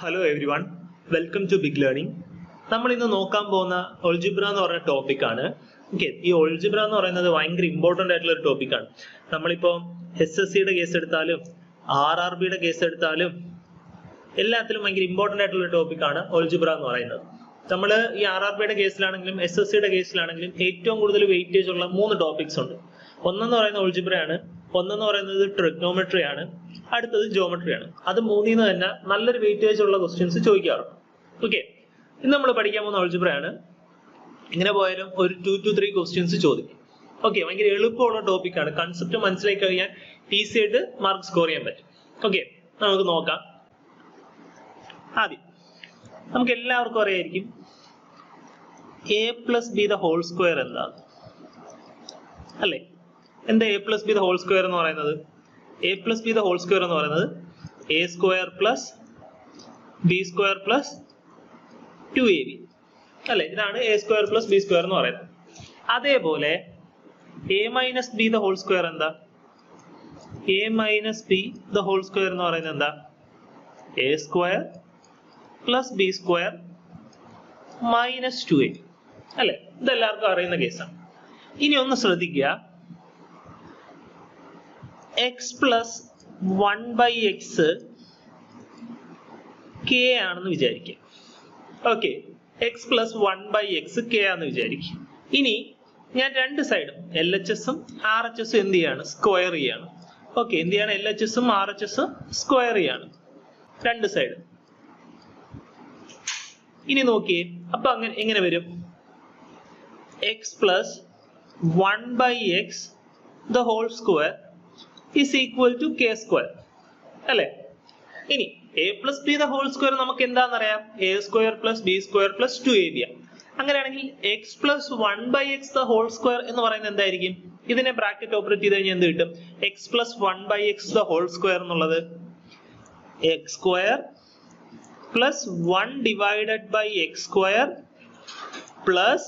Hello everyone, welcome to Big Learning. നമ്മൾ ഇന്ന് നോക്കാൻ പോകുന്ന ഓൾജിബ്ര എന്ന് പറയുന്ന ടോപ്പിക്കാണ്. ഓക്കെ, ഈ ഓൾജിബ്ര എന്ന് പറയുന്നത് ഭയങ്കര ഇമ്പോർട്ടന്റ് ആയിട്ടുള്ള ഒരു ടോപ്പിക്കാണ്. നമ്മളിപ്പോ SSCയുടെ കേസ് എടുത്താലും RRBയുടെ കേസ് എടുത്താലും എല്ലാത്തിലും ഭയങ്കര ഇമ്പോർട്ടന്റ് ആയിട്ടുള്ള ഒരു ടോപ്പിക്കാണ് ഓൾജിബ്ര എന്ന് പറയുന്നത്. നമ്മൾ ഈ RRBയുടെ കേസിലാണെങ്കിലും SSCയുടെ കേസിലാണെങ്കിലും ഏറ്റവും കൂടുതൽ വെയിറ്റേജ് ഉള്ള 3 ടോപ്പിക്സ് ഉണ്ട്. ഒന്നെന്ന് പറയുന്നത് ഓൾജിബ്രയാണ്, ഒന്നെന്ന് പറയുന്നത് ട്രിഗ്നോമെട്രി ആണ്, അടുത്തത് ജോമെട്രി ആണ്. അത് മൂന്നിന്ന് തന്നെ നല്ലൊരു വെയിറ്റേജ് ഉള്ള ക്വസ്റ്റ്യൻസ് ചോദിക്കാറുണ്ട്. ഓക്കെ, ഇന്ന് നമ്മൾ പഠിക്കാൻ പോകുന്ന ഓൾജിബ്രയാണ്. ഇങ്ങനെ പോയാലും ഒരു 2 to 3 ക്വസ്റ്റ്യൻസ് ചോദിക്കും. ഓക്കെ, ഭയങ്കര എളുപ്പമുള്ള ടോപ്പിക്കാണ്. കൺസെപ്റ്റ് മനസ്സിലാക്കി കഴിഞ്ഞാൽ ഈസി ആയിട്ട് മാർക്ക് സ്കോർ ചെയ്യാൻ പറ്റും. ഓക്കെ, നമുക്ക് നോക്കാം. ആദ്യം നമുക്ക് എല്ലാവർക്കും അറിയായിരിക്കും a+b² എന്താണ് അല്ലേ? എന്താ a+b² എന്ന് പറയുന്നത്? a+b² എന്ന് പറയുന്നത് a² + b² + 2ab അല്ലെ? ഇതാണ് a² + b² എന്ന് പറയുന്നത്. അതേപോലെ a-b² എന്താ? a-b² എന്ന് പറയുന്നത് എന്താ? a² + b² - 2ab അല്ലെ? ഇതെല്ലാവർക്കും അറിയുന്ന കേസാണ്. ഇനി ഒന്ന് ശ്രദ്ധിക്കുക, x + 1/x k ആണെന്ന് വിചാരിക്കുക. ഓക്കെ, x + 1/x k ആണെന്ന് വിചാരിക്കുക. ഇനി ഞാൻ രണ്ട് സൈഡും LHS ഉം RHS ഉം എന്ത് ചെയ്യാണ്? സ്ക്വയർ ചെയ്യാണ്. ഓക്കെ, എന്ത് ചെയ്യാണ്? LHS ഉം RHS ഉം സ്ക്വയർ ചെയ്യാണ് രണ്ട് സൈഡും. ഇനി നോക്കിയേ, അപ്പൊ അങ്ങനെ എങ്ങനെ വരും? x + 1/x (² is equal to k² അല്ലെ? ഇനി a+b² നമുക്ക് എന്താണെന്നറിയാം? a² + b² + 2ab. അങ്ങനെയാണെങ്കിൽ x + 1/x (² എന്ന് പറയുന്നത് എന്തായിരിക്കും? ഇതിനെ ബ്രാക്കറ്റ് ഓപ്പറേറ്റ് ചെയ്ത് കഴിഞ്ഞാൽ എന്ത് കിട്ടും? x + 1/x (² എന്നുള്ളത് x² + 1 divided by x² plus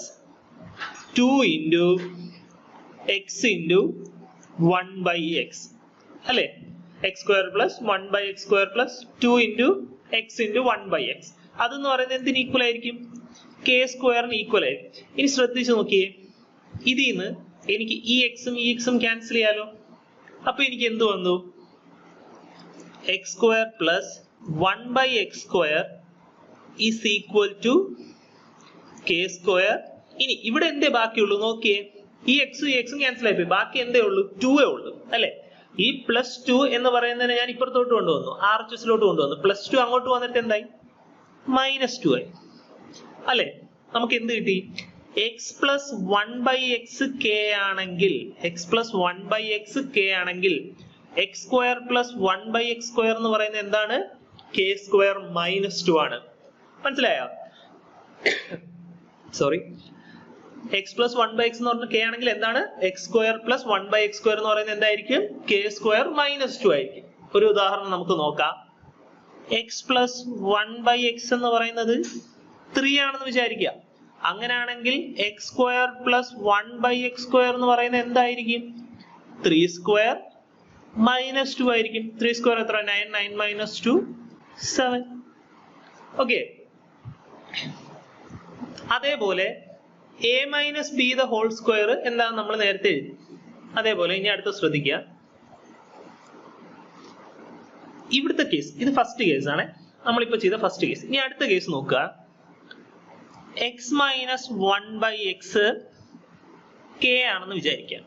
2 into x into 1/x അല്ലെ? x² + 1/x² plus 2 into x into 1/x. അതെന്ന് പറയുന്നത് എന്തിന് ഈക്വൽ ആയിരിക്കും? k² ഈക്വൽ ആയിരിക്കും. ഇനി ശ്രദ്ധിച്ചു നോക്കിയേ, ഇതിന്ന് എനിക്ക് ഈ എക്സും ഈ എക്സും ക്യാൻസൽ ചെയ്യാലോ. അപ്പൊ എനിക്ക് എന്ത് വന്നു? x² + 1/x² is equal to k². ഇനി ഇവിടെ എന്തേ ബാക്കിയുള്ളൂ? നോക്കിയേ, ഈ എക്സും ഈ എക്സും ക്യാൻസൽ ആയിപ്പോയി, ബാക്കി എന്തേ ഉള്ളൂ? 2 ഉള്ളൂ അല്ലെ? ഈ +2 എന്ന് പറയുന്നതിനെ ഞാൻ ഇപ്പുറത്തോട്ട് കൊണ്ടുവന്നു, RHSലോട്ട് കൊണ്ടുവന്നു. +2 അങ്ങോട്ട് വന്നിട്ട് എന്തായി? -2 ആയി അല്ലെ? നമുക്ക് എന്ത് കിട്ടി? x + 1/x k ആണെങ്കിൽ, x + 1/x k ആണെങ്കിൽ x² + 1/x² എന്ന് പറയുന്നത് എന്താണ്? k² - 2 ആണ്. മനസ്സിലായോ? സോറി, x + 1/x എന്ന് പറഞ്ഞ k ആണെങ്കിൽ എന്താണ്? x² + 1/x² എന്ന് പറയുന്നത് എന്തായിരിക്കും? k² - 2 ആയിരിക്കും. ഒരു ഉദാഹരണം നമുക്ക് നോക്കാം. x + 1/x എന്ന് പറയുന്നത് 3 ആണെന്ന് വിചാരിക്കുക. അങ്ങനെയാണെങ്കിൽ x² + 1/x² എന്ന് പറയുന്നത് എന്തായിരിക്കും? 3² - 2 ആയിരിക്കും. 3² എത്ര? 9. 9 - 2 7. ഓക്കെ, അതേപോലെ a-b² എന്താണ് നമ്മൾ നേരത്തെ എഴുതി. അതേപോലെ ഇനി അടുത്ത ശ്രദ്ധിക്കുക, ഇവിടുത്തെ കേസ്, ഇത് ഫസ്റ്റ് കേസ് ആണ്, നമ്മളിപ്പോ ചെയ്ത ഫസ്റ്റ് കേസ്. ഇനി അടുത്ത കേസ് നോക്കുക. x - 1/x k ആണെന്ന് വിചാരിക്കുക.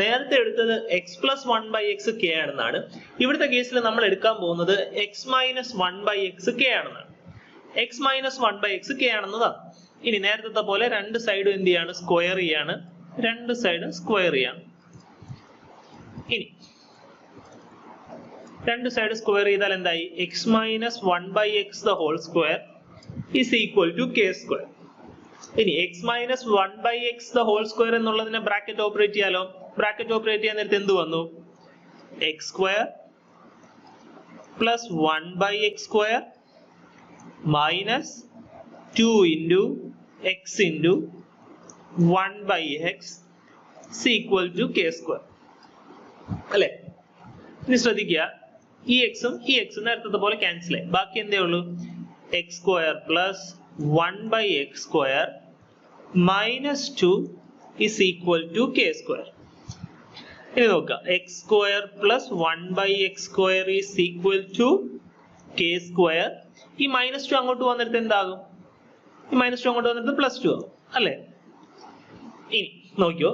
നേരത്തെ എടുത്തത് x + 1/x k ആണെന്നാണ്. ഇവിടുത്തെ കേസിൽ നമ്മൾ എടുക്കാൻ പോകുന്നത് x - 1/x k ആണെന്നാണ്. x - 1/x k ആണെന്നതാണ്. ഇനി നേരത്തെ പോലെ രണ്ട് സൈഡും എന്ത് ചെയ്യാണ്? സ്ക്വയർ ചെയ്യാണ്. രണ്ട് സൈഡും സ്ക്വയർ ചെയ്യാണ്. ഇനി രണ്ട് സൈഡ് സ്ക്വയർ ചെയ്താൽ എന്തായി? x - 1/x (² is equal to k². ഇനി x - 1/x (² എന്നുള്ളതിനെ ബ്രാക്കറ്റ് ഓപ്പറേറ്റ് ചെയ്യാലോ. ബ്രാക്കറ്റ് ഓപ്പറേറ്റ് ചെയ്യാൻ നേരത്തെ എന്ത് വന്നു? x² + 1/x² minus 2 into x into 1/x is equal to k² അല്ലെ? ഇനി ശ്രദ്ധിക്കുക, ഈ എക്സും ഈ എക്സും നേരത്തെ പോലെ ക്യാൻസൽ ആയി. ബാക്കി എന്തേ ഉള്ളൂ? x square plus 1 by x square minus 2 is equal to k square. ഇനി നോക്കാം, x square plus 1 by x square is equal to k square. ഈ മൈനസ് 2 അങ്ങോട്ട് വന്നിട്ട് എന്താകും? ഈ മൈനസ് 2 അങ്ങോട്ട് വന്നിട്ട് പ്ലസ് 2 ആകും അല്ലേ? ഇനി നോക്കിയോ,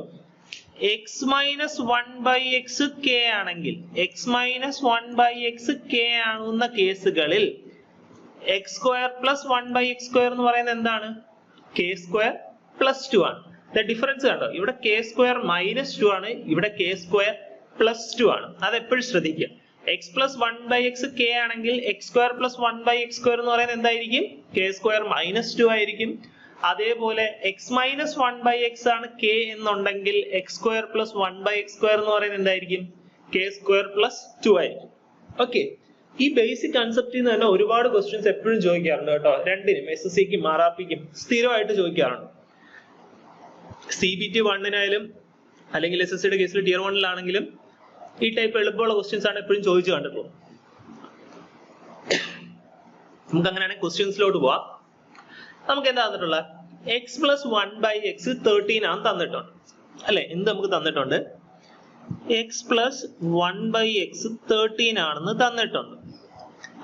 x minus 1 by x k ആണെങ്കിൽ, x minus 1 by x k ആകുന്ന കേസുകളിൽ x square plus 1 by x square എന്ന് പറയുന്നത് എന്താണ്? k square plus 2 ആണ്. ഡിഫറൻസ് കണ്ടോ, ഇവിടെ k square minus 2 ആണ്, ഇവിടെ k square plus 2 ആണ്. അത് എപ്പോഴും ശ്രദ്ധിക്കുക. x plus 1 by x k ആണെങ്കിൽ x square plus 1 by x square എന്ന് പറയുന്നത് എന്തായിരിക്കും? k square minus 2 ആയിരിക്കും. അതേപോലെ x minus 1 by x ആണ് k എന്നുണ്ടെങ്കിൽ x square plus 1 by x square എന്ന് പറയുന്നത് എന്തായിരിക്കും? k square plus 2 ആയിരിക്കും. ഓക്കെ, ഈ ബേസിക് കൺസെപ്റ്റിൽ നിന്ന് തന്നെ ഒരുപാട് ക്വസ്റ്റ്യൻസ് എപ്പോഴും ചോദിക്കാറുണ്ട് കേട്ടോ. രണ്ടിനും SSCക്കും RRPക്കും സ്ഥിരമായിട്ട് ചോദിക്കാറുണ്ട്. CBT 1-നായാലും അല്ലെങ്കിൽ SSCയുടെ കേസിൽ Tier 1-ലാണെങ്കിലും ഈ ടൈപ്പ് എളുപ്പമുള്ള ക്വസ്റ്റ്യൻസ് ആണ് എപ്പോഴും ചോദിച്ചു കണ്ടിട്ടുള്ളത്. നമുക്ക് അങ്ങനെയാണെങ്കിൽ ക്വസ്റ്റ്യൻസിലോട്ട് പോവാം. നമുക്ക് എന്താ തന്നിട്ടുള്ളത്? x plus 1 by x 13 ആണ് തന്നിട്ടുണ്ട് അല്ലെ? എന്ത് നമുക്ക് തന്നിട്ടുണ്ട്? x plus 1 by x 13 ആണെന്ന് തന്നിട്ടുണ്ട്.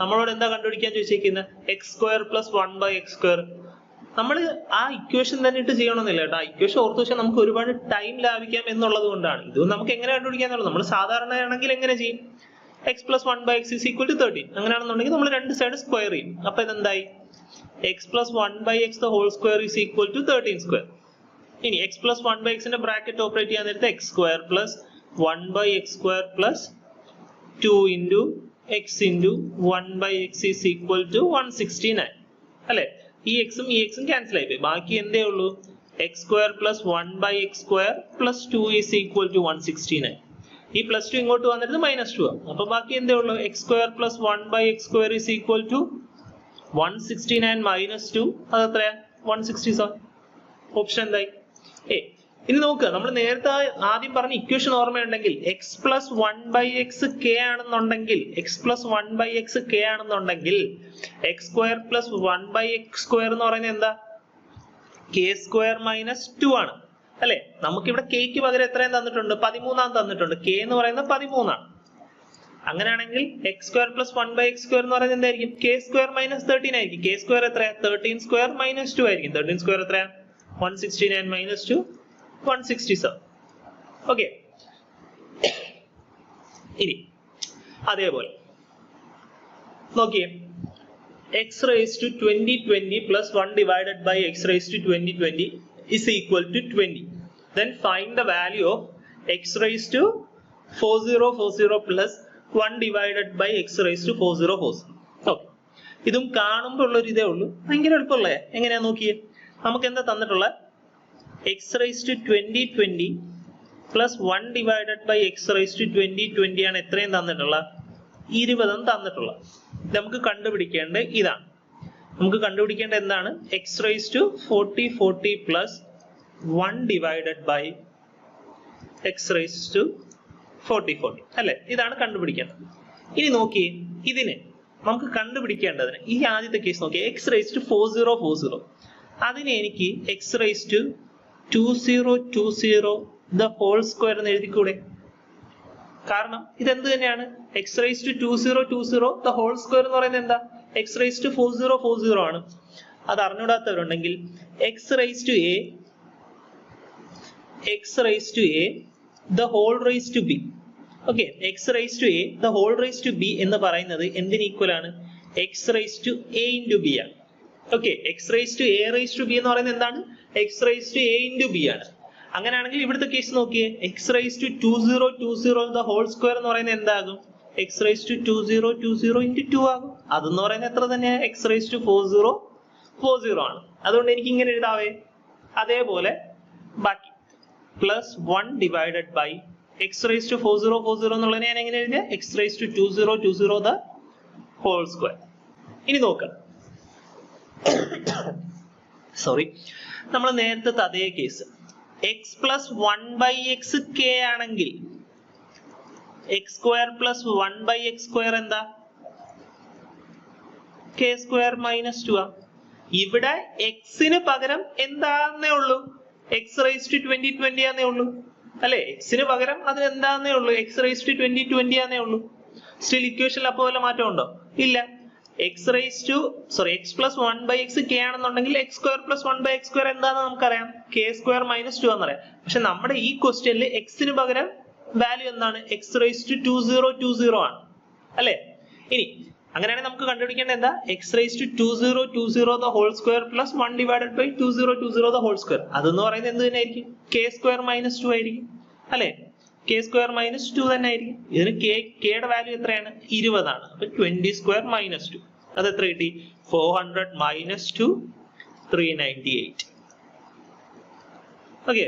നമ്മളോട് എന്താ കണ്ടുപിടിക്കാൻ ചോദിച്ചിരിക്കുന്നത്? x square plus 1 by x square. നമ്മൾ ആ ഇക്വേഷൻ തന്നെ ഇട്ട് ചെയ്യണമെന്നില്ല കേട്ടോ. ആ ഇക്വേഷൻ ഓർത്ത് വെച്ചാൽ നമുക്ക് ഒരുപാട് ടൈം ലാഭിക്കാം എന്നുള്ളത് കൊണ്ടാണ്. ഇത് നമുക്ക് എങ്ങനെ കണ്ടുപിടിക്കാന്നുള്ളത് നമ്മൾ സാധാരണ ആണെങ്കിൽ എങ്ങനെ ചെയ്യും? x plus 1 by x is equal to 13. അങ്ങനെയാണെന്നുണ്ടെങ്കിൽ നമ്മൾ രണ്ട് സൈഡ് സ്ക്വയർ ചെയ്യും. അപ്പൊ ഇതെന്തായി? x plus 1 by x the whole square is equal to 13 square. ഇനി x plus 1 by x ന്റെ ബ്രാക്കറ്റ് ഓപ്പറേറ്റ് ചെയ്യാൻ നേരത്തെ x square plus 1 by x square plus 2 into x into 1 by x is equal to 169 അല്ലെ? ഈ x ഉം ഈ x ഉം cancel ആയി പോയി. ബാക്കി എന്തേ ഉള്ളൂ? x square plus 1 by x square plus 2 is equal to 169. ഈ പ്ലസ് 2 ഇങ്ങോട്ട് വന്നിട്ട് മൈനസ് 2 ആണ്. അപ്പൊ ബാക്കി എന്തേ ഉള്ളൂ? x square plus 1 by x square is equal to 169 minus 2. അത് എത്രയാ? 167. ഓപ്ഷൻ എന്തായി? എ. ഇനി നോക്കുക, നമ്മൾ നേരത്തെ ആദ്യം പറഞ്ഞ equation ഓർമ്മയുണ്ടെങ്കിൽ x plus 1 by x k ആണെന്നുണ്ടെങ്കിൽ x plus 1 by x k ആണെന്നുണ്ടെങ്കിൽ x square plus 1 by x square എന്ന് പറയുന്നത് എന്താ? k square minus 2 ആണ് അല്ലെ? നമുക്കിവിടെ k ക്ക് പകരം എത്രയും തന്നിട്ടുണ്ട്? 13 തന്നിട്ടുണ്ട്. k എന്ന് പറയുന്നത് 13 ആണ്. അങ്ങനെയാണെങ്കിൽ x square plus 1 by x square എന്ന് പറയുന്നത് എന്തായിരിക്കും? k square minus 13 ആയിരിക്കും. k square എത്രയാ? 13 square minus 2 ആയിരിക്കും. 13 square എത്രയാ? 169 minus 2 167. ഓക്കെ, ഇനി അതേപോലെ നോക്കിയേ, x raised to 2020 plus 1 divided by x raised to 2020 is equal to 20. Then find the value of x raised to 4040 plus 1 divided by x raised to 4040. Okay, ഇതും കാണുമ്പോൾ ഉള്ളൊരു ഇതേ ഉള്ളൂ, ഭയങ്കര എളുപ്പമുള്ള. എങ്ങനെയാ നോക്കിയേ, നമുക്ക് എന്താ തന്നിട്ടുള്ള? x raised to 2020 plus 1 divided by x raised to 2020 ആണ് എത്രയും തന്നിട്ടുള്ള? 20 തന്നിട്ടുള്ള. നമുക്ക് കണ്ടുപിടിക്കേണ്ട ഇതാണ്. നമുക്ക് കണ്ടുപിടിക്കേണ്ട എന്താണ്? x raised to 4040 plus 1 divided by x raised to 4040 അല്ലെ? ഇതാണ് കണ്ടുപിടിക്കേണ്ടത്. ഇനി നോക്കിയേ, ഇതിനെ നമുക്ക് കണ്ടുപിടിക്കേണ്ടതിന് ഈ ആദ്യത്തെ കേസ് നോക്കിയേ, x raised to 4040. അതിനെ എനിക്ക് x raised to 2020 the whole square എന്ന് എഴുതിക്കൂടെ? കാരണം ഇതെന്ത് തന്നെയാണ്? x raised to 2020 the whole square എന്ന് പറയുന്നത് എന്താ? x raised to 4040 ആണ്. അത് അറിഞ്ഞൂടാത്തവരുണ്ടെങ്കിൽ x raised to a the whole raised to b. Okay, x raised to a the whole raised to b എന്ന് പറയുന്നത് എന്തിന് ഈക്വൽ ആണ്? x raised to a into b ആണ്. Okay, x raised to a raised to b എന്ന് പറയുന്നത് എന്താണ്? x raised to a into b ആണ്. അങ്ങനെയാണെങ്കിൽ ഇവിടുത്തെ കേസ് നോക്കിയേ, x raised to 2020 the whole square എന്ന് പറയുന്നത് എന്താകും? x raised to 2020 into 2 ആകും. അതെന്ന് പറയുന്നത് എത്ര തന്നെയാണ്? x raised to 4040 ആണ്. അതുകൊണ്ട് എനിക്ക് ഇങ്ങനെ എഴുതാവേ. അതേപോലെ ബാക്കി plus 1 divided by x raised to 4040 എന്നുള്ളതിനെ ഞാൻ എങ്ങനെ എഴുതിയ? x raised to 2020 the whole square. ഇനി നോക്കാം, സോറി, നമ്മൾ നേരത്തെ അതേ case x plus 1 by x k ആണെങ്കിൽ x square plus 1 by x square എന്താ? കെ സ്ക്വയർ മൈനസ് 2 ആ. ഇവിടെ എക്സിന് പകരം എന്താന്നേ ഉള്ളൂ, എക്സ് റൈസ് ടു 20 ആന്നേ ഉള്ളൂ അല്ലെ. എക്സിന് പകരം അതിന് എന്താന്നേ ഉള്ളൂ, എക്സ് റൈസ് ടു 20 ആന്നേ ഉള്ളൂ. സ്റ്റിൽ ഇക്വേഷനിൽ അപ്പൊ വല്ല മാറ്റം ഉണ്ടോ? ഇല്ല. എക്സ് പ്ലസ് 1/x കെ ആണെന്നുണ്ടെങ്കിൽ x square plus 1/x square എന്താണെന്ന് നമുക്കറിയാം, കെ സ്ക്വയർ മൈനസ് 2 എന്നറിയാം. പക്ഷെ നമ്മുടെ ഈ ക്വസ്റ്റ്യനിൽ എക്സിന് പകരം വാല്യൂ എന്താണ്, എക്സ് റൈസ് ടു 2020 ആണ് അല്ലെ. ഇനി അങ്ങനെയാണെങ്കിൽ നമുക്ക് കണ്ടുപിടിക്കേണ്ട എന്താ, X rice to 2020 the whole square plus 1 divided by 2020 the whole square. അതെന്ന് പറയുന്നത് എന്ത് തന്നെ ആയിരിക്കും, കെ സ്ക്വയർ മൈനസ് 2 ആയിരിക്കും അല്ലെ. കെ സ്ക്വയർ മൈനസ് 2 തന്നെ ആയിരിക്കും. ഇതിന് കെയുടെ വാല്യൂ എത്രയാണ്, 20 ആണ്. അപ്പൊ 20 സ്ക്വയർ മൈനസ് 2 അത് എത്ര കിട്ടി, 400 മൈനസ് 2 398. ഓക്കെ,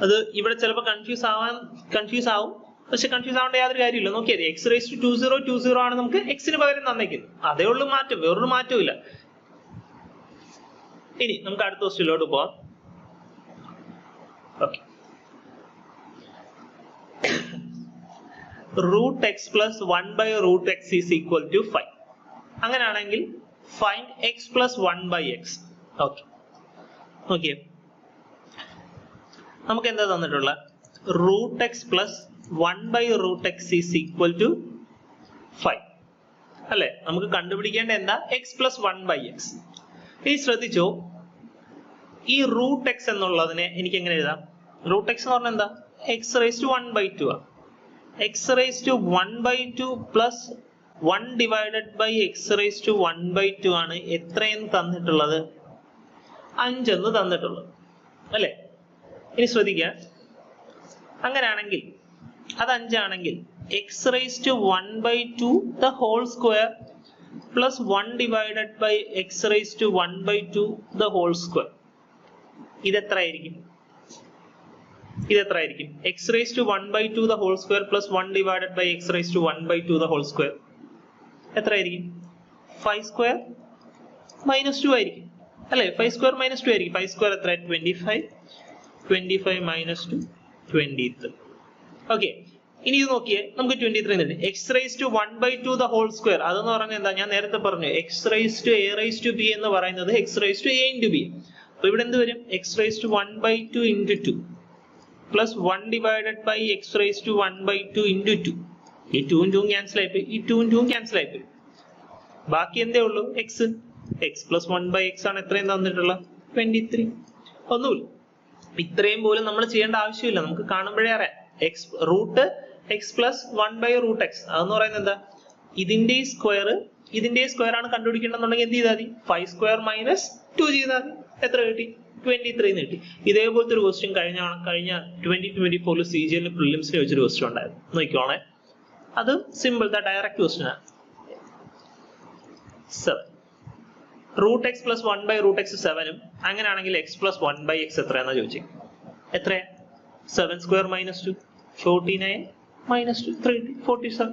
അത് ഇവിടെ ചിലപ്പോൾ കൺഫ്യൂസ് ആവും. പക്ഷെ കൺഫ്യൂസ് ആവേണ്ട യാതൊരു കാര്യമില്ല. നോക്കിയത് എക്സ് റൈസ് ടു 2020 ആണ് നമുക്ക് എക്സിന് പകരം തന്നേക്കുന്നത്. അതേ ഉള്ളൂ മാറ്റം, വേറൊരു മാറ്റവും ഇല്ല. ഇനി നമുക്ക് അടുത്ത ക്വസ്റ്റ്യനിലോട്ട് പോവാം. Okay, root x plus 1 by root x is equal to 5. അങ്ങനെയാണെങ്കിൽ find x plus 1 by x. Okay okay, നമുക്ക് എന്താ തന്നിട്ടുള്ള, root x plus 1 by root x is equal to 5 അല്ലെ. നമുക്ക് കണ്ടുപിടിക്കേണ്ട എന്താ, x plus 1 by x. ഇനി ശ്രദ്ധിച്ചോ, ഈ റൂട്ട് എക്സ് എന്നുള്ളതിനെ എനിക്ക് എങ്ങനെ എഴുതാം, റൂട്ട് എക്സ് എന്ന് പറഞ്ഞാൽ എന്താ, എക്സ് റൈസ് ടു 1/2 ആ. X rice to 1/2 plus 1 divided by X rice to 1/2 ആണ് എത്രയെന്ന് തന്നിട്ടുള്ളത്, 5 എന്ന് തന്നിട്ടുള്ളത് അല്ലെ. ഇനി ശ്രദ്ധിക്കുക, അങ്ങനെയാണെങ്കിൽ അത് 5 ആണെങ്കിൽ X rice to 1/2 the whole square plus 1 divided by X rice to 1/2 the whole square, ഇതെത്ര ആയിരിക്കും, X rice to 1/2 the whole square plus 1 divided by X rice to 1/2 the whole square എത്ര ആയിരിക്കും, 5 സ്ക്വയർ മൈനസ് 2 ആയിരിക്കും അല്ലെ. 5 square minus 2 ആയിരിക്കും. 5 square എത്ര, 25 minus 2 23. Okay, ഇനി ഇത് നോക്കിയേ, നമുക്ക് 23 ഉണ്ട്. X rice to 1/2 the whole square അതെന്ന് പറയുന്നത് എന്താ, ഞാൻ നേരത്തെ പറഞ്ഞു X rice to A rice to B എന്ന് പറയുന്നത് x rice to A into B. അപ്പൊ ഇവിടെ എന്ത് വരും, x rice to 1/2 into 2 plus 1 divided by X rice to 1/2 into 2. ഈ 2 ക്യാൻസൽ ആയിപ്പോയി, ഈ 2 ക്യാൻസൽ ആയിപ്പോയി. ബാക്കി എന്തേ ഉള്ളൂ, എക്സ് പ്ലസ് 1/x ആണ് എത്രയും തന്നിട്ടുള്ള 23. ഒന്നുമില്ല, ഇത്രയും പോലും നമ്മൾ ചെയ്യേണ്ട ആവശ്യമില്ല, നമുക്ക് കാണുമ്പോഴേ അറിയാം. റൂട്ട് എക്സ് പ്ലസ് 1/√x അതെന്ന് പറയുന്നത് എന്താ, ഇതിന്റെ സ്ക്വയർ ആണ് കണ്ടുപിടിക്കേണ്ടെന്നുണ്ടെങ്കിൽ എന്ത് ചെയ്താൽ മതി, 5 സ്ക്വയർ മൈനസ് 2 ചെയ്താൽ മതി. എത്ര കിട്ടി, 23 കിട്ടി. ഇതേപോലത്തെ ഒരു ക്വസ്റ്റ്യൻ കഴിഞ്ഞ 2024 CGL പ്രിലിംസിന് വെച്ചൊരു ക്വസ്റ്റ്യൻ ഉണ്ടായിരുന്നു, നോക്കിക്കോണേ. അത് സിമ്പിൾ ഡയറക്റ്റ് ക്വസ്റ്റ്യൻ ആണ്. 7 റൂട്ട് എക്സ് പ്ലസ് 1/√x 7ഉം അങ്ങനെയാണെങ്കിൽ എക്സ് പ്ലസ് 1/x എത്രയാണെന്നാ ചോദിച്ചേ. എത്രയാ, 7 square minus 2 49 minus 2 47.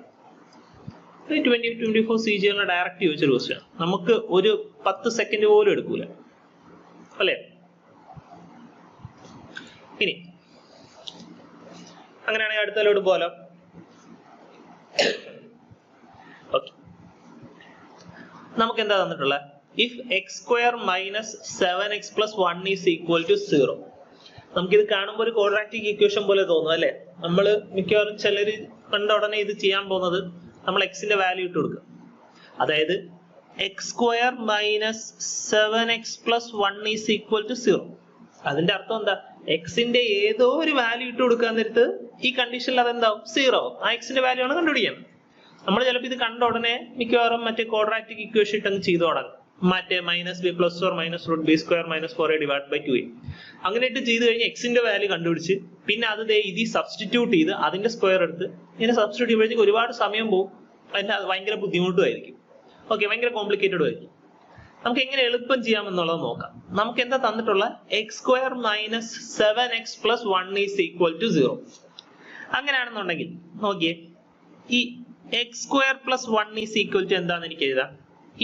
2024 CGL direct ചോദിച്ചൊരു ക്വസ്റ്റ്യൻ, നമുക്ക് ഒരു 10 സെക്കൻഡ് പോലും എടുക്കൂല അല്ലേ. ഇനി അങ്ങനെയാണെങ്കിൽ അടുത്തലോട്ട് പോലോ. ഓക്കെ, നമുക്ക് എന്താ തന്നിട്ടുള്ള, if x square minus 7x plus 1 is equal to 0. നമുക്കിത് കാണുമ്പോൾ ഒരു ക്വാഡ്രാറ്റിക് ഇക്വേഷൻ പോലെ തോന്നും അല്ലെ. നമ്മൾ മിക്കവാറും ചിലര് കണ്ട ഉടനെ ഇത് ചെയ്യാൻ പോകുന്നത് നമ്മൾ എക്സിന്റെ വാല്യൂ ഇട്ട് കൊടുക്കുക. അതായത് x square minus 7x plus 1 is equal to 0. അതിന്റെ അർത്ഥം എന്താ, എക്സിന്റെ ഏതോ ഒരു വാല്യൂ ഇട്ട് കൊടുക്കാൻ നേരത്ത് ഈ കണ്ടീഷനിൽ അതെന്താവും, 0. ആ എക്സിന്റെ വാല്യൂ ആണ് കണ്ടുപിടിക്കാൻ. നമ്മൾ ചിലപ്പോൾ ഇത് കണ്ട ഉടനെ മിക്കവാറും മറ്റേ ക്വാഡ്രാറ്റിക് ഇക്വേഷൻ ഇട്ടങ്ങ് ചെയ്തു തുടങ്ങും. മറ്റേ minus B plus or minus root B square minus 4a divide by 2a അങ്ങനെ ഇട്ട് ചെയ്ത് കഴിഞ്ഞ് എക്സിന്റെ വാല്യൂ കണ്ടുപിടിച്ച് പിന്നെ അത് ഇതിൽ സബ്സ്റ്റിറ്റ്യൂട്ട് ചെയ്ത് അതിന്റെ സ്ക്വയർ എടുത്ത് ഇങ്ങനെ സബ്സ്റ്റിറ്റ്യൂട്ട് ചെയ്യുമ്പോഴേക്കും ഒരുപാട് സമയം പോകും. അതിന്റെ ഭയങ്കര ബുദ്ധിമുട്ടും ആയിരിക്കും. ഓക്കെ, ഭയങ്കര കോംപ്ലിക്കേറ്റഡും ആയിരിക്കും. നമുക്ക് എങ്ങനെ എളുപ്പം ചെയ്യാമെന്നുള്ളത് നോക്കാം. നമുക്ക് എന്താ തന്നിട്ടുള്ള, x square minus 7x plus 1 is equal to 0. അങ്ങനെയാണെന്നുണ്ടെങ്കിൽ നോക്കിയേ, ഈ x square plus 1 is equal to എന്താന്ന് എനിക്ക് എഴുതാം.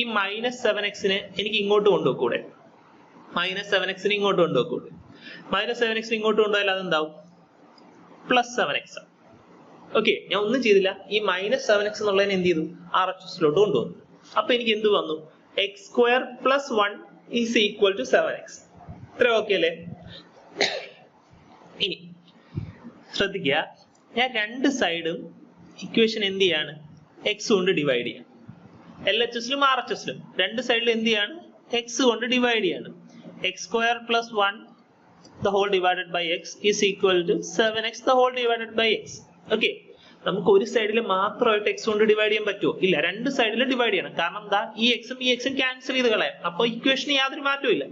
ഈ മൈനസ് 7x എനിക്ക് ഇങ്ങോട്ട് കൊണ്ടുപോക്കൂടെ, മൈനസ് 7x ഇങ്ങോട്ട് കൊണ്ടുപോക്കൂടെ. മൈനസ് 7x ഇങ്ങോട്ട് കൊണ്ടുപോയാൽ അതെന്താവും, പ്ലസ് 7x. ഓക്കെ, ഞാൻ ഒന്നും ചെയ്തില്ല, ഈ -7x എന്നുള്ളതിനെ എന്ത് ചെയ്തു, RHSലോട്ട് കൊണ്ടുവന്നു. അപ്പൊ എനിക്ക് എന്ത് വന്നു, x² + 1 = 7x. ഇത്ര ഓക്കെ അല്ലേ? ഇനി ശ്രദ്ധിക്കുക, ഞാൻ രണ്ട് സൈഡും ഇക്വേഷൻ എന്ത് ചെയ്യാണ്, x കൊണ്ട് ഡിവൈഡ് ചെയ്യാം. LHSലും RHSലും രണ്ട് സൈഡിലും എന്ത് ചെയ്യാണ്, x കൊണ്ട് ഡിവൈഡ് ചെയ്യാണ്. x² + 1 the whole divided by x is equal to 7x the whole divided by x. Okay, നമുക്ക് ഒരു സൈഡിൽ മാത്രമായിട്ട് x കൊണ്ട് ഡിവൈഡ് ചെയ്യാൻ പറ്റുമോ? ഇല്ല, രണ്ട് സൈഡിലും ഡിവൈഡ് ചെയ്യണം. കാരണം എന്താ, ഈ എക്സും ഈ എക്സും ക്യാൻസൽ ചെയ്ത് കളയാം. അപ്പൊ ഇക്വേഷന് യാതൊരു മാറ്റവും ഇല്ല.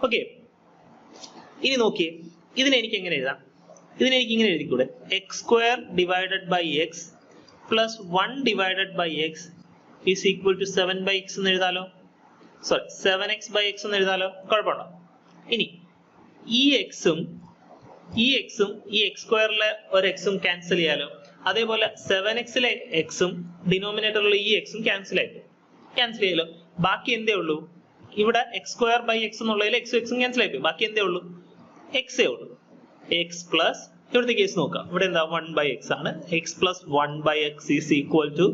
ഓക്കെ, ഇനി നോക്കിയേ, ഇതിനെ എനിക്ക് എങ്ങനെ എഴുതാം? ഇതിനെ എനിക്ക് ഇങ്ങനെ എഴുതിക്കൂടെ, x² divided by x plus 1 divided by x is equal to 7/x എന്ന് എഴുതാലോ. സോറി, 7x by x എന്ന് എഴുതാലോ. കുഴപ്പമുണ്ടോ? ഇനി ഈ എക്സും ഈ x²ലെ ഒരു എക്സും ക്യാൻസൽ ചെയ്യാലോ. അതേപോലെ 7xലെ എക്സും ഡിനോമിനേറ്ററിലുള്ള ഈ എക്സും ക്യാൻസൽ ചെയ്യാലോ. ബാക്കി എന്തേ ഉള്ളൂ, ഇവിടെ x² by x എന്നുള്ളതിൽ എക്സും ക്യാൻസൽ ആയിപ്പോയി. ബാക്കി എന്തേ ഉള്ളൂ, എക്സേ ഉള്ളൂ. x പ്ലസ്, ഇവിടുത്തെ കേസ് നോക്കാം, ഇവിടെ എന്താ 1/x ആണ്. x plus 1/x is equal to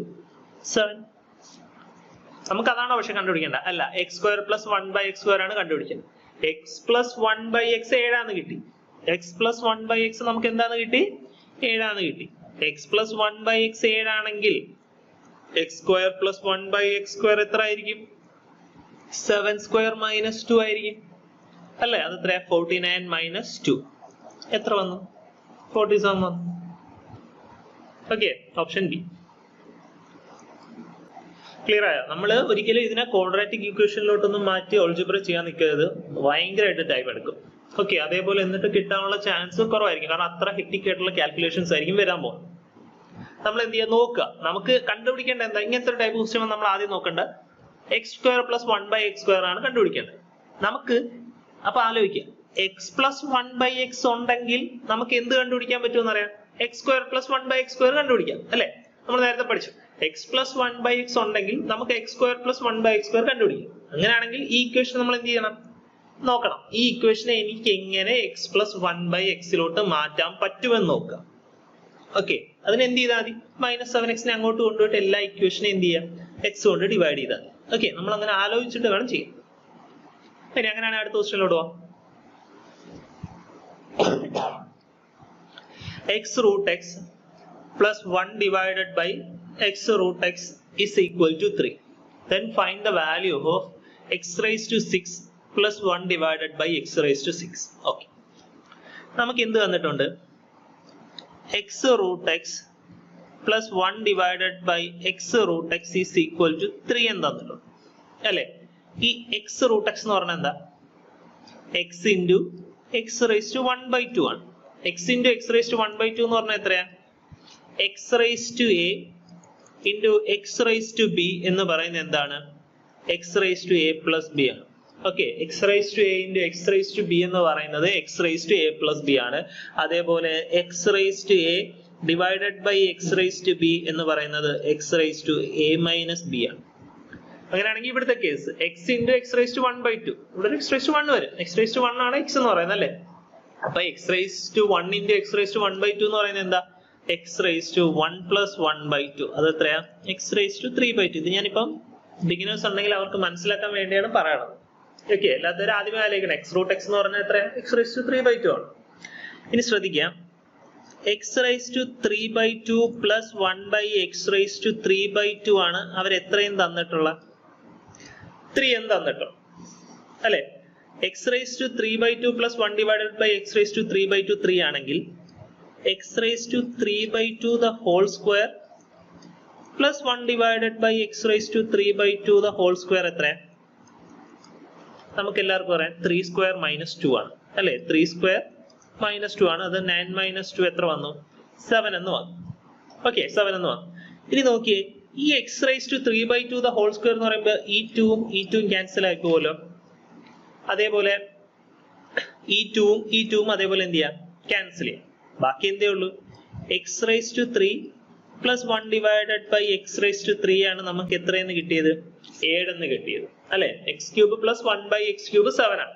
7. നമുക്ക് അതാണോ പക്ഷെ കണ്ടുപിടിക്കേണ്ട? അല്ല, x² plus 1/x² ആണ് കണ്ടുപിടിക്കേണ്ടത്. x plus 1/x 7 കിട്ടി. x plus 1/x നമുക്ക് എന്താന്ന് കിട്ടി, 7 കിട്ടി. x plus 1/x 7 ആണെങ്കിൽ x² plus 1/x² എത്ര ആയിരിക്കും, 7² minus 2 ആയിരിക്കും അല്ലേ? അത് എത്ര, 49 minus 2 എത്ര വന്നു, 47 വന്നു. Okay, option B. ക്ലിയർ ആയോ? നമ്മൾ ഒരിക്കലും ഇതിനെ ക്വാഡ്രാറ്റിക് ഇക്വേഷനിലോട്ടൊന്നും മാറ്റി ഓൾജിബ്ര ചെയ്യാൻ നിൽക്കരുത്, ഭയങ്കരമായിട്ട് ടൈം എടുക്കും. ഓക്കെ, അതേപോലെ എന്നിട്ട് കിട്ടാനുള്ള ചാൻസ് കുറവായിരിക്കും, കാരണം അത്ര ഹെക്ടിക് ആയിട്ടുള്ള കാൽക്കുലേഷൻസ് ആയിരിക്കും വരാൻ പോകുന്നത്. നമ്മൾ എന്ത് ചെയ്യാൻ നോക്കുക, നമുക്ക് കണ്ടുപിടിക്കേണ്ട എന്താ, ഇങ്ങനത്തെ ടൈപ്പ് ഓഫ് സിസ്റ്റം നമ്മൾ ആദ്യം നോക്കേണ്ട x² plus 1/x² ആണ് കണ്ടുപിടിക്കേണ്ടത്. നമുക്ക് അപ്പൊ ആലോചിക്കുക, x plus 1/x ഉണ്ടെങ്കിൽ നമുക്ക് എന്ത് കണ്ടുപിടിക്കാൻ പറ്റുമെന്ന് അറിയാം, x² plus 1/x² കണ്ടുപിടിക്കാം അല്ലെ? നമ്മൾ നേരത്തെ പഠിച്ചു, x plus 1/x ഉണ്ടെങ്കിൽ നമുക്ക് x² plus 1/x² കണ്ടുപിടിക്കാം. അങ്ങനെയാണെങ്കിൽ ഈ ഇക്വേഷൻ നമ്മൾ എന്ത് ചെയ്യണം, നോക്കണം. ഈ ഇക്വേഷനെ എനിക്ക് എങ്ങനെ x plus 1/x മാറ്റാൻ പറ്റുമെന്ന് നോക്കുക. ഓക്കെ, അതിന് എന്ത് ചെയ്താൽ മതി, -7x അങ്ങോട്ട് കൊണ്ടുപോയിട്ട് എല്ലാ ഇക്വേഷനും എന്ത് ചെയ്യാം, x കൊണ്ട് ഡിവൈഡ് ചെയ്താൽ. ഓക്കെ, നമ്മൾ അങ്ങനെ ആലോചിച്ചിട്ട് വേണം ചെയ്യാൻ. ഇനി അങ്ങനെയാണ് അടുത്ത ക്വസ്റ്റ്യനിലോട്ട് പോവാം. x root x plus 1 divided by x root x is equal to 3. Then find the value of x raised to 6 plus 1 divided by x raised to 6. Okay, നമുക്ക് എന്ത് തന്നിട്ടുണ്ട്, x root x plus 1 divided by x root x is equal to 3 എന്ന് തന്നിട്ടുണ്ട് അല്ലേ? ഈ x root x എന്ന് പറഞ്ഞാൽ എന്താ, x into x raised to 1/2 ആണ്. x into x raised to 1/2 എന്ന് പറഞ്ഞാൽ എത്രയാ, x raised to a into x raised to b എന്ന് പറയുന്നത് എന്താണ്, x raised to a plus b ആണ്. Okay, x raised to a into x raised to b എന്ന് പറയുന്നത് x raised to a plus b ആണ്. അതേപോലെ x raised to a divided by x raised to b എന്ന് പറയുന്നത് x raised to a minus b ആണ്. അങ്ങനെയാണെങ്കിൽ ഇവിടുത്തെ case x into x raised to 1/2, ഇവിടെ x raised to 1 വരും. x raised to 1 ആണ് x എന്ന് പറയുന്നത് അല്ലേ? അപ്പൊ x raised to 1 into x raised to 1/2 എന്ന് പറയുന്നത് എന്താ, x raised to 1 plus 1/2. അത് എത്രയാ, x raised to 3/2. ഇത് ഞാനിപ്പം ബിഗിനേഴ്സ് ഉണ്ടെങ്കിൽ അവർക്ക് മനസ്സിലാക്കാൻ വേണ്ടിയാണ് പറയണത്. ഓക്കെ, എല്ലാത്തവരും ആദ്യമേ ആലോചിക്കണം, x root x എന്ന് പറഞ്ഞാൽ എത്രയാ, x raised to 3/2 ആണ്. ഇനി ശ്രദ്ധിക്കാം, x raised to 3/2 plus 1/x raised to 3/2 ആണ് അവർ എത്രയും തന്നിട്ടുള്ള 3 എന്ന് തന്നിട്ടുള്ളൂ അല്ലെ? x raised to 3/2 plus 1 divided by x raised to 3/2 3 ആണെങ്കിൽ x raised to 3/2 the whole square plus 1 divided by x raised to 3/2 the whole square എത്രയാ? നമുക്ക് എല്ലാവർക്കും പറയാം 3² minus 2 ആണ് അല്ലെ? 3² minus 2 ആണ്. അത് 9 minus 2 എത്ര വന്നു, 7 എന്ന് വന്നു. ഓക്കെ, 7 എന്ന് വന്നു. ഇനി നോക്കിയേ, ഈ x raised to 3/2 the whole square എന്ന് പറയുമ്പോൾ ഈ 2ഉം ക്യാൻസൽ ആയി പോകുമല്ലോ. അതേപോലെ ഈ 2ഉം അതേപോലെ എന്ത് ചെയ്യാം, ക്യാൻസൽ ചെയ്യാം. ബാക്കി എന്തേ ഉള്ളൂ, x raised to 3 plus 1 divided by x raised to 3 ആണ് നമുക്ക് എത്രയെന്ന് കിട്ടിയത്, 7 എന്ന് കിട്ടിയത് അല്ലെ? x³ plus 1/x³ 7 ആണ്.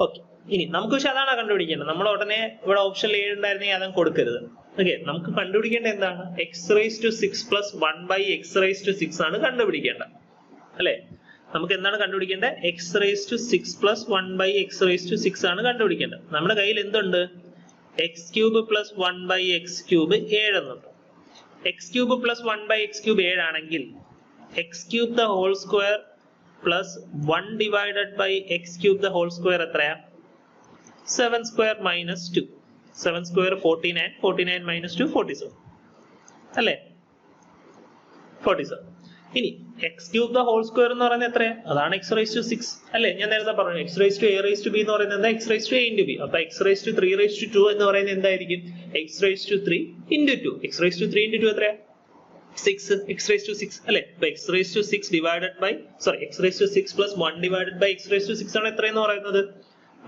ഓക്കെ, ഇനി നമുക്ക് പക്ഷെ അതാണ് കണ്ടുപിടിക്കേണ്ടത്. നമ്മൾ ഉടനെ ഇവിടെ ഓപ്ഷനിൽ 7 ഉണ്ടായിരുന്നെങ്കിൽ അതും കൊടുക്കരുത്. ഓക്കെ, നമുക്ക് കണ്ടുപിടിക്കേണ്ട എന്താണ്? X rice to 6 plus 1 by X rice to 6 ആണ് കണ്ടുപിടിക്കേണ്ടത് അല്ലെ? നമുക്ക് എന്താണ് കണ്ടുപിടിക്കേണ്ടത്? X rice to 6 plus 1 by X rice to 6 ആണ് കണ്ടുപിടിക്കേണ്ടത്. നമ്മുടെ കയ്യിൽ എന്തുണ്ട്? X cube plus 1 by x cube 7 എന്നുണ്ട്. X cube plus 1 by x cube 7 ആണെങ്കിൽ x cube the whole square plus 1 divided by x cube the whole square എത്രയാ? 7 square minus 2. 7 square 49, 49 minus 2 47 അല്ലേ? 47. ഇനി x cube the whole square എന്ന് പറയുന്നത് എത്രയാ? അതാണ് X rice to 6 അല്ലെ? ഞാൻ നേരത്തെ പറഞ്ഞു X rice to A rice to B എന്ന് പറയുന്നത് എന്താ? X rice to A into B. അപ്പൊ X rice to 3 raise to 2 എന്ന് പറയുന്നത് എന്തായിരിക്കും? X rice to 3 into 2. X rice to 3 into 2 എത്രയാ? 6. എക്സ് റൈസ് ടു 6 അല്ലെ? അപ്പൊ X rice to 6 divided by X rice to 6 plus 1 divided by X rice to 6 ആണ് എത്രയെന്ന് പറയുന്നത്?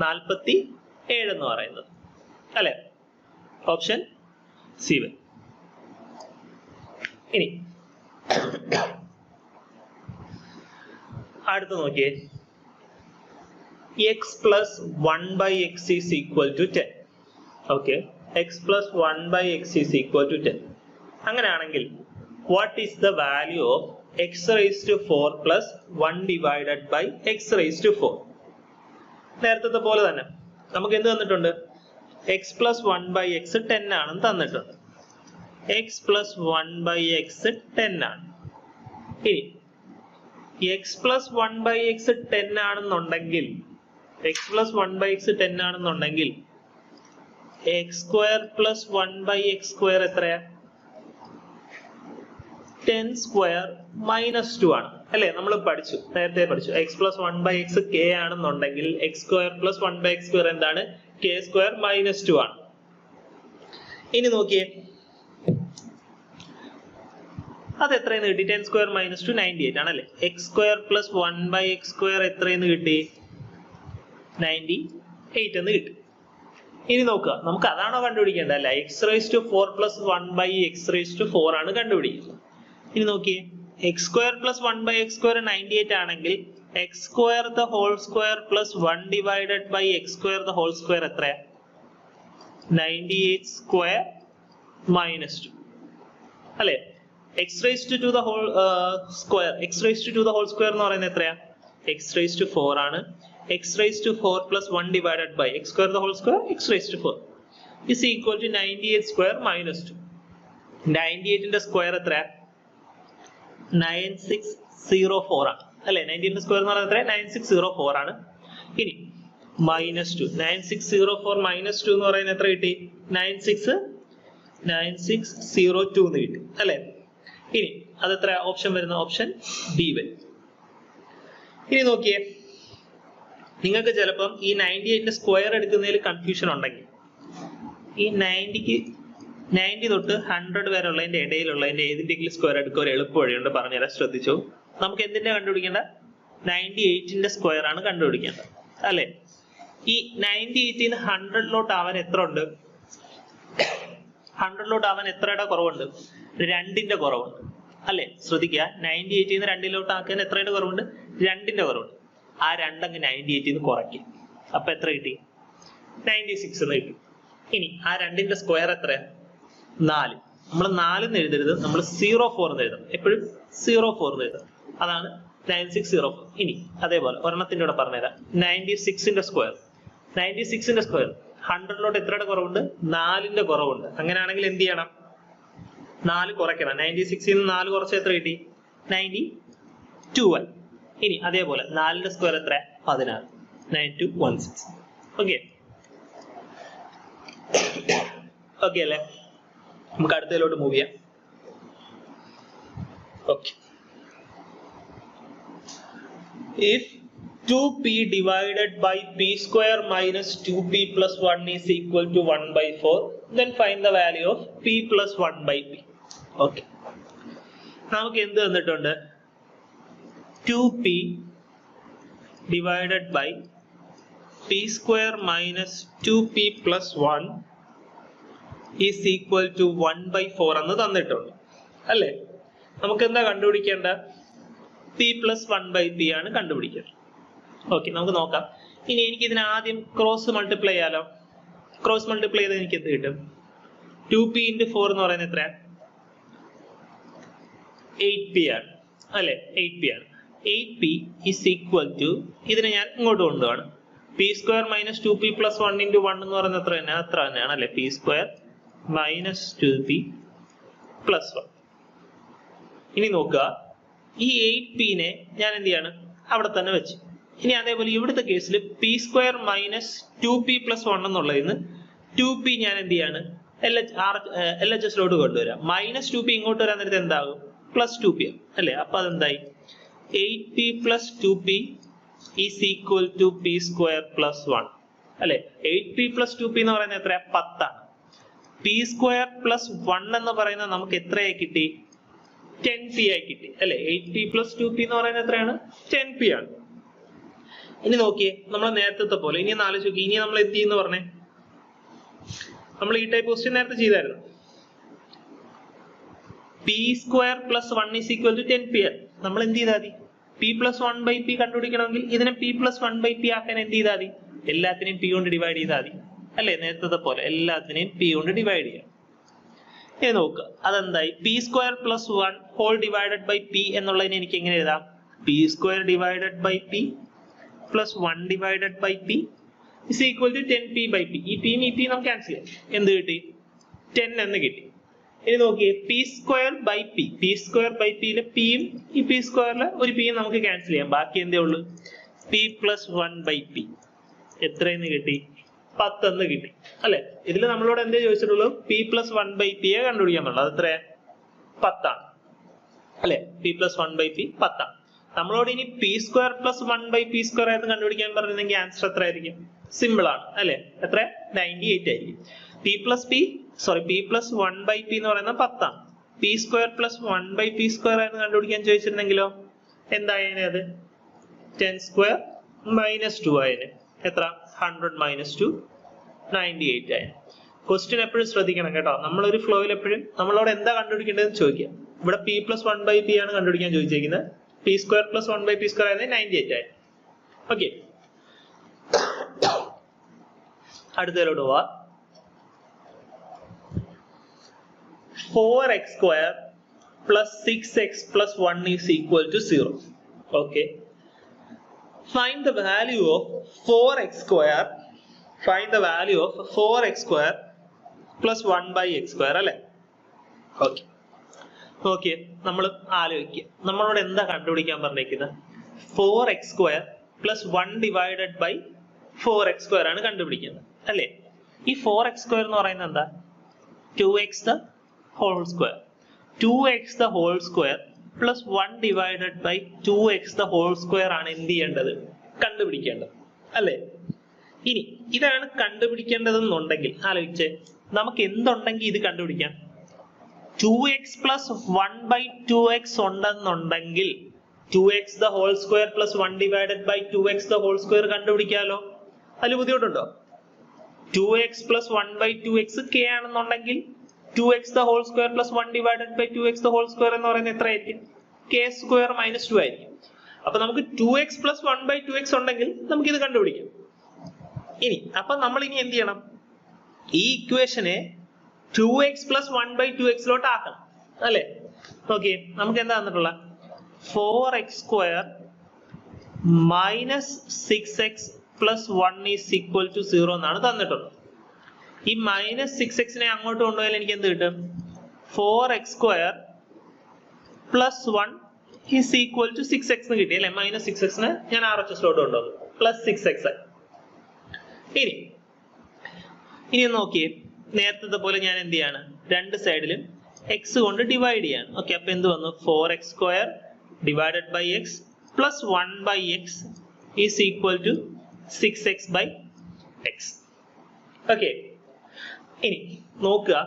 47 എന്ന് പറയുന്നത് അല്ലെ? Option C. ഇനി അടുത്ത നോക്കിയേ, x plus 1 by x is equal to 10. Okay, x plus 1 by x is equal to 10. അങ്ങനെയാണെങ്കിൽ what is the value of x rice to 4 plus 1 divided by X rice to 4? നേരത്തെ പോലെ തന്നെ നമുക്ക് എന്ത് തന്നിട്ടുണ്ട്? എക്സ് പ്ലസ് 1 ബൈ എക്സ് 10 ആണെന്ന് തന്നിട്ടുണ്ട്. X plus 1 by x 10 ആണ്. ഇനി എക്സ് പ്ലസ് 1 ബൈ എക്സ് 10 ആണെന്നുണ്ടെങ്കിൽ എക്സ് പ്ലസ് 1 ബൈ എക്സ് 10 ആണെന്നുണ്ടെങ്കിൽ x square plus 1 by x square എത്രയാ? 10 സ്ക്വയർ മൈനസ് 2 ആണ് അല്ലെ? നമ്മൾ നേരത്തെ പഠിച്ചു x plus 1 by x k ആണെന്നുണ്ടെങ്കിൽ x square plus 1 by x square എന്താണ്? കെ സ്ക്വയർ മൈനസ് 2 ആണ്. ഇനി നോക്കിയേ, അത് എത്രയെന്ന് കിട്ടി? 10 സ്ക്വയർ മൈനസ് 2 98 ആണല്ലേ? X square plus 1 by x square എത്രയെന്ന് കിട്ടി? 98 എന്ന് കിട്ടി. ഇനി നോക്കുക, നമുക്ക് അതാണോ കണ്ടുപിടിക്കേണ്ടത്? അല്ല, x rice to 4 plus 1 by X rice to 4 ആണ് കണ്ടുപിടിക്കുന്നത്. ഇനി നോക്കിയേ, x square plus 1 by x square 98 ആണെങ്കിൽ x square the whole square plus 1 divided by x square the whole square എത്രയാ? 98 സ്ക്വയർ മൈനസ് 2 അല്ലെ? X rice to the whole square, x rice to the whole square എന്ന് പറയുന്നത് എത്രയാ? X rice to 4 ആണ്. X rice to 4 plus 1 divided by x square the whole square x rice to 4 is equal to 98 square minus 2. 98ന്റെ square എത്രയാ? 9604 ആണ് അല്ലെ? 98ന്റെ square എന്ന് പറയുന്നത് എത്രയാ? 9604 ആണ്. ഇനി മൈനസ് 2, 9604 മൈനസ് 2 എന്ന് പറയുന്നത് എത്ര കിട്ടി? 9602 എന്ന് കിട്ടി അല്ലെ? ഇനി അതെത്ര ഓപ്ഷൻ വരുന്ന? ഓപ്ഷൻ ബി വരും. ഇനി നോക്കിയേ, നിങ്ങൾക്ക് ചിലപ്പം ഈ 98ന്റെ സ്ക്വയർ എടുക്കുന്നതിൽ കൺഫ്യൂഷൻ ഉണ്ടെങ്കിൽ ഈ 90 തൊട്ട് 100 വരെ ഉള്ളതിന്റെ ഇടയിലുള്ളതിന്റെ ഏതിന്റെങ്കിലും സ്ക്വയർ എടുക്കുക ഒരു എളുപ്പ വഴിയുണ്ട്, പറഞ്ഞുതരാം, ശ്രദ്ധിച്ചു. നമുക്ക് എന്തിന്റെ കണ്ടുപിടിക്കേണ്ട? 98ന്റെ സ്ക്വയർ ആണ് കണ്ടുപിടിക്കേണ്ടത് അല്ലെ? ഈ 98ന് 100ലോട്ട് ആവാൻ എത്ര ഉണ്ട്? 100ലോട്ട് ആവാൻ എത്രയുടെ കുറവുണ്ട്? 2ന്റെ കുറവുണ്ട് അല്ലെ? ശ്രദ്ധിക്കുക, 98ന് 2ലോട്ട് ആക്കാൻ എത്രയുടെ കുറവുണ്ട്? 2ന്റെ കുറവുണ്ട്. ആ 2 അങ്ങ് 98ന് കുറയ്ക്കും. അപ്പൊ എത്ര കിട്ടി? 96 എന്ന് കിട്ടി. ഇനി ആ 2ന്റെ സ്ക്വയർ എത്രയാ? 4. നമ്മൾ 4 എന്ന് എഴുതരുത്, നമ്മൾ 04 എന്ന് എഴുതണം. എപ്പോഴും 04 എന്ന് എഴുതണം. അതാണ് 9604. ഇനി അതേപോലെ ഒരെണ്ണത്തിന്റെ കൂടെ പറഞ്ഞുതരാം. 96ന്റെ സ്ക്വയർ, 96ന്റെ സ്ക്വയർ 100ലോട്ട് എത്രയുടെ കുറവുണ്ട്? 4ന്റെ കുറവുണ്ട്. അങ്ങനെയാണെങ്കിൽ എന്ത് ചെയ്യണം? 4 കുറയ്ക്കണം. 96ൽ നിന്ന് 4 കുറച്ച് എത്ര കിട്ടി? 92. ഇനി അതേപോലെ 4ന്റെ സ്ക്വയർ എത്ര? 16. 9216. ഓക്കെ ഓക്കെ അല്ലേ? നമുക്ക് അടുത്തതിലോട്ട് മൂവ് ചെയ്യാം. Okay, if 2p divided by p square minus 2p plus 1 is equal to 1 by 4, then find the value of p plus 1 by p. Okay, നമുക്ക് എന്ത് തന്നിട്ടുണ്ട്? 2p divided by p square minus 2p plus 1 is equal to 1 by 4 എന്ന് തന്നിട്ടുണ്ട് അല്ലേ? നമുക്ക് എന്താ കണ്ടുപിടിക്കേണ്ട? p plus 1 by p ആണ് കണ്ടുപിടിക്കേണ്ടത്. ഓക്കെ, നമുക്ക് നോക്കാം. ഇനി എനിക്ക് ഇതിനെ ആദ്യം ക്രോസ് മൾട്ടിപ്ലൈ ചെയ്യാലോ. ക്രോസ് മൾട്ടിപ്ലൈ ചെയ്താൽ എനിക്ക് എന്ത് കിട്ടും? 2p into 4 എന്ന് പറയുന്നത് എത്രയാണ്? 8p ആണ് അല്ലെ? 8p ആണ്. 8p is equal to, ഇതിനെ ഞാൻ ഇങ്ങോട്ട് കൊണ്ടുപോവാണ്, p square minus 2p plus 1 into 1 എന്ന് പറയുന്നത് എത്ര തന്നെയാണ്? അത്ര തന്നെയാണ് അല്ലെ? p square minus 2p plus 1. ഇനി നോക്കുക, ഈ 8p നെ ഞാൻ എന്ത് ചെയ്യാണ്? അവിടെ തന്നെ വെച്ച്. ഇനി അതേപോലെ ഇവിടുത്തെ കേസിൽ p square minus 2p plus 1 എന്നുള്ളതിന് 2p ഞാൻ എന്ത് ചെയ്യാണ്? LHSലോട്ട് കൊണ്ടുവരാം. മൈനസ് 2p ഇങ്ങോട്ട് വരാൻ നേരത്തെ എന്താകും? പ്ലസ് 2p അല്ലെ? അപ്പൊ അതെന്തായി? 8p plus 2p is equal to p square plus 1 അല്ലെ? 8p plus 2p എന്ന് പറയുന്നത് എത്രയാ? 10 ആണ്. p square plus 1 എന്ന് പറയുന്നത് നമുക്ക് എത്രയായി കിട്ടി? 10p ആയി കിട്ടി അല്ലെ? 8p plus 2p എന്ന് പറയുന്നത് എത്രയാണ്? 10p ആണ്. ഇനി നോക്കിയേ, നമ്മൾ നേരത്തെ പോലെ ഇനി ഒന്ന് ആലോചിച്ച് നോക്കി. ഇനി നമ്മൾ എന്ത് ചെയ്യുന്നു പറഞ്ഞേ? നമ്മൾ ഈ ടൈപ്പ് ക്വസ്റ്റ്യൻ നേരത്തെ ചെയ്തായിരുന്നു. p square plus 1 is equal to 10p ആണ്. നമ്മൾ എന്ത് ചെയ്താൽ മതി? p plus 1 by p കണ്ടുപിടിക്കണമെങ്കിൽ ഇതിനെ p plus 1 by p ആക്കാൻ എന്ത് ചെയ്താൽ മതി? എല്ലാത്തിനെയും p കൊണ്ട് ഡിവൈഡ് ചെയ്താൽ മതി അല്ലെ? നേരത്തെ പോലെ എല്ലാത്തിനെയും p കൊണ്ട് ഡിവൈഡ് ചെയ്യാം. ഇനി നോക്കുക, അതെന്തായി? p square plus 1 whole divided by p എന്നുള്ളതിനെ എനിക്ക് എങ്ങനെ എഴുതാം? p square divided by p plus 1 divided by p is equal to 10p by p. ഈ p ഈ p നമുക്ക് ക്യാൻസൽ ചെയ്യാം. എന്ത് കിട്ടി? 10 എന്ന് കിട്ടി. ഇനി നോക്കിയേ, p square by p, p square by p യിലെ p യും ഈ p സ്ക്വയറിലെ ഒരു p യും നമുക്ക് ക്യാൻസൽ ചെയ്യാം. ബാക്കി എന്തേ ഉള്ളൂ? p plus 1 by p. എത്രയെന്ന് കിട്ടി? 10 എന്ന് കിട്ടി അല്ലെ? ഇതിൽ നമ്മളോട് എന്തേ ചോദിച്ചിട്ടുള്ളൂ? p plus 1 by p യെ കണ്ടുപിടിക്കാൻ പറ്റുള്ളൂ. അത് എത്രയാ? 10 ആണ് അല്ലെ? p plus 1 by p 10 ആണ്. നമ്മളോട് ഇനി p square plus 1 by p square ആയിരുന്നു കണ്ടുപിടിക്കാൻ പറഞ്ഞിരുന്നെങ്കിൽ ആൻസർ എത്ര ആയിരിക്കും? സിമ്പിൾ ആണ് അല്ലെ? എത്ര? 98 ആയിരിക്കും. p plus 1 by p എന്ന് പറയുന്നത് 10 ആണ്. p square plus 1 by p square ആയിരുന്നു കണ്ടുപിടിക്കാൻ ചോദിച്ചിരുന്നെങ്കിലോ എന്തായേനെ? അത് 10 square minus 2 ആയേനെ. എത്ര? 100 minus 2 98 ആയേനെ. ക്വസ്റ്റ്യൻ എപ്പോഴും ശ്രദ്ധിക്കണം കേട്ടോ. നമ്മളൊരു ഫ്ലോയിൽ എപ്പോഴും നമ്മളോട് എന്താ കണ്ടുപിടിക്കേണ്ടതെന്ന് ചോദിക്കാം. ഇവിടെ p plus 1 by p ആണ് കണ്ടുപിടിക്കാൻ ചോദിച്ചിരിക്കുന്നത്. p square plus 1 by p square ആയത് 98 ആയി. ഓക്കെ, അടുത്തതിലോട്ട് പോവാ. 4x square plus 6x plus 1 is equal to 0. Okay, find the value of 4x square. Find the value of 4x square plus 1 by x square അല്ലെ? Okay, okay, നമ്മൾ ആലോചിക്കുക, നമ്മളോട് എന്താ കണ്ടുപിടിക്കാൻ പറഞ്ഞിരിക്കുന്നത്? 4x square plus 1 divided by 4x square ആണ് കണ്ടുപിടിക്കുന്നത് അല്ലെ? ഈ 4x square എന്ന് പറയുന്നത് എന്താ? 2x the whole square. 2x the whole square plus 1 divided by 2x the whole square ആണ് എന്ത് ചെയ്യേണ്ടത്? കണ്ടുപിടിക്കേണ്ടത് അല്ലെ? ഇനി ഇതാണ് കണ്ടുപിടിക്കേണ്ടതെന്നുണ്ടെങ്കിൽ ആലോചിച്ചേ, നമുക്ക് എന്തുണ്ടെങ്കിൽ ഇത് കണ്ടുപിടിക്കാം? 2x plus 1 by 2x ഉണ്ടെന്നുണ്ടെങ്കിൽ 2x the whole square plus 1 divided by 2x the whole square കണ്ടുപിടിക്കാലോ? അതിൽ ബുദ്ധിമുട്ടുണ്ടോ? 2x plus 1 by 2x k ആണെന്നുണ്ടെങ്കിൽ 2x the whole square plus 1 divided by 2x the whole square എന്ന് പറയുന്നത് എത്രയായിരിക്കും? k square minus 2 ആയിരിക്കും. അപ്പൊ നമുക്ക് 2x plus 1 by 2x ഉണ്ടെങ്കിൽ നമുക്ക് ഇത് കണ്ടുപിടിക്കാം. ഇനി അപ്പൊ നമ്മൾ ഇനി എന്ത് ചെയ്യണം? ഈ ഇക്വേഷനെ 2x plus 1 by 2x ലോട്ട് ആക്കണം അല്ലെ? ഓക്കെ, നമുക്ക് എന്താ തന്നിട്ടുള്ള? 4x square minus 6x plus 1 is equal to 0 എന്നാണ് തന്നിട്ടുള്ളത്. ഈ മൈനസ് 6x നെ അങ്ങോട്ട് കൊണ്ടുപോയാൽ എനിക്ക് എന്ത് കിട്ടും? 4x square plus 1 is equal to 6x എന്ന് കിട്ടി അല്ലെ? മൈനസ് 6x നെ ഞാൻ RHS ലോട്ട് കൊണ്ടുവന്നു, പ്ലസ് 6x ആയി. ഇനി നോക്കിയേ, നേരത്തെ പോലെ ഞാൻ എന്ത് ചെയ്യാണ്? രണ്ട് സൈഡിലും x കൊണ്ട് ഡിവൈഡ് ചെയ്യാണ്. ഓക്കെ, അപ്പൊ എന്ത് വന്നു? 4x square divided by x plus 1 by x is equal to 6x by x. Okay, ഇനി നോക്കുക,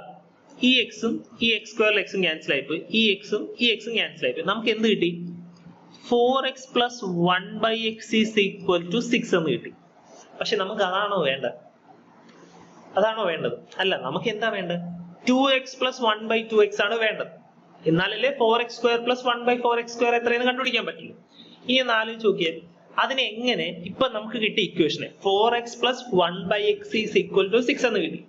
ഈ എക്സും ഈ x സ്ക്വയറിൽ എക്സും ക്യാൻസൽ ആയിപ്പോയി, ഈ എക്സും ഈ എക്സും ക്യാൻസൽ ആയിപ്പോയി. നമുക്ക് എന്ത് കിട്ടി? 4x plus 1 by x is equal to 6 എന്ന് കിട്ടി. പക്ഷെ നമുക്ക് അതാണോ വേണ്ടത്? അതാണോ വേണ്ടത്? അല്ല, നമുക്ക് എന്താ വേണ്ടത്? 2x plus 1 by 2x ആണ് വേണ്ടത്. എന്നാലല്ലേ 4x square plus 1 by 4x square എത്രയെന്ന് കണ്ടുപിടിക്കാൻ പറ്റില്ല. ഇനി ഒന്ന് ആലോചിച്ച് നോക്കിയാൽ അതിനെ എങ്ങനെ? ഇപ്പൊ നമുക്ക് കിട്ടി ഇക്വേഷന് 4x plus 1 by x is equal to 6 എന്ന് കിട്ടി.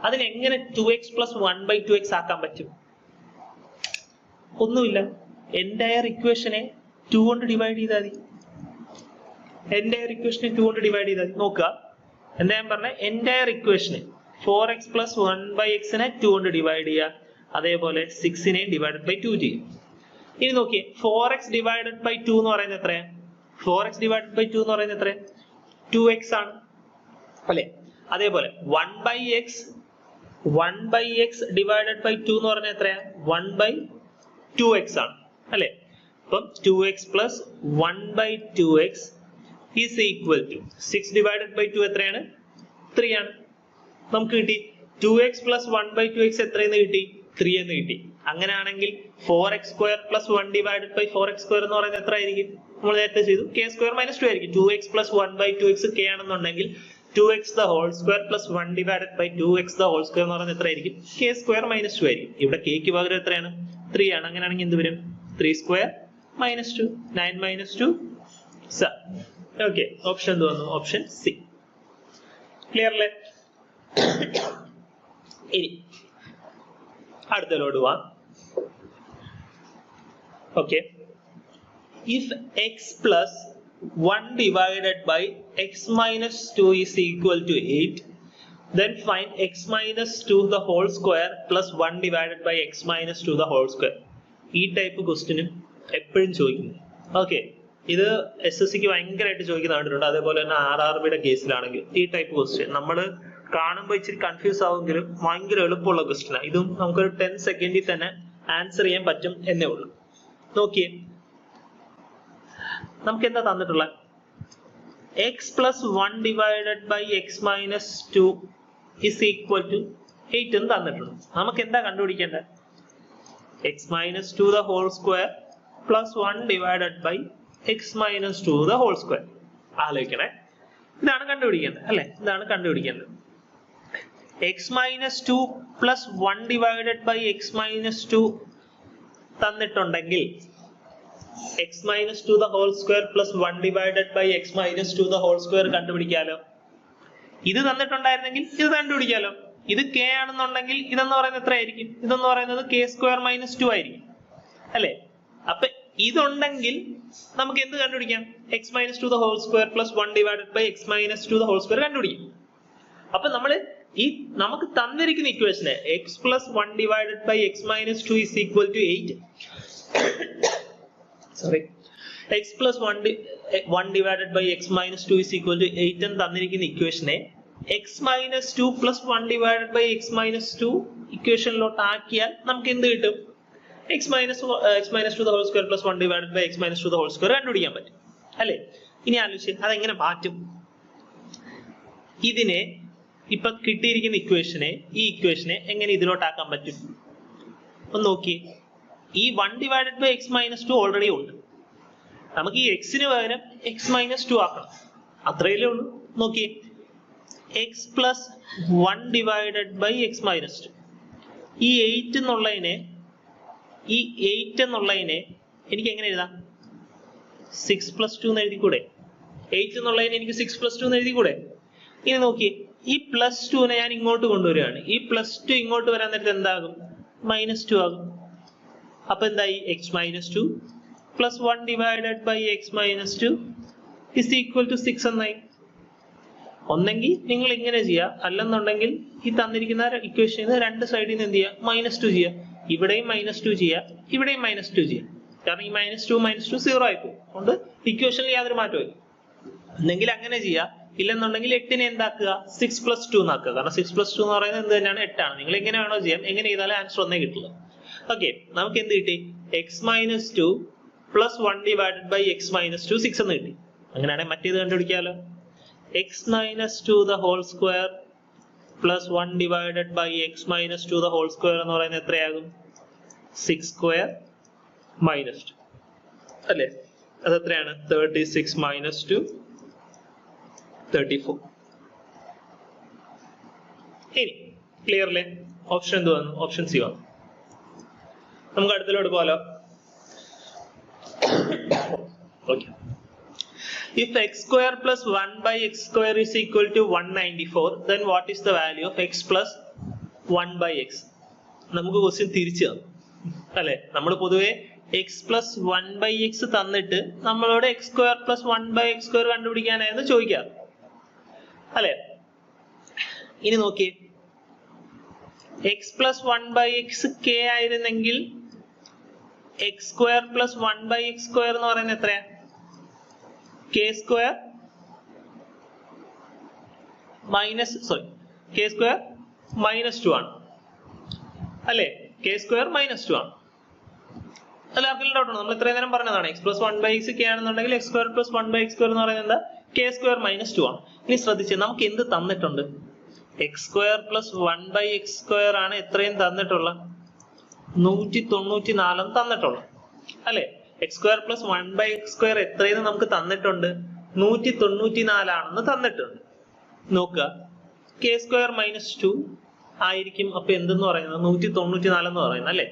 അതിന് എങ്ങനെ 2x plus 1 by 2x ആക്കാൻ പറ്റും? ഒന്നുമില്ല. എൻറ്റയർ ഇക്വേഷനെ 2 കൊണ്ട് ഡിവൈഡ് ചെയ്താൽ മതി. എൻറ്റയർ ഇക്വേഷനെ 2 കൊണ്ട് ഡിവൈഡ് ചെയ്താൽ മതി. നോക്കുക, എന്താ ഞാൻ പറഞ്ഞ entire ഇക്വേഷന് 4x plus 1 by x നെ 2 കൊണ്ട് ഡിവൈഡ് ചെയ്യുക. അതേപോലെ 6 നെയും ഡിവൈഡഡ് ബൈ 2 ചെയ്യും. ഇനി നോക്കിയേ, 4x ഡിവൈഡഡ് ബൈ 2 എന്ന് പറയുന്നത് എത്രയാ? 4x ഡിവൈഡഡ് ബൈ 2 എന്ന് പറയുന്നത് എത്രയാ? 2x ആണ് അല്ലെ? അതേപോലെ 1 by x ഡിവൈഡഡ് ബൈ 2 എന്ന് പറഞ്ഞാൽ എത്രയാ? 1 by 2x ആണ് അല്ലെ? അപ്പം 2x plus 1 by 2x is equal to 6 divided by 2 എത്രയാണ്? 3 ആണ്. നമുക്ക് കിട്ടി 2x plus 1 by 2x എത്രയെന്ന് കിട്ടി? 3 എന്ന് കിട്ടി. അങ്ങനെയാണെങ്കിൽ 4x square plus 1 divided by 4x square എന്ന് പറയുന്നത് എത്ര ആയിരിക്കും? നമ്മൾ നേരത്തെ ചെയ്തു, k square minus 2 ആയിരിക്കും. 2x plus 1 by 2x k ആണെന്നുണ്ടെങ്കിൽ 2x the whole square plus 1 divided by 2x the whole square എന്ന് പറയുന്നത് എത്ര ആയിരിക്കും? k square minus 2 ആയിരിക്കും. ഇവിടെ k ക്ക് പകരം എത്രയാണ്? 3 ആണ്. അങ്ങനെയാണെങ്കിൽ എന്ത് വരും? 3 square minus 2. 9 minus 2 7. Okay, option എന്ത് വന്നു? Option C. ക്ലിയർ അല്ലേ? ഇനി അടുത്തലോട്ട് പോവാം. Okay, if X plus 1 divided by x minus 2 is equal to 8, then find x minus 2 the whole square plus 1 divided by x minus 2 the whole square. ഈ type ക്വസ്റ്റ്യനും എപ്പോഴും ചോദിക്കുന്നു. Okay, ഇത് SSCക്ക് ഭയങ്കരമായിട്ട് ചോദിക്കുന്ന കണ്ടിട്ടുണ്ട്. അതേപോലെ തന്നെ RRBയുടെ കേസിലാണെങ്കിൽ ഈ ടൈപ്പ് ക്വസ്റ്റ്യൻ നമ്മൾ കാണുമ്പോൾ ഇച്ചിരി കൺഫ്യൂസ് ആവുമെങ്കിലും ഭയങ്കര എളുപ്പമുള്ള ക്വസ്റ്റ്യനാണ്. ഇതും നമുക്കൊരു 10 സെക്കൻഡിൽ തന്നെ ആൻസർ ചെയ്യാൻ പറ്റും എന്നേ ഉള്ളൂ. നോക്കിയേ, നമുക്ക് എന്താ തന്നിട്ടുള്ള? x plus 1 divided by x minus 2 is equal to 8 എന്ന് തന്നിട്ടുണ്ട്. നമുക്ക് എന്താ കണ്ടുപിടിക്കേണ്ടത്? x minus 2 the whole square plus 1 divided by x minus 2 the whole square. ആലോചിക്കണേ, ഇതാണ് കണ്ടുപിടിക്കേണ്ടത് അല്ലെ? ഇതാണ് കണ്ടുപിടിക്കേണ്ടത്. x minus 2 plus 1 divided by x minus 2 തന്നിട്ടുണ്ടെങ്കിൽ x minus 2 the whole square plus 1 divided by x minus 2 the whole square കണ്ടുപിടിക്കാലോ. ഇത് തന്നിട്ടുണ്ടായിരുന്നെങ്കിൽ ഇത് കണ്ടുപിടിക്കാലോ. ഇത് k ആണെന്നുണ്ടെങ്കിൽ ഇതെന്ന് പറയുന്നത് എത്ര ആയിരിക്കും? ഇതെന്ന് പറയുന്നത് k square minus 2 ആയിരിക്കും അല്ലെ? അപ്പൊ ഇതുണ്ടെങ്കിൽ നമുക്ക് എന്ത് കണ്ടുപിടിക്കാം? x minus 2 the whole square plus 1 divided by x minus 2 the whole square കണ്ടുപിടിക്കും. അപ്പൊ നമ്മൾ ഈ നമുക്ക് തന്നിരിക്കുന്ന ഇക്വേഷന് x plus 1 divided by x minus 2 is equal to 8. Sorry, x plus 1 divided by x minus 2 is equal to 8 എന്ന് തന്നിരിക്കുന്ന ഇക്വേഷനെ x minus 2 plus 1 divided by x minus 2 ഇക്വേഷനിലോട്ട് ആക്കിയാൽ നമുക്ക് എന്ത് കിട്ടും? x minus 2 the whole square plus 1 divided by x minus 2 the whole square കണ്ടുപിടിക്കാൻ പറ്റും അല്ലെ? ഇനി ആലോചിച്ച് അതെങ്ങനെ മാറ്റും? ഇതിനെ ഇപ്പൊ കിട്ടിയിരിക്കുന്ന ഇക്വേഷനെ, ഈ ഇക്വേഷനെ എങ്ങനെ ഇതിലോട്ടാക്കാൻ പറ്റും? ഒന്ന് നോക്കിയേ, ഈ 1 divided by x minus 2 already ഉണ്ട്. നമുക്ക് ഈ എക്സിന് പകരം x minus 2 ആക്കണം, അത്രയല്ലേ ഉള്ളൂ. നോക്കിയേ, x plus 1 divided by x minus 2. ഈ 8 എന്നുള്ളതിനെ എനിക്ക് എങ്ങനെ എഴുതാം? 6 plus 2 എന്ന് എഴുതിക്കൂടെ? 8 എന്നുള്ളതിനെ എനിക്ക് 6 plus 2 എന്ന് എഴുതിക്കൂടെ? ഇനി നോക്കിയേ, ഈ പ്ലസ് 2 ഞാൻ ഇങ്ങോട്ട് കൊണ്ടുവരികയാണ്. ഈ പ്ലസ് 2 ഇങ്ങോട്ട് വരാൻ നേരത്തെ എന്താകും? -2 ആകും. അപ്പൊ എന്തായി? x minus 2 plus 1 divided by x minus 2 is equal to 6 എന്നായി. ഒന്നെങ്കിൽ നിങ്ങൾ ഇങ്ങനെ ചെയ്യുക, അല്ലെന്നുണ്ടെങ്കിൽ ഈ തന്നിരിക്കുന്ന ഇക്വേഷന് രണ്ട് സൈഡിൽ നിന്ന് എന്ത് ചെയ്യുക? -2 ചെയ്യുക. ഇവിടെയും -2 ചെയ്യുക, ഇവിടെയും -2 ചെയ്യുക. കാരണം ഈ -2 0 ആയിപ്പോ. അതുകൊണ്ട് ഇക്വേഷനിൽ യാതൊരു മാറ്റവും. ഒന്നെങ്കിൽ അങ്ങനെ ചെയ്യുക, ഇല്ലെന്നുണ്ടെങ്കിൽ 8നെ എന്താക്കുക? 6 plus 2 എന്നാക്കുക. കാരണം 6 plus 2 എന്ന് പറയുന്നത് എന്ത് തന്നെയാണ്? 8 ആണ്. നിങ്ങൾ എങ്ങനെ വേണോ ചെയ്യാം, എങ്ങനെ ചെയ്താലും ആൻസർ ഒന്നേ കിട്ടില്ല. ഓക്കെ, നമുക്ക് എന്ത് കിട്ടി? x minus 2 plus 1 divided by x minus 2 6 എന്ന് കിട്ടി. അങ്ങനെയാണെങ്കിൽ മറ്റേത് കണ്ടുപിടിക്കാമല്ലോ. x minus 2 the whole square plus 1 divided by x minus 2 the whole square എന്ന് പറയുന്നത് എത്രയാകും? 6 square minus 2 അല്ലേ? അത് എത്രയാണ്? 36 minus 2 34. ഇനി ക്ലിയർ അല്ലേ? ഓപ്ഷൻ എന്ത് വന്നു? ഓപ്ഷൻ സി വന്നു. നമുക്ക് അടുത്തിലോട്ട് പോകാലോ. Okay, if x square plus 1 by x square is equal to 194, then what is the value of x plus 1/x. നമുക്ക് ക്വസ്റ്റ്യൻ തിരിച്ചു തന്നു അല്ലെ. നമ്മൾ പൊതുവെ എക്സ് പ്ലസ് 1/x തന്നിട്ട് നമ്മളോട് x² + 1/x² കണ്ടുപിടിക്കാനായിരുന്നു ചോദിക്കാറ് അല്ലെ. ഇനി നോക്കിയേ, എക്സ് പ്ലസ് 1/x k ആയിരുന്നെങ്കിൽ x² + 1/x² എന്ന് പറയുന്നത് എത്രയാ? k² -2 ആണ് അല്ലെ. k² -2 ആണ്. എല്ലാവർക്കും ഡൗട്ട് ഉണ്ട്. നമ്മൾ ഇത്രയും നേരം പറഞ്ഞതാണ് എക്സ് പ്ലസ് 1/x k ആണെന്നുണ്ടെങ്കിൽ x² + 1/x² എന്ന് പറയുന്നത് എന്താ? k² -2 ആണ്. ഇനി ശ്രദ്ധിച്ചേ, നമുക്ക് എന്ത് തന്നിട്ടുണ്ട്? x² + 1/x² ആണ് എത്രയും തന്നിട്ടുള്ള 194 തന്നിട്ടുള്ള അല്ലെ. x² + 1/x² എത്രയെന്ന് നമുക്ക് തന്നിട്ടുണ്ട്? 194 ആണെന്ന് തന്നിട്ടുണ്ട്. നോക്കുക, k² -2 ആയിരിക്കും. അപ്പൊ എന്തെന്ന് പറയുന്നത്? 194 എന്ന് പറയുന്നത് അല്ലെ.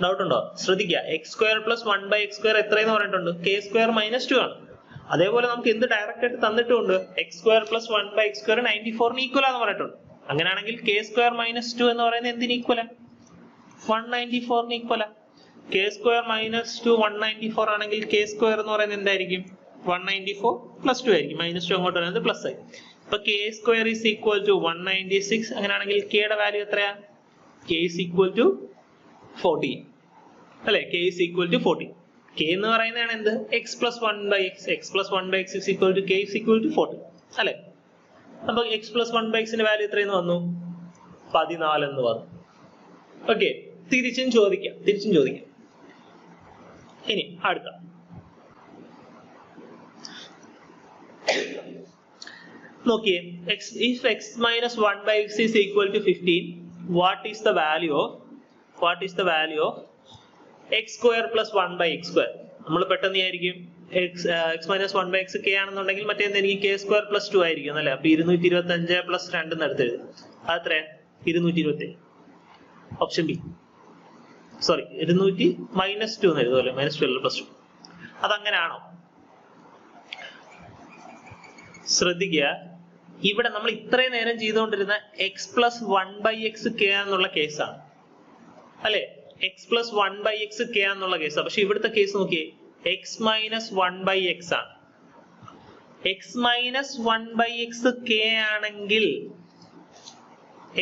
ഡൗട്ട് ഉണ്ടോ? ശ്രദ്ധിക്കുക, x² + 1/x² എത്രയെന്ന് പറഞ്ഞിട്ടുണ്ട്? k² -2 ആണ്. അതേപോലെ നമുക്ക് എന്ത് ഡയറക്റ്റ് ആയിട്ട് തന്നിട്ടുണ്ട്? x² + 1/x² 94 ഈക്വൽ ആണെന്ന് പറഞ്ഞിട്ടുണ്ട്. അങ്ങനെയാണെങ്കിൽ k² -2 എന്ന് പറയുന്നത് എന്തിന് ഈക്വലാ? 194 ഈക്വലാ. k² -2 194 ആണെങ്കിൽ k² എന്ന് പറയുന്നത് എന്തായിരിക്കും? 194 + 2 ആയിരിക്കും. -2 അങ്ങോട്ട് വരുന്നത് പ്ലസ് ആയി. അപ്പൊ k² = 196. അങ്ങനെയാണെങ്കിൽ k യുടെ വാല്യൂ എത്രയാ? k = 40 അല്ലെ. k = 40. k എന്ന് പറയുന്നതാണ് എന്ത്? x + 1/x. x + 1/x = k = 40 അല്ലെ. അപ്പൊ x + 1/x ന്റെ വാല്യൂ എത്രയെന്ന് വന്നു? 14 എന്ന് വന്നു. ഓക്കെ, തിരിച്ചും ചോദിക്കാം. ഇനി അടുത്ത നോക്കിയേ, if x - 1/x = 15, what is the value of x² + 1/x²? നമ്മൾ പെട്ടെന്ന് ആയിരിക്കും x - 1/x k ആണെന്നുണ്ടെങ്കിൽ മറ്റേന്തായിരിക്കും? k² + 2 ആയിരിക്കും അല്ലെ. അപ്പൊ 225 + 2 എന്ന് എടുത്ത് എഴുതും. അതെത്ര? 227. Option B. സോറി, 200 -2 എന്ന് എഴുതുമല്ലോ. -12 + 2. അതങ്ങനെയാണോ? ശ്രദ്ധിക്കുക, ഇവിടെ നമ്മൾ ഇത്രയും നേരം ചെയ്തുകൊണ്ടിരുന്ന x + 1/x k എന്നുള്ള കേസാണ് അല്ലെ. x + 1/x k എന്നുള്ള കേസാണ്. പക്ഷെ ഇവിടുത്തെ കേസ് നോക്കിയേ, x - 1/x ആണ്. x - 1/x k ആണെങ്കിൽ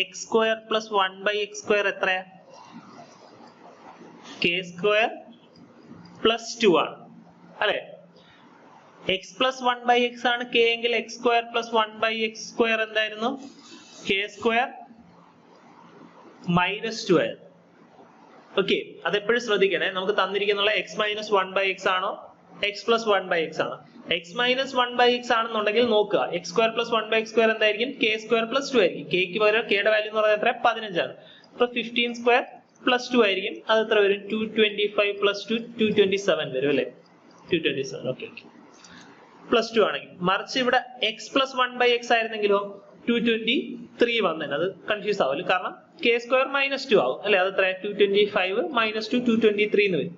x² + 1/x² എത്രയാ? k² + 2 ആണ് അല്ലെ. x + 1/x ആണ് k എങ്കിൽ x² + 1/x² എന്തായിരുന്നു? k² -2 ആയിരുന്നു. ഓക്കെ, അതെപ്പോഴും ശ്രദ്ധിക്കണേ. നമുക്ക് തന്നിരിക്കുന്ന x - 1/x ആണോ x + 1/x ആണോ? x - 1/x ആണെന്നുണ്ടെങ്കിൽ നോക്കുക, x² + 1/x² എന്തായിരിക്കും? k² + 2 ആയിരിക്കും. k ക്ക് പകരം k യുടെ വാല്യൂ എന്ന് പറയുന്നത് എത്ര? 15 ആണ്. അപ്പൊ 15² + 2 ആയിരിക്കും. അത് എത്ര വരും? 225 + 2 227 വരും അല്ലെ. 227. ഓക്കെ, +2 ആണെങ്കിൽ. മറിച്ച് ഇവിടെ x + 1/x ആയിരുന്നെങ്കിലോ 223 വന്നേനെ. അത് കൺഫ്യൂസ് ആവില്ല, കാരണം k² -2 ആവും അല്ലെ. അത് എത്ര? 225 - 2 223 എന്ന് വരും.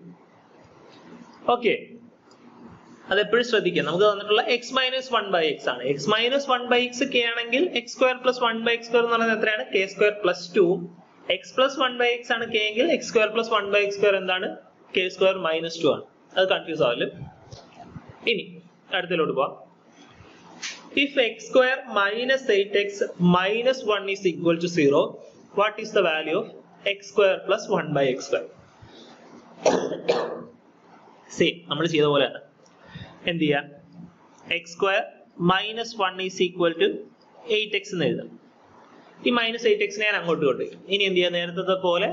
ഓക്കെ, അതെപ്പോഴും ശ്രദ്ധിക്കുക. നമുക്ക് തന്നിട്ടുള്ള x - 1/x ആണ്. x - 1/x k ആണെങ്കിൽ x² + 1/x² എന്ന് പറയുന്നത് എത്രയാണ്? k² + 2. x + 1/x ആണ് k എങ്കിൽ x² + 1/x² എന്താണ്? k² -2 ആണ്. അത് കൺഫ്യൂസ് ആവില്ല. ഇനി അടുത്തതിലോട്ട് പോവാം. If x² - 8x - 1 is equal to 0, what is the value of x² + 1/x²? Same നമ്മൾ ചെയ്ത പോലെയാണ്. എന്ത് ചെയ്യാം? x² - 1 is equal to 8x എന്ന് എഴുതാം. ഈ -8x ഞാൻ അങ്ങോട്ട് കൊണ്ടുപോയി. ഇനി എന്ത് ചെയ്യാം? നേരത്തെ പോലെ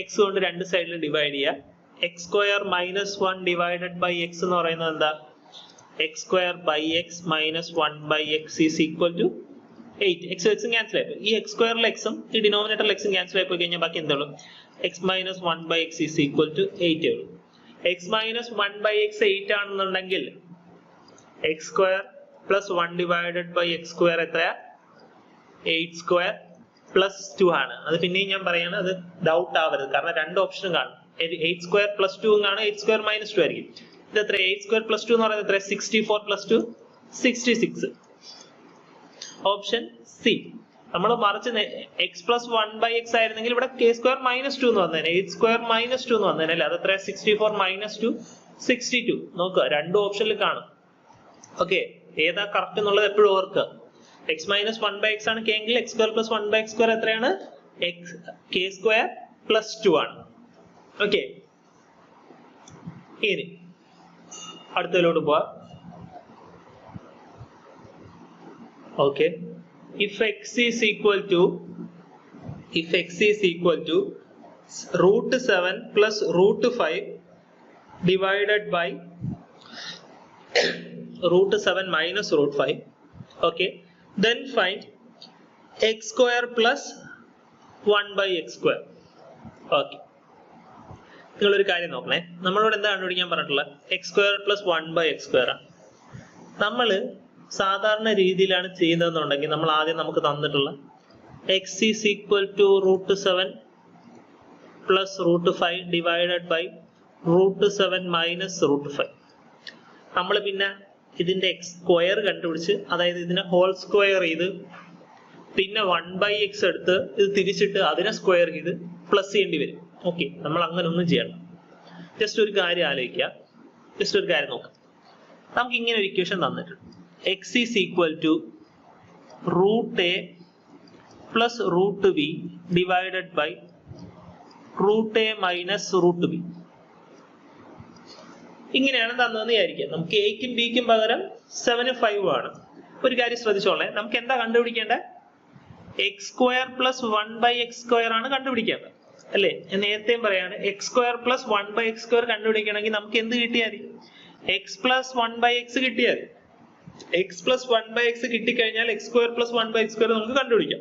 x കൊണ്ട് രണ്ട് സൈഡിൽ ഡിവൈഡ് ചെയ്യുക. x² - 1 / x എന്ന് പറയുന്നത് എന്താ? x² / x - 1/x is equal to 8. x cancel ആയി. ഈ x² x ഉം ഈ ഡിനോമിനേറ്ററിൽ x ക്യാൻസൽ ആയി പോയി കഴിഞ്ഞാൽ ബാക്കി എന്തുള്ളൂ? x - 1/x is equal to 8 ഉള്ളൂ. x - 1/x 8 ആണെന്നുണ്ടെങ്കിൽ x² + 1 / x² എത്രയാ? 8² + 2 ആണ്. അത് പിന്നെയും ഞാൻ പറയാണ്, അത് ഡൗട്ട് ആവരുത്, കാരണം രണ്ട് ഓപ്ഷനും കാണും. 8² + 2 കാണും, 8² - 2 ആയിരിക്കും. ഇത് എത്ര? 8² + 2 എന്ന് പറയുന്നത് എത്ര? 64 + 2 66. Option C. നമ്മൾ മറിച്ച് എക്സ് പ്ലസ് 1/x ആയിരുന്നെങ്കിൽ ഇവിടെ കെ സ്ക്വയർ മൈനസ് 2 എന്ന് വന്നേനെ, 8 സ്ക്വയർ മൈനസ് 2 എന്ന് വന്നേനെ അല്ലേ. അതെത്ര 64 മൈനസ് 2 62. നോക്കുക രണ്ടു ഓപ്ഷനിൽ കാണും. ഓക്കെ, ഏതാ കറക്റ്റ് എന്നുള്ളത് എപ്പോഴും ഓർക്കുക. എക്സ് മൈനസ് 1/x ആണ് കെ എങ്കിൽ X square plus 1/x square എത്രയാണ്? കെ സ്ക്വയർ പ്ലസ് 2 ആണ്. ഓക്കെ, ഇനി അടുത്തതിലോട്ട് പോവാ. Okay, if x is equal to root 7 plus root 5 divided by root 7 minus root 5, okay, then find x square plus 1/x square. Okay, നിങ്ങളൊരു കാര്യം നോക്കണേ, നമ്മളോട് എന്താ കണ്ടുപിടിക്കാൻ പറഞ്ഞിട്ടുള്ളത്? X square plus 1/x square ആണ്. നമ്മള് സാധാരണ രീതിയിലാണ് ചെയ്യുന്നതെന്നുണ്ടെങ്കിൽ നമ്മൾ ആദ്യം നമുക്ക് തന്നിട്ടുള്ള x is equal to root 7 plus root 5 divided by root 7 minus root 5. നമ്മൾ പിന്നെ ഇതിന്റെ എക്സ് സ്ക്വയർ കണ്ടുപിടിച്ച്, അതായത് ഇതിനെ ഹോൾ സ്ക്വയർ ചെയ്ത് പിന്നെ 1/x എടുത്ത് ഇത് തിരിച്ചിട്ട് അതിനെ സ്ക്വയർ ചെയ്ത് പ്ലസ് ചെയ്യേണ്ടി വരും. ഓക്കെ, നമ്മൾ അങ്ങനെ ഒന്നും ചെയ്യണം. ജസ്റ്റ് ഒരു കാര്യം ആലോചിക്കുക, ജസ്റ്റ് ഒരു കാര്യം നോക്കാം. നമുക്ക് ഇങ്ങനെ ഒരു ഇക്വേഷൻ തന്നിട്ടുണ്ട്. x is equal to root a plus root b divided by root a minus root b. ഇങ്ങനെയാണ് തന്നതെന്ന് വിചാരിക്കുക. നമുക്ക് എക്കും ബിക്കും പകരം 7 5 ആണ്. ഒരു കാര്യം ശ്രദ്ധിച്ചോളെ, നമുക്ക് എന്താ കണ്ടുപിടിക്കേണ്ടത്? X square plus 1/x square ആണ് കണ്ടുപിടിക്കേണ്ടത് അല്ലേ. ഞാൻ നേരത്തെയും പറയാണ്, x square plus 1/x square കണ്ടുപിടിക്കണമെങ്കിൽ നമുക്ക് എന്ത് കിട്ടിയാൽ മതി? എക്സ് പ്ലസ് 1/x കിട്ടിയാൽ മതി. എക്സ് പ്ലസ് 1/x കിട്ടിക്കഴിഞ്ഞാൽ X square plus 1/x square നമുക്ക് കണ്ടുപിടിക്കാം.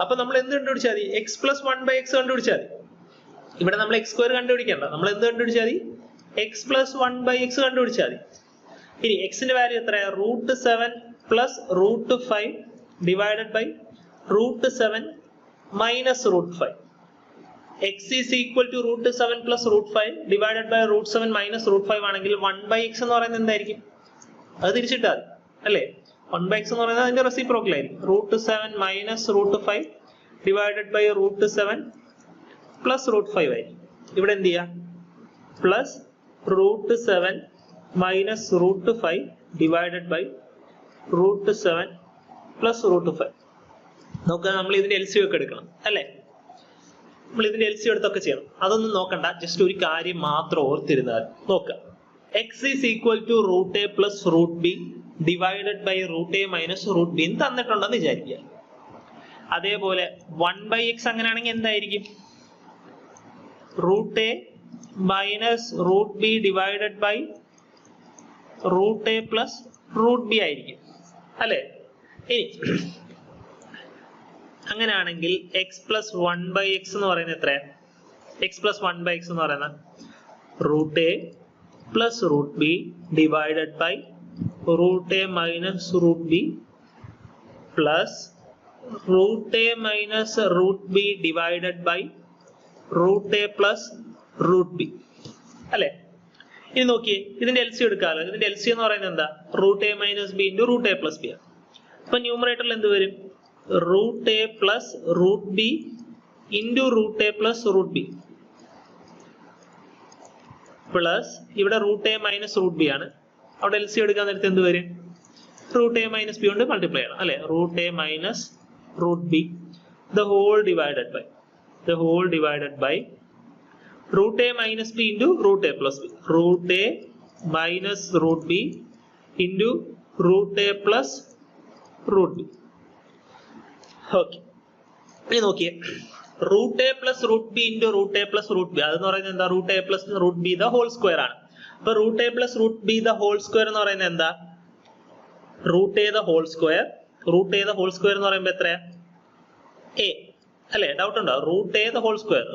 അപ്പൊ നമ്മൾ എന്ത് കണ്ടുപിടിച്ചാൽ മതി? എക്സ് പ്ലസ് 1/x കണ്ടുപിടിച്ചാൽ മതി. ഇവിടെ നമ്മൾ എക്സ് സ്ക്വയർ കണ്ടുപിടിക്കണ്ട, നമ്മൾ എന്ത് കണ്ടുപിടിച്ചാൽ മതി? എക്സ് പ്ലസ് 1/x കണ്ടുപിടിച്ചാൽ മതി. ഇനി എക്സിന്റെ വാല്യൂ എത്രയാ? Root 7 plus root 5 divided by root 7 minus root 5. X is equal to root 7 plus root 5 divided by root 7 minus root 5 ആണെങ്കിൽ 1/x എന്ന് പറയുന്നത് എന്തായിരിക്കും? അത് തിരിച്ചിട്ടാൽ അല്ലേ. 1/x എന്ന് പറയുന്നത് അതിന്റെ റെസിപ്രോക്കൽ ആയിരിക്കും. Root 7 minus root 5 divided by root 7 plus root 5 ആയിരിക്കും. ഇവിടെ എന്ത് ചെയ്യാം? Plus root 7 minus root 5 divided by root 7 plus root 5. നോക്കുക, നമ്മൾ ഇതിന്റെ LCM ഒക്കെ എടുക്കണം അല്ലേ. നമ്മൾ ഇതിന്റെ LCM എടുത്തൊക്കെ ചെയ്യണം. അതൊന്നും നോക്കണ്ട, ജസ്റ്റ് ഒരു കാര്യം മാത്രം ഓർത്തിരുന്നാൽ നോക്കുക. x is equal to root a plus root b divided by root a minus root b എന്ന് തന്നിട്ടുണ്ടെന്ന് വിചാരിക്കുക. അതേപോലെ 1/x അങ്ങനെയാണെങ്കിൽ എന്തായിരിക്കും? root a minus root b divided by root a plus root b ആയിരിക്കും അല്ലേ. ഇനി അങ്ങനെയാണെങ്കിൽ x plus 1/x എന്ന് പറയുന്നത് എത്രയാ? x plus 1/x എന്ന് പറയുന്നത് root a plus root b divided by root a minus root b plus root a minus root b divided by root a plus root b അല്ലേ. ഇനി നോക്കിയേ, ഇതിന്റെ LCM എടുക്കാമല്ലോ. ഇതിന്റെ LCM എന്ന് പറയുന്നത് എന്താ? root a minus b into root a plus b ആണ്. അപ്പൊ ന്യൂമറേറ്ററിൽ എന്ത് വരും? root a plus root b into root a plus root b plus ഇവിടെ root A minus root B ആണ്. അവിടെ LCM എടുക്കാൻ നേരത്തെ എന്ത് വരും? റൂട്ട് എ മൈനസ് ബി കൊണ്ട് മൾട്ടിപ്ലൈ ചെയ്യണം അല്ലെ. Root A minus root B the whole divided by root a minus b into root a plus b. root a minus root b into root a plus root b. Okay. ഇനി നോക്കിയേ, root a plus root b into root a plus root b അതെന്ന് പറയുന്നത് എന്താ? root a plus root b the whole square ആണ്. അപ്പൊ root a plus root b the whole square എന്ന് പറയുന്നത് എന്താ? root a the whole square എന്ന് പറയുമ്പോൾ എത്രയാ? a അല്ലേ. ഡൗട്ട് ഉണ്ടോ? root a the whole square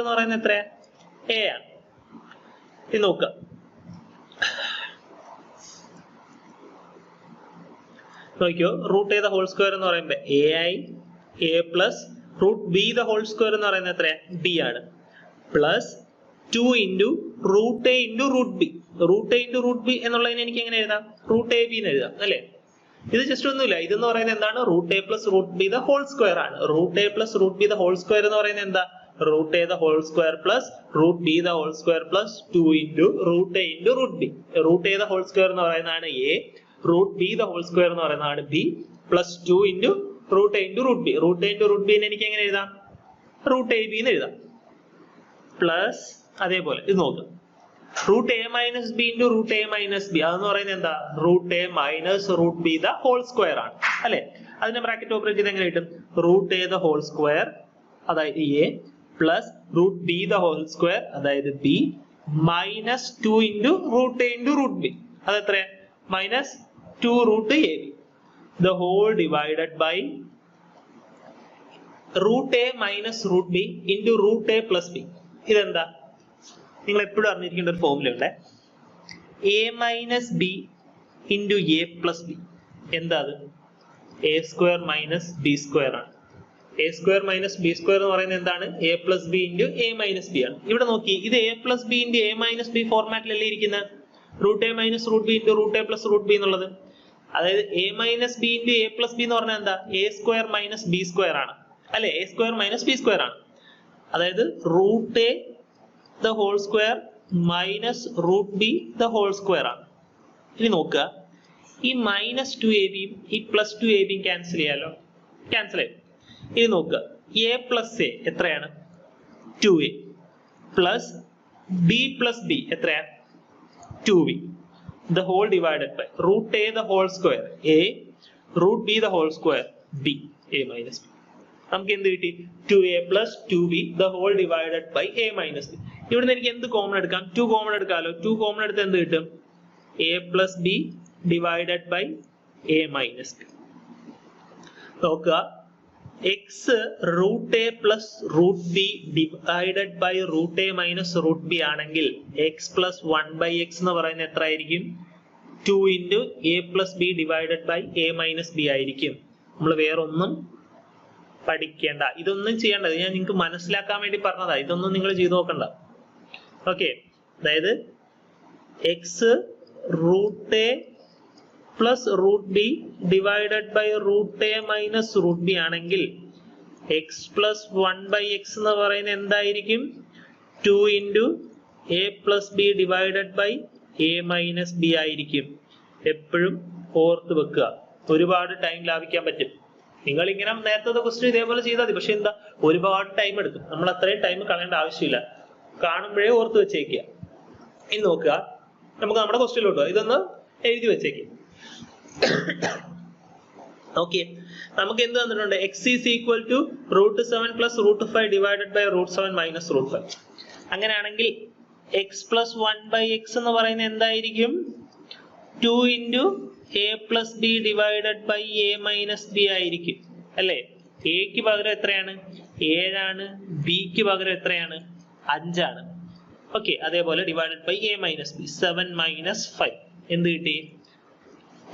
എന്ന് പറയുന്നത് എത്രയാ? a ആണ്. ഇത് നോക്കുക, നോക്കിയോ, root A the whole square എന്ന് പറയുമ്പോൾ a plus root B the whole square എന്ന് പറയുന്നത് എത്രയാ? b ആണ്. Plus 2 into root A into root B. Root A into root B എന്നുള്ളതിന് എനിക്ക് എങ്ങനെ എഴുതാം? റൂട്ട് എ ബി എന്ന് എഴുതാം അല്ലേ. ഇത് ജസ്റ്റ് ഒന്നുമില്ല, ഇതെന്ന് പറയുന്നത് എന്താണ്, root A plus root B the whole square ആണ്. Root A plus root B the whole square എന്ന് പറയുന്നത് എന്താ, root A the whole square plus root B the whole square plus 2 into root A into root B. Root A the whole square എന്ന് പറയുന്നതാണ് a, root B the whole square എന്ന് പറയുന്നതാണ് b, plus 2 into root A into root B. Root A into root B എനിക്ക് എങ്ങനെ എഴുതാം, root a B എന്ന് എഴുതാം. Plus അതേപോലെ ഇത് നോക്കുക, root A minus B into root A minus b, അതെന്ന് പറയുന്നത് എന്താ, root A minus root B the whole square ആണ് അല്ലെ. അതിന്റെ ബ്രാക്കറ്റ് ഓപ്പറേറ്റ് ചെയ്ത് എങ്ങനെ കിട്ടും, root A the whole square അതായത് a plus root B the whole square അതായത് b minus 2 into root A into root b, അത് എത്രയാ, minus 2 root a b the whole divided by root A minus root b into root A plus b. ഇതെന്താ, നിങ്ങൾ എപ്പോഴും അറിഞ്ഞിരിക്കേണ്ട ഒരു formula ഉണ്ട്, a minus B into A plus b. എന്താ അത്, a square minus B square ആണ്. A square minus B square എന്ന് പറയുന്നത് എന്താണ്, a plus b into a minus B ആണ്. ഇവിടെ നോക്കി, ഇത് a plus b into a minus b ഫോർമാറ്റിലല്ലേ ഇരിക്കുന്നത്, root A minus root b into root A plus root b എന്നുള്ളത്. അതായത് A minus B into A plus B എന്ന് പറഞ്ഞാൽ എന്താ, A square minus B square ആണ് അല്ലെ, A square minus B square ആണ്. അതായത് root A the whole square minus root B the whole square ആണ്. ഇനി നോക്കുക, ഈ മൈനസ് 2 ab ഈ പ്ലസ് 2 ab ക്യാൻസൽ ചെയ്യാലോ, ക്യാൻസൽ ചെയ്യും. ഇനി നോക്കുക, എ പ്ലസ് എ എത്രയാണ്, 2a plus B plus B എത്രയാണ്, 2b the whole divided by root A the whole square A root B the whole square B A minus B. നമുക്ക് എന്ത് കിട്ടി, 2a plus 2b the whole divided by A minus B. ഇവിടുന്ന് എനിക്ക് എന്ത് common എടുക്കാം, 2 common എടുക്കാമല്ലോ. 2 common എടുത്ത് എന്ത് കിട്ടും, a plus B divided by A minus b. നോക്കുക, x root A plus root B divided by root A minus root B ആണെങ്കിൽ എക്സ് പ്ലസ് 1 ബൈ എക്സ് എന്ന് പറയുന്നത് എത്ര ആയിരിക്കും, 2 into A plus B divided by A minus B ആയിരിക്കും. നമ്മൾ വേറൊന്നും പഠിക്കേണ്ട, ഇതൊന്നും ചെയ്യേണ്ടത് ഞാൻ നിങ്ങൾക്ക് മനസ്സിലാക്കാൻ വേണ്ടി പറഞ്ഞതാ, ഇതൊന്നും നിങ്ങൾ ചെയ്തു നോക്കണ്ട. ഓക്കെ, അതായത് x root A plus root B divided by root A minus root B ആണെങ്കിൽ എക്സ് പ്ലസ് 1 ബൈ എക്സ് എന്ന് പറയുന്നത് എന്തായിരിക്കും, 2 into A plus B divided by A minus B ആയിരിക്കും. എപ്പോഴും ഓർത്ത് വെക്കുക, ഒരുപാട് ടൈം ലാഭിക്കാൻ പറ്റും. നിങ്ങൾ ഇങ്ങനെ നേരത്തെ ക്വസ്റ്റ്യൻ ഇതേപോലെ ചെയ്താൽ മതി, പക്ഷെ എന്താ, ഒരുപാട് ടൈം എടുക്കും. നമ്മൾ അത്രയും ടൈം കളയേണ്ട ആവശ്യമില്ല, കാണുമ്പോഴേ ഓർത്ത് വെച്ചേക്കുക. ഇനി നോക്കുക, നമുക്ക് നമ്മുടെ ക്വസ്റ്റ്യനിലോട്ടോ ഇതൊന്ന് എഴുതി വെച്ചേക്കുക. ഓക്കെ, നമുക്ക് എന്ത് തന്നിട്ടുണ്ട്, x is equal to root 7 plus root 5 divided by root 7 minus root 5. അങ്ങനെയാണെങ്കിൽ എക്സ് പ്ലസ് 1 ബൈ എക്സ് എന്ന് പറയുന്നത് എന്തായിരിക്കും, 2 into A plus B divided by A minus B ആയിരിക്കും അല്ലെ. എക്ക് പകരം എത്രയാണ്, 7 ആണ്, ബിക്ക് പകരം എത്രയാണ്, 5 ആണ്. ഓക്കെ, അതേപോലെ divided by A minus B 7 minus 5 എന്ത് കിട്ടി,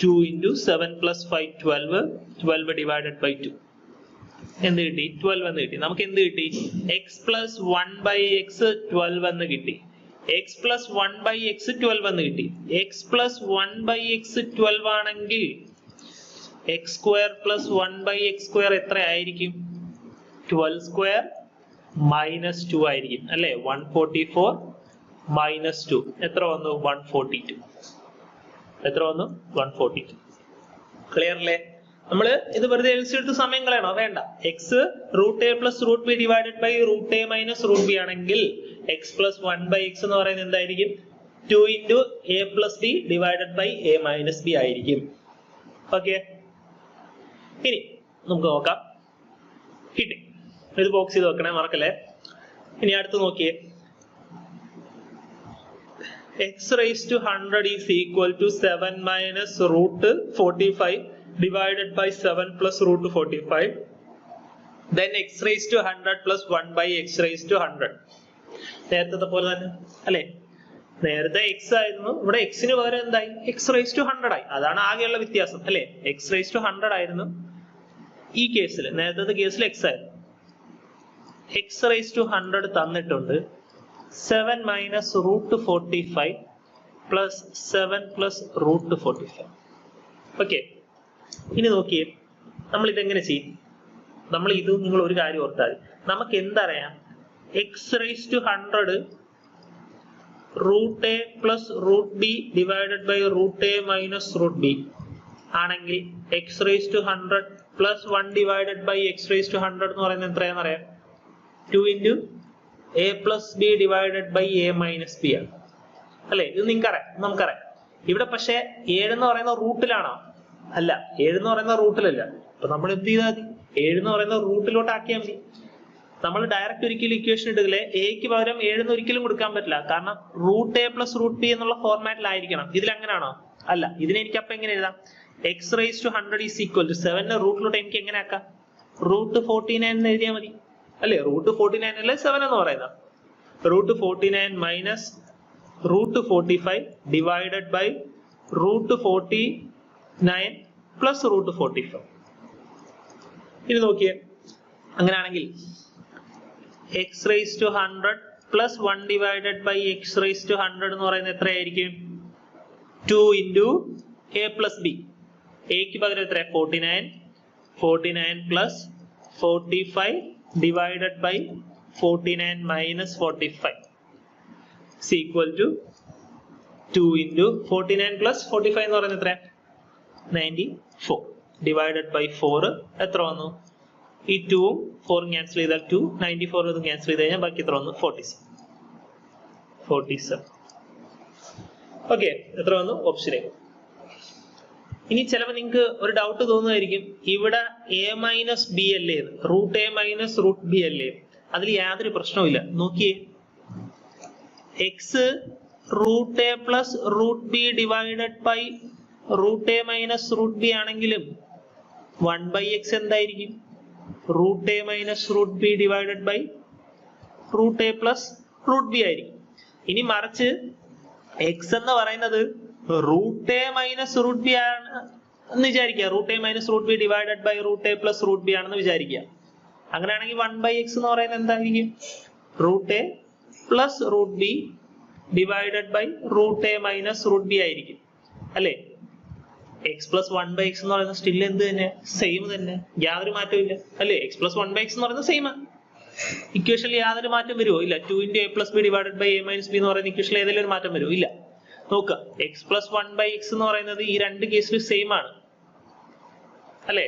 2 ഇൻറ്റു 7 പ്ലസ് 5 12, 12 ഡിവൈഡഡ് ബൈ 2 എന്ത് കിട്ടി, 12 എന്ന് കിട്ടി. നമുക്ക് എന്ത് കിട്ടി, എക്സ് പ്ലസ് 1 ബൈ എക്സ് 12 എന്ന് കിട്ടി. എക്സ് പ്ലസ് 1 ബൈ എക്സ് 12 എന്ന് കിട്ടി. എക്സ് പ്ലസ് 1 ബൈ എക്സ് 12 ആണെങ്കിൽ x square plus 1 by x square എത്ര ആയിരിക്കും, 12 സ്ക്വയർ മൈനസ് 2 ആയിരിക്കും അല്ലെ. 144 മൈനസ് 2 എത്ര വന്നു, 142. എത്ര വന്നു, 142. ക്ലിയർ അല്ലേ? നമ്മള് ഇത് വെറുതെ എഴുതിയിട്ട് സമയം കളയണോ, വേണ്ട. X root A plus root B divided by root A minus root B ആണെങ്കിൽ എക്സ് പ്ലസ് 1 ബൈ എക്സ് എന്ന് പറയുന്നത് എന്തായിരിക്കും, 2 into A plus B divided by A minus B ആയിരിക്കും. ഓക്കെ, ഇനി നമുക്ക് നോക്കാം. കിട്ടി, ഇത് ബോക്സ് ചെയ്ത് വെക്കണേ, മറക്കല്ലേ. ഇനി അടുത്ത് നോക്കിയേ, x raised to 100 is equal to 7 minus root 45 divided by 7 plus root 45. Then x raised to 100 plus 1 by x raised to 100. നേരത്തെ പോലെ തന്നെ അല്ലെ. നേരത്തെ x ആയിരുന്നു, ഇവിടെ x ന് പകരം എന്തായി, x raised to 100 ആയി. അതാണ് ആകെയുള്ള വ്യത്യാസം അല്ലെ. x raised to 100 ആയിരുന്നു ഈ കേസിൽ, നേരത്തെ കേസിൽ x ആയിരുന്നു. x raised to 100 തന്നിട്ടുണ്ട്. 7 minus root 45 plus 7 plus root 45. Okay, ഇനി നോക്കിയേ, നമ്മൾ ഇതെങ്ങനെ ചെയ്യും? നമ്മൾ ഇത് നിങ്ങൾ ഒരു കാര്യം ഓർത്താൽ നമുക്ക് എന്തറിയാം? X rice to 100 root A plus root B divided by root A minus root B ആണെങ്കിൽ X rice to 100 plus 1 divided by X rice to 100 എന്ന് പറയുന്നത് എത്രയാണെന്ന് അറിയാം? 2 into A plus B divided by A minus B ആണ് അല്ലെ? ഇത് നിങ്ങൾക്കറിയാം, നമുക്കറിയാം. ഇവിടെ പക്ഷെ 7 എന്ന് പറയുന്ന റൂട്ടിലാണോ? അല്ല, 7 എന്ന് പറയുന്ന റൂട്ടിലല്ല. അപ്പൊ നമ്മൾ എന്ത് ചെയ്താൽ മതി? 7 എന്ന് പറയുന്ന റൂട്ടിലോട്ട് ആക്കിയാൽ മതി. നമ്മൾ ഡയറക്റ്റ് ഒരിക്കലും ഇക്വേഷൻ ഇടുകയില്ലേ, എക്ക് പകരം 7 എന്ന് ഒരിക്കലും കൊടുക്കാൻ പറ്റില്ല. കാരണം root A plus root B എന്നുള്ള ഫോർമാറ്റിലായിരിക്കണം. ഇതിൽ അങ്ങനെയാണോ? അല്ല. ഇതിനെ എനിക്ക് അപ്പൊ എങ്ങനെ എഴുതാം? X rice to 100 is equal to 7 റൂട്ടിലോട്ട് എനിക്ക് എങ്ങനെ ആക്കാം? റൂട്ട് 49 എന്ന് എഴുതിയാൽ മതി അല്ലെ? റൂട്ട് 49 അല്ലേ 7 എന്ന് പറയുന്നത്. Root 49 minus root 45 divided by root 49 plus root 45. ഇനി നോക്കിയേ, അങ്ങനെയാണെങ്കിൽ x rice to 100 plus 1 divided by X rice to 100 എന്ന് പറയുന്നത് എത്രയായിരിക്കും? 2 ഇൻറ്റു എ പ്ലസ് ബി. എക്ക് പകരം എത്ര? 49 plus 45 divided by 49 minus 45 is equal to 2 into 49 plus 45 എന്ന് പറയുന്നത് എത്ര? 94 divided by 4 എത്ര വന്നു? ഈ 2 ഉം 4 ഉം ക്യാൻസൽ ചെയ്താൽ 2, 94 ഇത് ക്യാൻസൽ ചെയ്ത് കഴിഞ്ഞാൽ ബാക്കി എത്ര വന്നു? 47. ഓക്കെ, എത്ര വന്നു? Option A. ഇനി ചിലപ്പോൾ നിങ്ങൾക്ക് ഒരു ഡൗട്ട് തോന്നുമായിരിക്കും, ഇവിടെ എ മൈനസ് ബി അല്ലേ, root A minus root B അല്ലേ? അതിൽ യാതൊരു പ്രശ്നവും നോക്കിയേ, x root A plus root B divided by root A minus root B ആണെങ്കിലും 1/x എന്തായിരിക്കും? Root A minus root B divided by root A plus root B ആയിരിക്കും. ഇനി മറിച്ച് എക്സ് എന്ന് പറയുന്നത് root A minus root B ആണ് എന്ന് വിചാരിക്കുക. Root A minus root B divided by root A plus root B ആണെന്ന് വിചാരിക്കുക. അങ്ങനെയാണെങ്കിൽ 1/x എന്ന് പറയുന്നത് എന്തായിരിക്കും? Root A plus root B divided by root A minus root B ആയിരിക്കും അല്ലെ? എക്സ് പ്ലസ് 1/x എന്ന് പറയുന്നത് സ്റ്റിൽ എന്ത് തന്നെ? സെയിം തന്നെ, യാതൊരു മാറ്റവും ഇല്ല അല്ലെ? എക്സ് പ്ലസ് 1/x എന്ന് പറയുന്നത് സെയിം ആണ്. ഇക്വേഷനിൽ യാതൊരു മാറ്റം വരുമോ? ഇല്ല. 2 into A plus B divided by A minus B എന്ന് പറയുന്ന ഇക്വേഷനിൽ ഏതെങ്കിലും ഒരു മാറ്റം വരുമോ? ഇല്ല. നോക്കുക, എക്സ് പ്ലസ് 1/x എന്ന് പറയുന്നത് ഈ രണ്ട് കേസിലും സെയിം ആണ് അല്ലെ?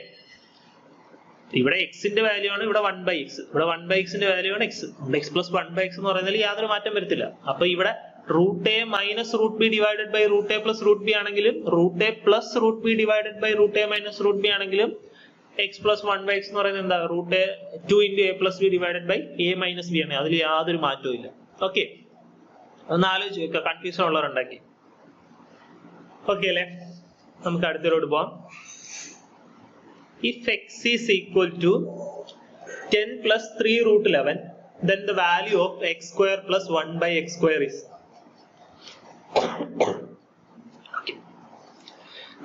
ഇവിടെ എക്സിന്റെ വാല്യൂ ആണ്, ഇവിടെ 1/x, ഇവിടെ 1/x ന്റെ വാല്യൂ ആണ് എക്സ്. എക്സ് പ്ലസ് 1/x എന്ന് പറയുന്നതിൽ യാതൊരു മാറ്റം വരത്തില്ല. അപ്പൊ ഇവിടെ root A minus root B divided by root A plus root B ആണെങ്കിലും root A plus root B divided by root A minus root B ആണെങ്കിലും എക്സ് പ്ലസ് 1/x എന്ന് പറയുന്നത് എന്താ? Root a 2 into A plus B divided by A minus B ആണ്. അതിൽ യാതൊരു മാറ്റവും ഇല്ല. ഓക്കെ, ഒന്ന് ആലോചിച്ച് വെക്കുക, കൺഫ്യൂഷൻ ഉള്ളവരുണ്ടാക്കി. ഓക്കെ അല്ലേ? നമുക്ക് അടുത്തതിലോട്ട് പോവാം. If x is equal to 10 plus 3 root 11, then the value of x square plus 1/x square is.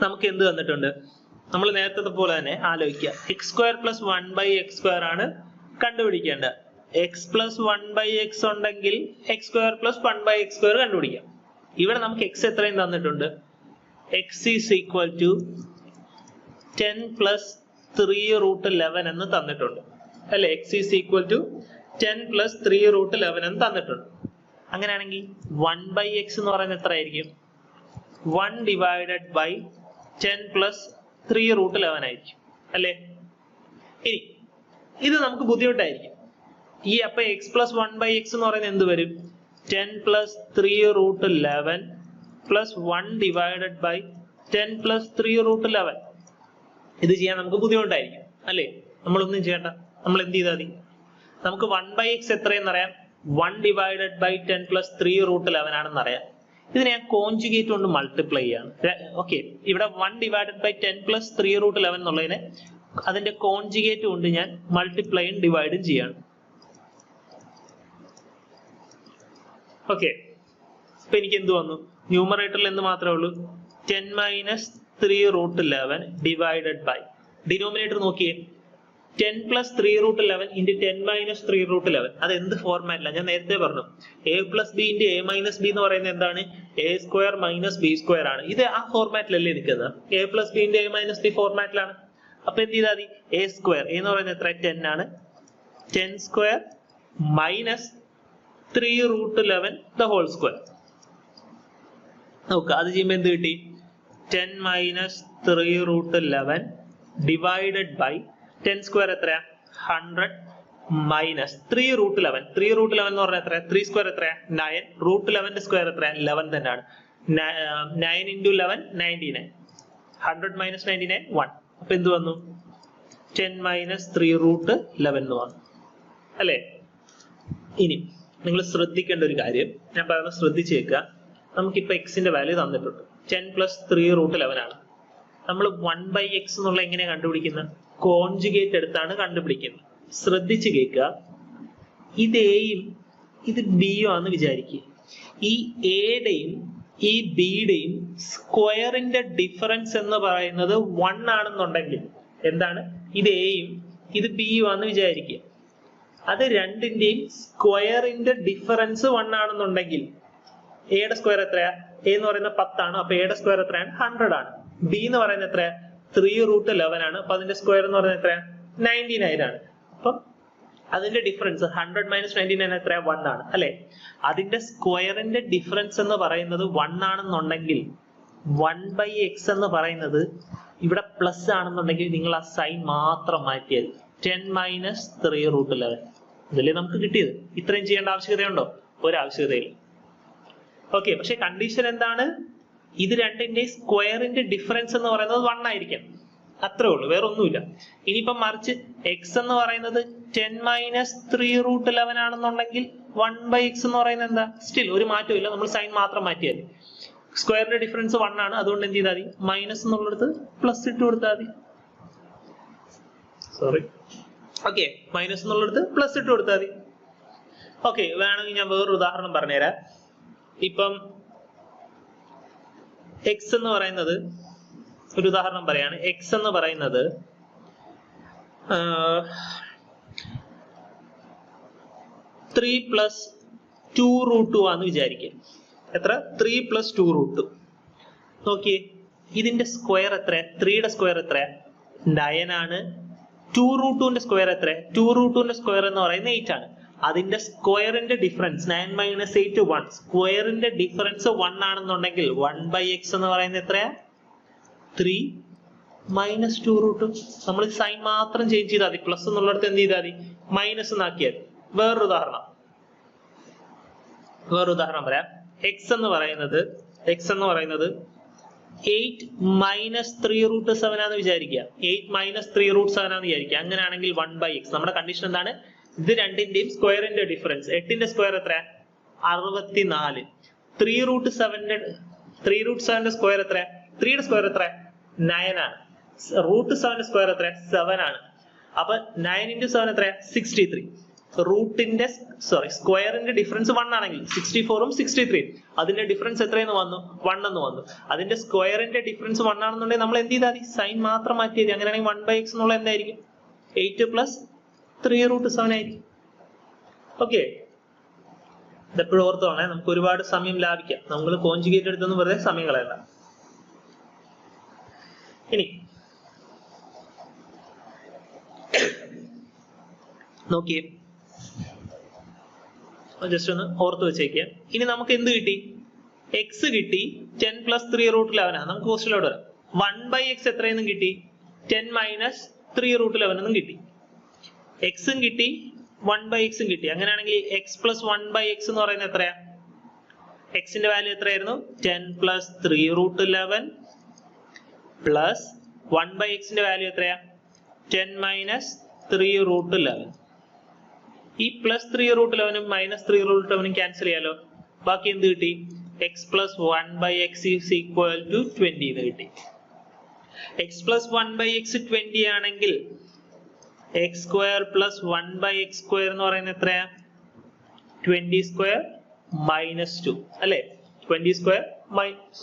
നമുക്ക് എന്ത് തന്നിട്ടുണ്ട്? നമ്മൾ നേരത്തെ പോലെ തന്നെ ആലോചിക്കുക. X square plus 1/x square ആണ് കണ്ടുപിടിക്കേണ്ടത്. എക്സ് പ്ലസ് 1/x ഉണ്ടെങ്കിൽ X square plus 1/x square കണ്ടുപിടിക്കാം. ഇവിടെ നമുക്ക് എക്സ് എത്രയും തന്നിട്ടുണ്ട്? X is equal to 10 plus 3 root 11 എന്ന് തന്നിട്ടുണ്ട് അല്ലെ? X is equal to 10 plus 3 root 11 എന്ന് തന്നിട്ടുണ്ട്. അങ്ങനെയാണെങ്കിൽ 1/x എന്ന് പറയുന്നത് എത്ര ആയിരിക്കും? 1 ഡിവൈഡഡ് ബൈ 10 പ്ലസ് 3 റൂട്ട് 11 ആയിരിക്കും അല്ലെ? ഇനി ഇത് നമുക്ക് ബുദ്ധിമുട്ടായിരിക്കും. ഈ അപ്പൊ എക്സ് പ്ലസ് 1/x എന്ന് പറയുന്നത് എന്ത് വരും? 10 plus 3 root 11 plus 1 divided by 10 plus 3 root 11. ഇത് ചെയ്യാൻ നമുക്ക് ബുദ്ധിമുട്ടായിരിക്കും അല്ലെ? നമ്മളൊന്നും ചെയ്യണ്ട, നമ്മൾ എന്ത് ചെയ്താൽ മതി? നമുക്ക് 1/x എത്രയെന്നറിയാം? 1 ഡിവൈഡഡ് ബൈ 10 പ്ലസ് 3 റൂട്ട് 11 ആണെന്ന് അറിയാം. ഇതിനെ ഞാൻ കോൺജുഗേറ്റ് കൊണ്ട് മൾട്ടിപ്ലൈ ചെയ്യാണ്. ഓക്കെ, ഇവിടെ 1 ഡിവൈഡഡ് ബൈ 10 പ്ലസ് 3 റൂട്ട് 11 എന്നുള്ളതിനെ അതിന്റെ കോൺജുഗേറ്റ് കൊണ്ട് ഞാൻ മൾട്ടിപ്ലൈയും ഡിവൈഡും ചെയ്യാണ്. ഓക്കെ, ഇപ്പൊ എനിക്ക് എന്ത് വന്നു? ന്യൂമറേറ്ററിൽ എന്ത് മാത്രമേ ഉള്ളൂ? 10 minus 3 root 11 divided by, denominator നോക്കിയേ, 10 plus 3 root 11 into 10 minus 3 root 11. അത് എന്ത് ഫോർമാറ്റിലാണ്? ഞാൻ നേരത്തെ പറഞ്ഞു a plus b into a minus b എന്ന് പറയുന്നത് എന്താണ്? a square minus b square ആണ്. ഇത് ആ ഫോർമാറ്റിലല്ലേ നിൽക്കുന്നത്? a plus b into a minus b ഫോർമാറ്റിലാണ്. അപ്പൊ എന്ത് ചെയ്താൽ മതി? a square എന്ന് പറയുന്നത് എത്ര? 10 ആണ്. 10 square minus 3 root 11 the whole square. നോക്കുക, അത് ചെയ്യുമ്പോൾ എന്ത് കിട്ടി? 10 minus 3 root 11 divided by 10 square എത്രയാ? 100 minus 3 root 11. 3 root 11 എന്ന് പറഞ്ഞാൽ എത്രയാ? 3 square എത്രയാ? 9. root 11 square എത്രയാ? 11 തന്നെയാണ്. 9 into 11 99. 100 minus 99 1. അപ്പൊ എന്ത് വന്നു? 10 minus 3 root 11 എന്ന് വന്നു അല്ലേ? ഇനി നിങ്ങൾ ശ്രദ്ധിക്കേണ്ട ഒരു കാര്യം, ഞാൻ പറയുന്നത് ശ്രദ്ധിച്ചേക്കുക. നമുക്കിപ്പോ എക്സിന്റെ വാല്യൂ തന്നിട്ടുണ്ട്. 10 plus 3 root 11 ആണ്. നമ്മൾ 1/x എന്നുള്ള എങ്ങനെയാ കണ്ടുപിടിക്കുന്നത്? കോൺജുഗേറ്റ് എടുത്താണ് കണ്ടുപിടിക്കുന്നത്. ശ്രദ്ധിച്ച് കേൾക്കുക. ഇത് എയും ഇത് ബിയും ആണെന്ന് വിചാരിക്കുക. ഈ എയുടെയും ഈ ബിയുടെയും സ്ക്വയറിന്റെ ഡിഫറൻസ് എന്ന് പറയുന്നത് 1 ആണെന്നുണ്ടെങ്കിൽ എന്താണ്? ഇത് എയും ഇത് ബിയും ആണെന്ന് വിചാരിക്കുക. അത് രണ്ടിന്റെയും സ്ക്വയറിന്റെ ഡിഫറൻസ് 1 ആണെന്നുണ്ടെങ്കിൽ എയുടെ സ്ക്വയർ എത്രയാ? എ എന്ന് പറയുന്നത് 10 ആണ്. അപ്പൊ എയുടെ സ്ക്വയർ എത്രയാണ്? 100 ആണ്. ബി എന്ന് പറയുന്നത് എത്രയാ? 3 root 11 ആണ്. അപ്പൊ അതിന്റെ സ്ക്വയർ എന്ന് പറയുന്നത് എത്രയാ? 99 ആണ്. അപ്പൊ അതിന്റെ ഡിഫറൻസ് 100 minus 99 എത്രയാ? 1 ആണ് അല്ലെ? അതിന്റെ സ്ക്വയറിന്റെ ഡിഫറൻസ് എന്ന് പറയുന്നത് 1 ആണെന്നുണ്ടെങ്കിൽ 1/x എന്ന് പറയുന്നത് ഇവിടെ പ്ലസ് ആണെന്നുണ്ടെങ്കിൽ നിങ്ങൾ ആ സൈൻ മാത്രം മാറ്റിയത് 10 minus 3 root 11. ഇതല്ലേ നമുക്ക് കിട്ടിയത്? ഇത്രയും ചെയ്യേണ്ട ആവശ്യകതയുണ്ടോ? ഒരാവശ്യകതയില്ല. ഓക്കെ, പക്ഷെ കണ്ടീഷൻ എന്താണ്? ഇത് രണ്ടിന്റെ സ്ക്വയറിന്റെ ഡിഫറൻസ് എന്ന് പറയുന്നത് 1 ആയിരിക്കും. അത്രേ ഉള്ളൂ, വേറെ ഒന്നുമില്ല. ഇനിയിപ്പം മറിച്ച് എക്സ് എന്ന് പറയുന്നത് 10 minus 3 root 11 ആണെന്നുണ്ടെങ്കിൽ 1/x എന്ന് പറയുന്നത് എന്താ? സ്റ്റിൽ ഒരു മാറ്റവും ഇല്ല, നമ്മൾ സൈൻ മാത്രം മാറ്റിയാൽ. സ്ക്വയറിന്റെ ഡിഫറൻസ് 1 ആണ്, അതുകൊണ്ട് എന്ത് ചെയ്താൽ മതി? മൈനസ് എന്നുള്ളത് പ്ലസ് ഇട്ട് കൊടുത്താൽ മതി. സോറി, ഓക്കെ, മൈനസ് എന്നുള്ളത് പ്ലസ് ഇട്ട് കൊടുത്താൽ മതി. ഓക്കെ, വേണമെങ്കിൽ ഞാൻ വേറൊരു ഉദാഹരണം പറഞ്ഞുതരാം. ഇപ്പം എക്സ് എന്ന് പറയുന്നത്, ഒരു ഉദാഹരണം പറയാണ്. എക്സ് എന്ന് പറയുന്നത് 3 plus 2 root 2 ആണെന്ന് വിചാരിക്കുക. എത്ര? 3 plus 2 root 2. നോക്കിയേ, ഇതിന്റെ സ്ക്വയർ എത്ര? 3യുടെ സ്ക്വയർ എത്ര? 9 ആണ്. 2 root 2ന്റെ സ്ക്വയർ എത്ര? 2 root 2ന്റെ സ്ക്വയർ എന്ന് പറയുന്നത് 8 ആണ്. അതിന്റെ സ്ക്വയറിന്റെ ഡിഫറൻസ് 9 minus 8 1. സ്ക്വയറിന്റെ ഡിഫറൻസ് 1 ആണെന്നുണ്ടെങ്കിൽ 1/x എന്ന് പറയുന്നത് എത്രയാ? 3 minus 2 root 2. നമ്മൾ സൈൻ മാത്രം ചേഞ്ച് ചെയ്താൽ മതി. പ്ലസ് എന്നുള്ളിടത്ത് എന്ത് ചെയ്താൽ മതി? മൈനസ് എന്നാക്കിയാൽ. വേറൊരു ഉദാഹരണം പറയാം. എക്സ് എന്ന് പറയുന്നത് 8 minus 3 root 7 ആണെന്ന് വിചാരിക്കുക. 8 minus 3 root 7 ആണെന്ന് വിചാരിക്കുക. അങ്ങനെയാണെങ്കിൽ 1/x. നമ്മുടെ കണ്ടീഷൻ എന്താണ്? ഇത് രണ്ടിന്റെയും സ്ക്വയറിന്റെ ഡിഫറൻസ്. 8ന്റെ സ്ക്വയർ എത്ര? 64. 3 root 7ന്റെ സ്ക്വയർ എത്ര? 3യുടെ സ്ക്വയർ എത്ര? 9 ആണ്. root 7ന്റെ സ്ക്വയർ എത്ര? 7 ആണ്. അപ്പൊ 9 into 7 എത്ര? 63. റൂട്ടിന്റെ സ്ക്വയറിന്റെ ഡിഫറൻസ് 1 ആണെങ്കിൽ 64ഉം 63 അതിന്റെ ഡിഫറൻസ് എത്രയെന്ന് വന്നു? 1 എന്ന് വന്നു. അതിന്റെ സ്ക്വയറിന്റെ ഡിഫറൻസ് 1 ആണെന്നുണ്ടെങ്കിൽ നമ്മൾ എന്ത് ചെയ്താൽ മതി? സൈൻ മാത്രം മാറ്റിയത്. അങ്ങനെയാണെങ്കിൽ 1/x എന്നുള്ള എന്തായിരിക്കും? 8 plus 3 root 7 ആയിരിക്കും. ഓക്കെ, ഇതെപ്പോഴും ഓർത്തോണേ, നമുക്ക് ഒരുപാട് സമയം ലാഭിക്കാം. നമ്മൾ കോൺജുഗേറ്റ് എടുത്തൊന്നും വെറുതെ സമയം കളയണ്ട. ഇനി നോക്കിയേ, ജസ്റ്റ് ഒന്ന് ഓർത്ത് വെച്ചേക്കുക. ഇനി നമുക്ക് എന്ത് കിട്ടി? എക്സ് കിട്ടി. 10 plus 3 root 11 ആണ്. നമുക്ക് ക്വസ്റ്റ്യനിലോട്ട് വരാം. 1/x എത്രയെന്നും കിട്ടി? 10 minus 3 root 11 എന്നും കിട്ടി. എക്സും കിട്ടി, 1/x ഉം കിട്ടി. അങ്ങനെയാണെങ്കിൽ എക്സ് പ്ലസ് 1/x എന്ന് പറയുന്നത് എത്രയാ? എക്സിന്റെ വാല്യൂ എത്രയായിരുന്നു? 10 plus 3 root 11 പ്ലസ് 1/x ന്റെ വാല്യൂ എത്രയാ? 10 minus 3 root 11. ഈ പ്ലസ് 3 root 11ഉം മൈനസ് 3 root 11ഉം ക്യാൻസൽ ചെയ്യാലോ. ബാക്കി എന്ത് കിട്ടി? X plus 1/x is equal to 20 എന്ന് കിട്ടി. എക്സ് പ്ലസ് 1/x 20 ആണെങ്കിൽ x square plus 1/x square എന്ന് പറയുന്നത് എത്രയാ? 20 സ്ക്വയർ മൈനസ് 2 അല്ലെ? 20 സ്ക്വയർ മൈനസ്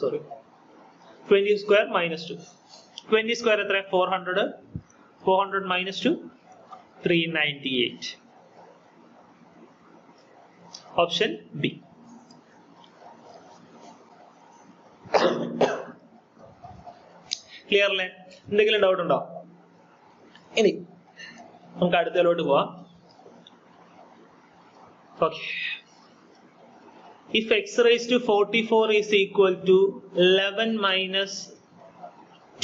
2. 20 സ്ക്വയർ എത്ര? 400 മൈനസ് 2 398. Option B. Clear അല്ലേ? എന്തെങ്കിലും ഡൗട്ട് ഉണ്ടോ? ഇനി നമുക്ക് അടുത്തതിലോട്ട് പോവാം. Okay. If x raised to 44 is equal to 11 minus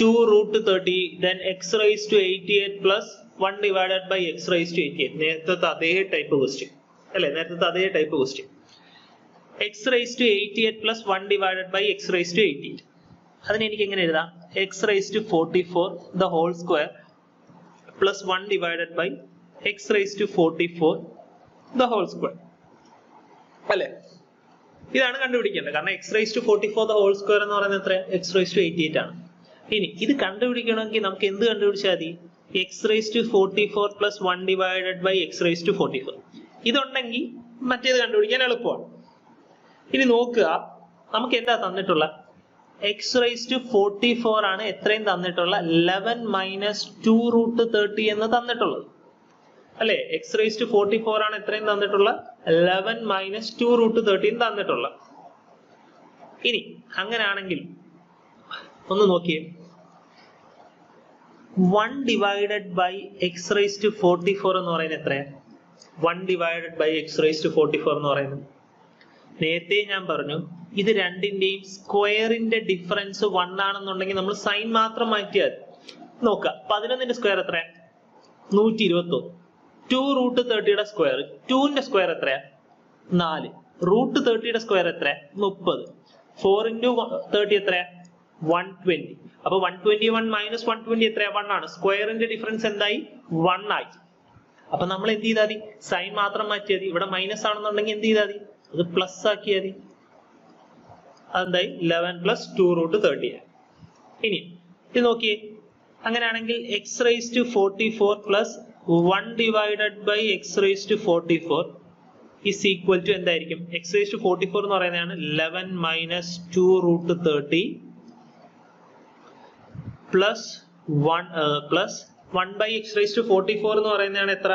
2 root 30, then x raised to 88 plus 1 divided by x raised to 88. നേരത്തെ അതേ ടൈപ്പ് ക്വസ്റ്റ്യൻ അല്ലേ? നേരത്തെ അതേ type question. x raised to 88 plus 1 divided by x raised to 88. അതിനെ എനിക്ക് എങ്ങനെ എഴുതാം? x raised to 44 the whole square plus 1 divided by x raised to 44 the whole square. അല്ലേ? ഇതാണ് കണ്ടുപിടിക്കേണ്ടത്. കാരണം x raised to 44 the whole square എന്ന് പറയുന്നത് എത്ര? x raised to 88 ആണ്. ഇനി ഇത് കണ്ടുപിടിക്കണമെങ്കിൽ നമുക്ക് എന്ത് കണ്ടുപിടിച്ചാൽ മതി? x raised to 44 plus 1 divided by x raised to 44. ഇതുണ്ടെങ്കിൽ മറ്റേത് കണ്ടുപിടിക്കാൻ എളുപ്പമാണ്. ഇനി നോക്കുക, നമുക്ക് എന്താ തന്നിട്ടുള്ള? x raised to 44 ആണ് എത്രയും തന്നിട്ടുള്ള 11 minus 2 root 30 എന്ന് തന്നിട്ടുള്ളത് അല്ലെ? x raised to 44 ആണ് എത്രയും തന്നിട്ടുള്ള 11 minus 2 root 30 തന്നിട്ടുള്ള. ഇനി അങ്ങനെയാണെങ്കിൽ ഒന്ന് നോക്കിയേ, 1 divided by x raised to 44 എന്ന് പറയുന്നത് എത്രയാണ്? 1 divided by x raised to 44 എന്ന് പറയുന്നത് നേരത്തെ ഞാൻ പറഞ്ഞു, ഇത് രണ്ടിന്റെയും സ്ക്വയറിന്റെ ഡിഫറൻസ് 1 ആണെന്നുണ്ടെങ്കിൽ നമ്മൾ സൈൻ മാത്രം മാറ്റിയാൽ നോക്കുക. 11ന്റെ സ്ക്വയർ എത്രയാ? 121. 2 root 30യുടെ സ്ക്വയർ, 2ന്റെ സ്ക്വയർ എത്രയാ? 4. root 30യുടെ സ്ക്വയർ എത്രയാ? 30. 4 into 30 എത്രയാ? 120. അപ്പൊ 121 minus 120 എത്രയാ? 1 ആണ്. സ്ക്വയറിന്റെ ഡിഫറൻസ് എന്തായി? 1 ആയി. അപ്പൊ നമ്മൾ എന്ത് ചെയ്താൽ മതി? സൈൻ മാത്രം മാറ്റിയാൽ മതി. ഇവിടെ മൈനസ് ആണെന്നുണ്ടെങ്കിൽ എന്ത് ചെയ്താൽ മതി? അത് പ്ലസ് ആക്കിയാൽ മതി. അതെന്തായി? 11 plus 2 root 30. ഇനി ഇത് നോക്കിയേ, അങ്ങനെയാണെങ്കിൽ x raised to 44 plus 1 divided by x raised to 44 is equal to എന്തായിരിക്കും? x raised to 44 എന്ന് പറയുന്നതാണ് 11 minus 2 root 30 plus 1 by x raised to 44 എന്ന് പറയുന്നതാണ് എത്ര?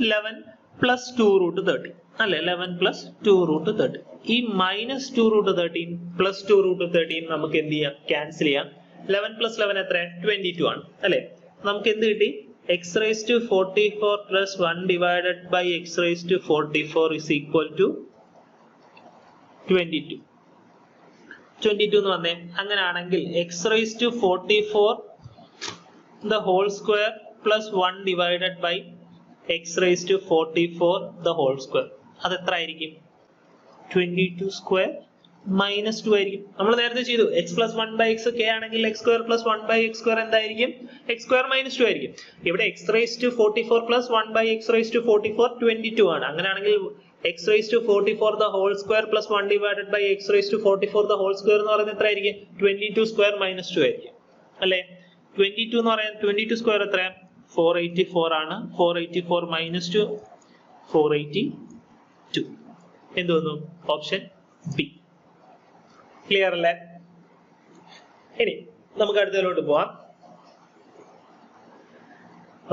11 plus 2 root 30 അല്ലെ? 11 plus 2 root 30. ഈ minus 2 root 13 plus 2 root 13 നമുക്ക് എന്ത് ചെയ്യാം? ക്യാൻസൽ ചെയ്യാം. 11 plus 11 എത്ര? 22 ആണ് അല്ലെ? നമുക്ക് എന്ത് കിട്ടി? x raised to 44 plus 1 divided by x raised to 44 is equal to 22. 22 എന്ന് വന്നേ. അങ്ങനെയാണെങ്കിൽ x raised to 44 the whole square plus 1 divided by x raised to 44 the whole square. അത് എത്ര ആയിരിക്കും? 22 square minus 2 ആയിരിക്കും. നമ്മൾ നേരത്തെ ചെയ്തു x plus 1 by x k ആണെങ്കിൽ x square plus 1 by x square എന്തായിരിക്കും? x square minus 2 ആയിരിക്കും. ഇവിടെ x raised to 44 plus 1 by x raised to 44 22 ആണ്. അങ്ങനെയാണെങ്കിൽ x raised to 44 the whole square plus 1 divided by x raised to 44 the whole square എന്ന് പറയുന്നത് എത്ര ആയിരിക്കും? 22 square minus 2 ആയിരിക്കും അല്ലേ? 22 എന്ന് പറയാൻ 22 square എത്രയാണ്? 484 ആണ്. 484 minus 2 482. എന്ത് വന്നു? Option B. ക്ലിയർ അല്ലേ? ഇനി നമുക്ക് അടുത്തതിലോട്ട് പോവാം.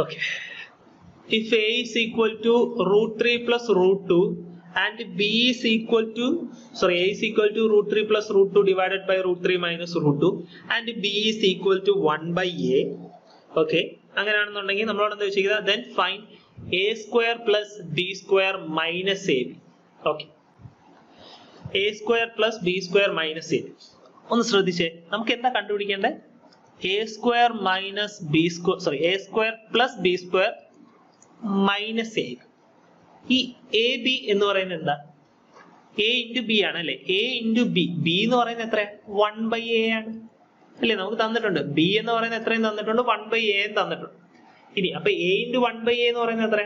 Okay. If a is equal to root 3 plus root 2 and b is equal to a is equal to root 3 plus root 2 divided by root 3 minus root 2 and b is equal to 1 by a. Okay. അങ്ങനെയാണെന്നുണ്ടെങ്കിൽ നമ്മളോട് എന്താ വെച്ചിരിക്കുന്നത്? Then find a square plus b square minus ab. Okay. a square plus b square minus ab. ഒന്ന് ശ്രദ്ധിച്ചേ, നമുക്ക് എന്താ കണ്ടുപിടിക്കേണ്ടത്? a square minus b square a square plus b square minus a. ഈ എ ബി എന്ന് പറയുന്നത് എന്താ? a into b ആണ് അല്ലെ? a into b. b എന്ന് പറയുന്നത് എത്ര? 1 by a ആണ് അല്ലെ? നമുക്ക് തന്നിട്ടുണ്ട്. b എന്ന് പറയുന്നത് എത്രയും തന്നിട്ടുണ്ട്? 1 by a തന്നിട്ടുണ്ട്. ഇനി അപ്പൊ a into 1 by a എന്ന് പറയുന്നത് എത്ര?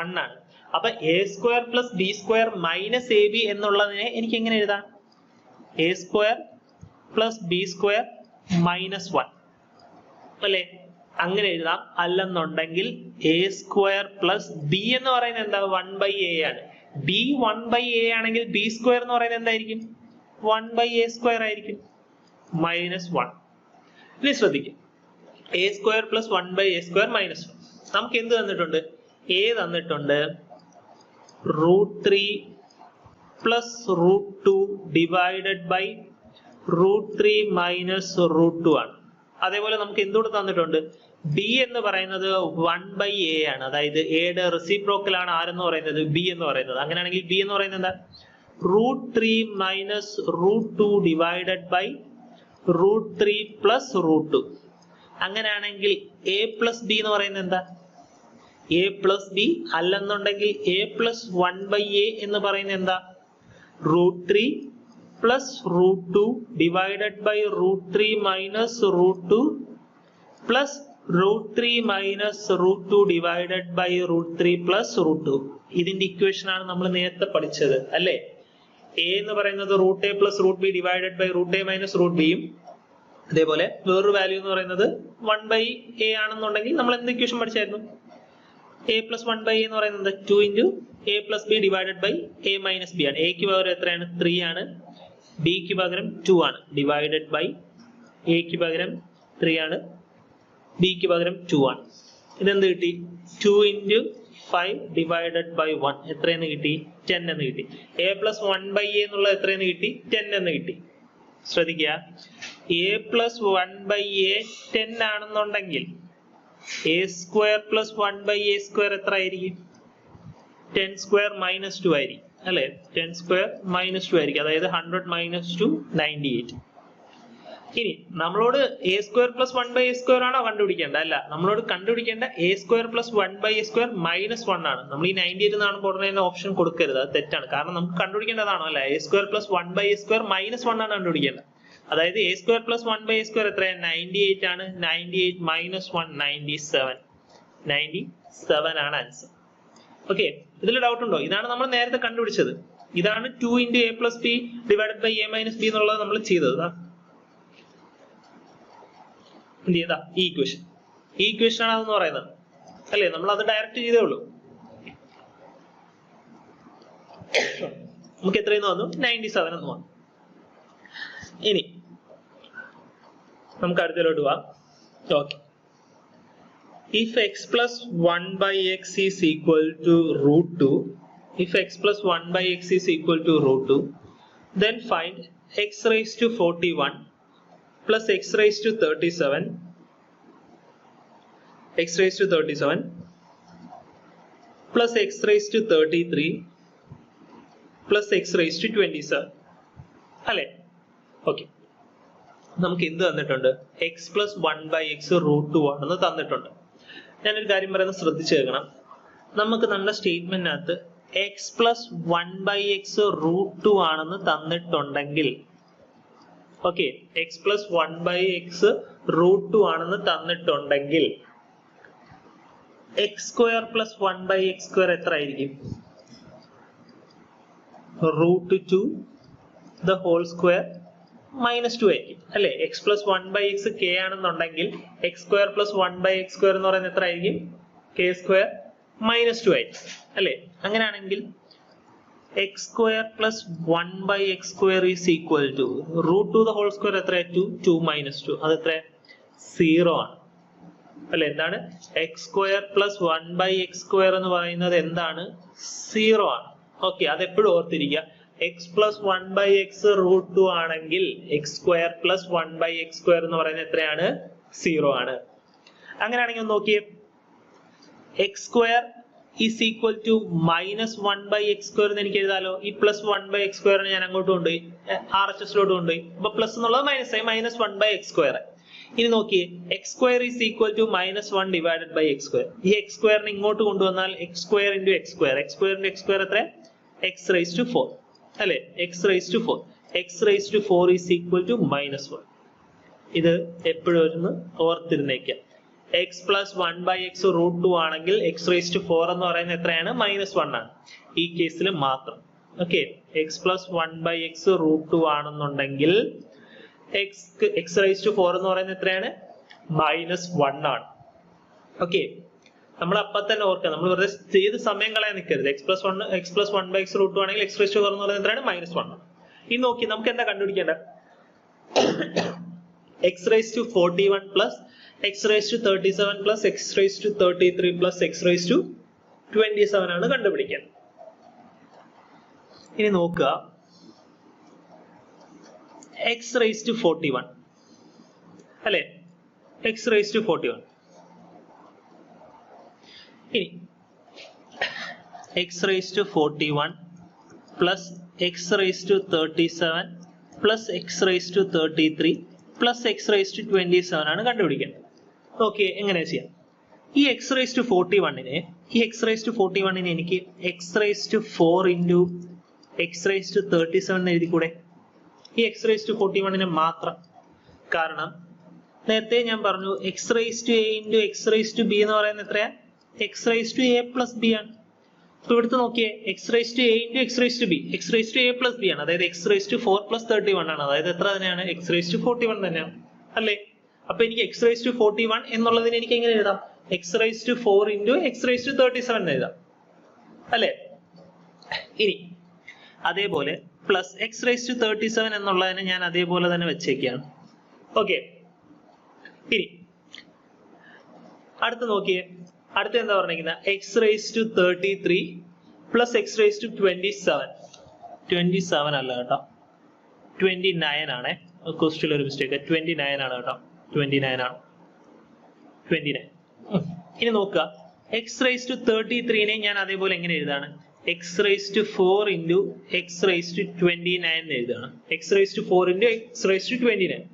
1 ആണ്. അപ്പൊ a square plus b square minus ab എന്നുള്ളതിനെ എനിക്ക് എങ്ങനെ എഴുതാം? a square plus b square minus 1 അല്ലെ? അങ്ങനെ എഴുതാം. അല്ലെന്നുണ്ടെങ്കിൽ a square plus b എന്ന് പറയുന്നത് എന്താ? 1 by a ആണ്. b 1 by a ആണെങ്കിൽ b square എന്ന് പറയുന്നത് എന്തായിരിക്കും? 1 by a square ആയിരിക്കും. -1. ഇനി ശ്രദ്ധിക്കുക, A square plus 1/a² minus 1. നമുക്ക് എന്ത് തന്നിട്ടുണ്ട്? എ തന്നിട്ടുണ്ട് √3 പ്ലസ് √2 ഡിവൈഡഡ് ബൈ √3 മൈനസ് √2 ആണ്. അതേപോലെ നമുക്ക് എന്തുകൊണ്ട് തന്നിട്ടുണ്ട്? ബി എന്ന് പറയുന്നത് 1/a ആണ്. അതായത് എയുടെ റെസിപ്രോക്കൽ ആണ് ആരെന്ന് പറയുന്നത്? ബി എന്ന് പറയുന്നത്. അങ്ങനെയാണെങ്കിൽ ബി എന്ന് പറയുന്നത് എന്താ? √3 മൈനസ് √2 ഡിവൈഡഡ് ബൈ √3 പ്ലസ് √2. അങ്ങനെയാണെങ്കിൽ എ പ്ലസ് ബി എന്ന് പറയുന്നത് എന്താ? A plus B. അല്ലെന്നുണ്ടെങ്കിൽ എ പ്ലസ് 1/a എന്ന് പറയുന്നത് എന്താ? √3 plus √2 divided by √3 minus √2 plus √3 minus √2 divided by √3 plus √2. ഇതിന്റെ ഇക്വേഷൻ ആണ് നമ്മൾ നേരത്തെ പഠിച്ചത് അല്ലേ? എ എന്ന് പറയുന്നത് √a plus √b divided by √a minus √bയും അതേപോലെ വേറൊരു വാല്യൂ എന്ന് പറയുന്നത് 1/a ആണെന്നുണ്ടെങ്കിൽ നമ്മൾ എന്ത് ഇക്വേഷൻ പഠിച്ചായിരുന്നു? a പ്ലസ് 1/a എന്ന് പറയുന്നത് 2 into a plus B divided by a minus B ആണ്. എക്ക് പകരം എത്രയാണ്? 3 ആണ്. ബിക്ക് പകരം 2 ആണ്. ഡിവൈഡഡ് ബൈ എക്ക് പകരം 3 ആണ്. ബിക്ക് പകരം 2 ആണ്. ഇതെന്ത് കിട്ടി? 2 ഇൻറ്റു 5 ഡിവൈഡഡ് ബൈ 1 എത്രയെന്ന് കിട്ടി? 10 എന്ന് കിട്ടി. a പ്ലസ് 1/a എന്നുള്ളത് എത്രയെന്ന് കിട്ടി? 10 എന്ന് കിട്ടി. ശ്രദ്ധിക്കുക, a പ്ലസ് 1/a 10 ആണെന്നുണ്ടെങ്കിൽ a സ്ക്വയർ പ്ലസ് 1/a² എത്ര ആയിരിക്കും? 10 സ്ക്വയർ മൈനസ് 2 ആയിരിക്കും അല്ലെ? 10 സ്ക്വയർ മൈനസ് 2 ആയിരിക്കും. അതായത് 100 മൈനസ് 2 98. ഇനി നമ്മളോട് a സ്ക്വയർ പ്ലസ് 1/a² ആണോ കണ്ടുപിടിക്കേണ്ട? അല്ല, നമ്മളോട് കണ്ടുപിടിക്കേണ്ട a square plus 1/a² minus 1 ആണ്. നമ്മൾ ഈ 98 എന്നാണ് ഉടനെ ഓപ്ഷൻ കൊടുക്കരുത്, അത് തെറ്റാണ്. കാരണം നമുക്ക് കണ്ടുപിടിക്കേണ്ടതാണോ അല്ല? a square plus 1/a² minus 1 ആണ് കണ്ടുപിടിക്കേണ്ടത്. അതായത് a സ്ക്വയർ പ്ലസ് 1/a² എത്രയാണ്? 98 ആണ്. 98 മൈനസ് 1 97. 97 ആണ് ആൻസർ. ഓക്കെ, ഇതിൽ ഡൗട്ട് ഉണ്ടോ? ഇതാണ് നമ്മൾ നേരത്തെ കണ്ടുപിടിച്ചത്. ഇതാണ് 2 into a plus B divided by a minus B എന്നുള്ളത് നമ്മൾ ചെയ്തത്. എന്ത് ചെയ്താ? ഈ ഇക്വേഷൻ. ഈ ഇക്വേഷൻ ആണ് അതെന്ന് പറയുന്നത് അല്ലേ? നമ്മൾ അത് ഡയറക്റ്റ് ചെയ്തേ ഉള്ളൂ. നമുക്ക് എത്രയെന്ന് വന്നു? 97 എന്ന് വന്നു. ഇനി നമുക്ക് അടുത്തതിലോട്ട് പോവാം. Okay, if x plus 1/x is equal to √2, if x plus 1/x is equal to √2, then find x raised to 41 plus x raised to 37, x raised to 37 plus x raised to 33 plus x raised to 27 അല്ലേ? Okay, നമുക്ക് എന്ത് തന്നിട്ടുണ്ട്? x plus 1/x √2 ആണെന്ന് തന്നിട്ടുണ്ട്. ഞാനൊരു കാര്യം പറയുന്നത് ശ്രദ്ധിച്ചു കേൾക്കണം. നമുക്ക് നമ്മുടെ സ്റ്റേറ്റ്മെന്റിനകത്ത് x plus 1/x √2 ആണെന്ന് തന്നിട്ടുണ്ടെങ്കിൽ, ഓക്കെ, x plus 1/x √2 ആണെന്ന് തന്നിട്ടുണ്ടെങ്കിൽ x സ്ക്വയർ പ്ലസ് 1/x² എത്ര ആയിരിക്കും? √2 the whole square മൈനസ് 2 ആയിരിക്കും അല്ലെ? x പ്ലസ് 1/x k ആണെന്നുണ്ടെങ്കിൽ x സ്ക്വയർ പ്ലസ് 1/x² എന്ന് പറയുന്നത് എത്ര ആയിരിക്കും? k സ്ക്വയർ മൈനസ് 2 ആയിരിക്കും അല്ലെ? അങ്ങനെയാണെങ്കിൽ x square plus 1/x² is equal to √2 the whole square എത്ര? 2 മൈനസ് 2 അത് എത്ര? 0 ആണ് അല്ലെ? എന്താണ്? x സ്ക്വയർ പ്ലസ് 1/x² എന്ന് പറയുന്നത് എന്താണ്? 0 ആണ്. ഓക്കെ, അതെപ്പോഴും ഓർത്തിരിക്കുക. x പ്ലസ് 1/x √2 ആണെങ്കിൽ x സ്ക്വയർ പ്ലസ് 1/x² എന്ന് പറയുന്നത് എത്രയാണ്? 0 ആണ്. അങ്ങനെയാണെങ്കിൽ നോക്കിയേ, x square is equal to minus 1/x² എന്ന് എനിക്ക് എഴുതാലോ. ഈ പ്ലസ് 1/x² ഞാൻ അങ്ങോട്ട് കൊണ്ടുപോയി RHSലോട്ട് കൊണ്ടുപോയി. അപ്പൊ പ്ലസ് എന്നുള്ളത് മൈനസ് ആയി, മൈനസ് 1/x². ഇനി നോക്കിയേ, x square is equal to minus 1 divided by x². ഈ x² ഇങ്ങോട്ട് കൊണ്ടുവന്നാൽ x² into x². x² into x² എത്ര? x റൈസ് ടു 4 അല്ലെ? x raise to 4. x raise to 4 is equal to minus 1. ഇത് എപ്പോഴും ഒന്ന് ഓർത്തിരുന്നേക്കാം. x പ്ലസ് 1/x √2 ആണെങ്കിൽ x raise to 4 എന്ന് പറയുന്നത് എത്രയാണ്? മൈനസ് 1 ആണ്. ഈ കേസിൽ മാത്രം. ഓക്കെ, x പ്ലസ് 1/x √2 ആണെന്നുണ്ടെങ്കിൽ x റൈസ് ടു 4 എന്ന് പറയുന്നത് എത്രയാണ്? മൈനസ് 1 ആണ്. ഓക്കെ, നമ്മൾ അപ്പൊ തന്നെ ഓർക്കുക, നമ്മൾ വെറുതെ ചെയ്ത് സമയം കളയാൻ നിൽക്കരുത്. x പ്ലസ് 1/x √2 ആണെങ്കിൽ x റൈസ് ടു 4 എന്ന് പറയുന്നത് എത്രയാണ്? മൈനസ് 1 ആണ്. ഇനി നോക്കി നമുക്ക് എന്താ കണ്ടുപിടിക്കേണ്ടത്? x raise to 41 plus x raised to 37 plus x raised to 33 plus x raised to 27 ആണ് കണ്ടുപിടിക്കാൻ. ഇനി നോക്കുക x raised to 41 അല്ലേ, x raised to 41. ഇനി x raised to 41 plus x raised to 37 plus x raised to 33 plus x raised to 27 ആണ് കണ്ടുപിടിക്കുന്നത്. Okay, എങ്ങനെ ചെയ്യാം? ഈ x raised to 41നെ എനിക്ക് x raised to 4 into x raised to 37 എഴുതിക്കൂടെ? ഈ x raised to 41നെ മാത്രം. കാരണം നേരത്തെ ഞാൻ പറഞ്ഞു x raised to a into x raised to b എന്ന് പറയുന്നത് എത്രയാ? x raised to a plus b ആണ്. അപ്പൊ ഇവിടുത്തെ നോക്കിയേ x raised to a into x raised to b, x raised to a plus b ആണ്. അതായത് x raised to 4 plus 31 ആണ്. അതായത് എത്ര തന്നെയാണ്? x raised to 41 തന്നെയാണ് അല്ലേ? അപ്പൊ എനിക്ക് x raised to 41 എന്നുള്ളതിന് എനിക്ക് എങ്ങനെ എഴുതാം? x raised to 4 into x raised to 37 എന്ന് എഴുതാം അല്ലേ? ഇനി അതേപോലെ പ്ലസ് x raised to 37 എന്നുള്ളതിനെ ഞാൻ അതേപോലെ തന്നെ വെച്ചേക്കാണ്. ഓക്കെ, ഇനി അടുത്ത് നോക്കിയേ, അടുത്ത എന്താ പറഞ്ഞിരിക്കുന്നത്? x raised to 33 plus x raised to 27 അല്ല കേട്ടോ, 29 ആണ്. ക്വസ്റ്റ്യനിൽ ഒരു മിസ്റ്റേക്ക്, 29 ആണ് കേട്ടോ, 29 ആണ്, 29. ഇനി നോക്കുക x raised to 33നെ ഞാൻ അതേപോലെ എങ്ങനെ എഴുതാണ്? x raised to 4 into x raised to 29 എന്ന് എഴുതാണ്. x raised to 4 into x raised to 29,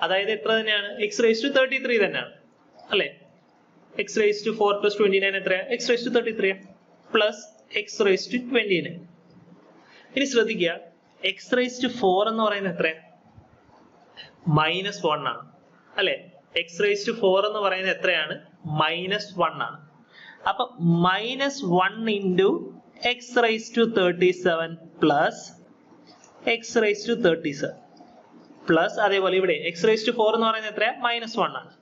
അതായത് എത്ര തന്നെയാണ്? x raised to 33 തന്നെയാണ് അല്ലേ? x raised to 4 plus 29 എത്രയാ? x raised to 33 plus x raised to 29. ഇനി ശ്രദ്ധിക്കുക, x raised to 4 എന്ന് പറയുന്നത് എത്രയാ? -1 ആണ് അല്ലേ? x raised to 4 എന്ന് പറയുന്നത് എത്രയാണ്? -1 ആണ്. അപ്പൊ -1 into x raised to 37 plus x raised to 37 plus അതേപോലെ ഇവിടെ x raised to 4 എന്ന് പറയുന്നത് എത്രയാ? -1 ആണ്.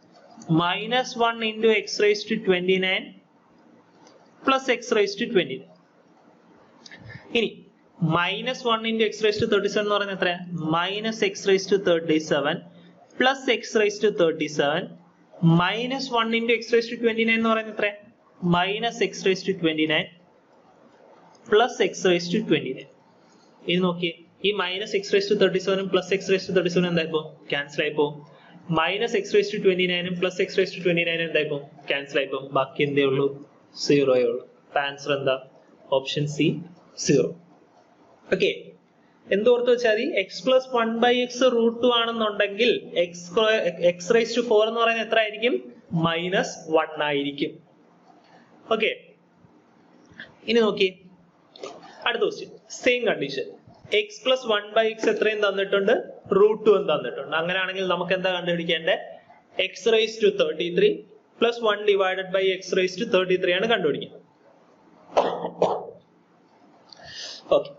-1 into x raised to 29 plus x raised to 29. ഇനി -1 into x raised to 37 എന്ന് പറയുന്നത് എത്രയാ? -x raised to 37 plus x raised to 37 -1 into x raised to 29 എന്ന് പറയുന്നത് എത്രയാ? -x raised to 29 plus x raised to 29. ഇനി നോക്കിയേ, ഈ -x raised to 37 plus x raised to 37 എന്തായിപ്പോ? ക്യാൻസൽ ആയിപ്പോ. -x raised to 29 plus x raised to 29 എന്തായിപ്പോ? Cancel ആയിപ്പോ. ബാക്കി എന്തേ ഉള്ളൂ? 0 ഉള്ളൂ. ആൻസർ എന്താ? Option C, 0. ഓക്കെ, എന്തോർത്ത് വെച്ചാൽ മതി? x plus 1 by x √2 ആണെന്നുണ്ടെങ്കിൽ x raised to 4 എന്ന് പറയുന്നത് എത്ര ആയിരിക്കും? -1 ആയിരിക്കും. ഓക്കെ, ഇനി നോക്കിയേ അടുത്ത question, same condition. x plus 1 by x എത്രയും തന്നിട്ടുണ്ട്? √2 എന്ന് തന്നിട്ടുണ്ട്. അങ്ങനെയാണെങ്കിൽ നമുക്ക് എന്താ കണ്ടുപിടിക്കേണ്ടത്? x raised to 33 plus 1 divided by x raised to 33 ആണ് കണ്ടുപിടിക്കുന്നത്. ഓക്കെ,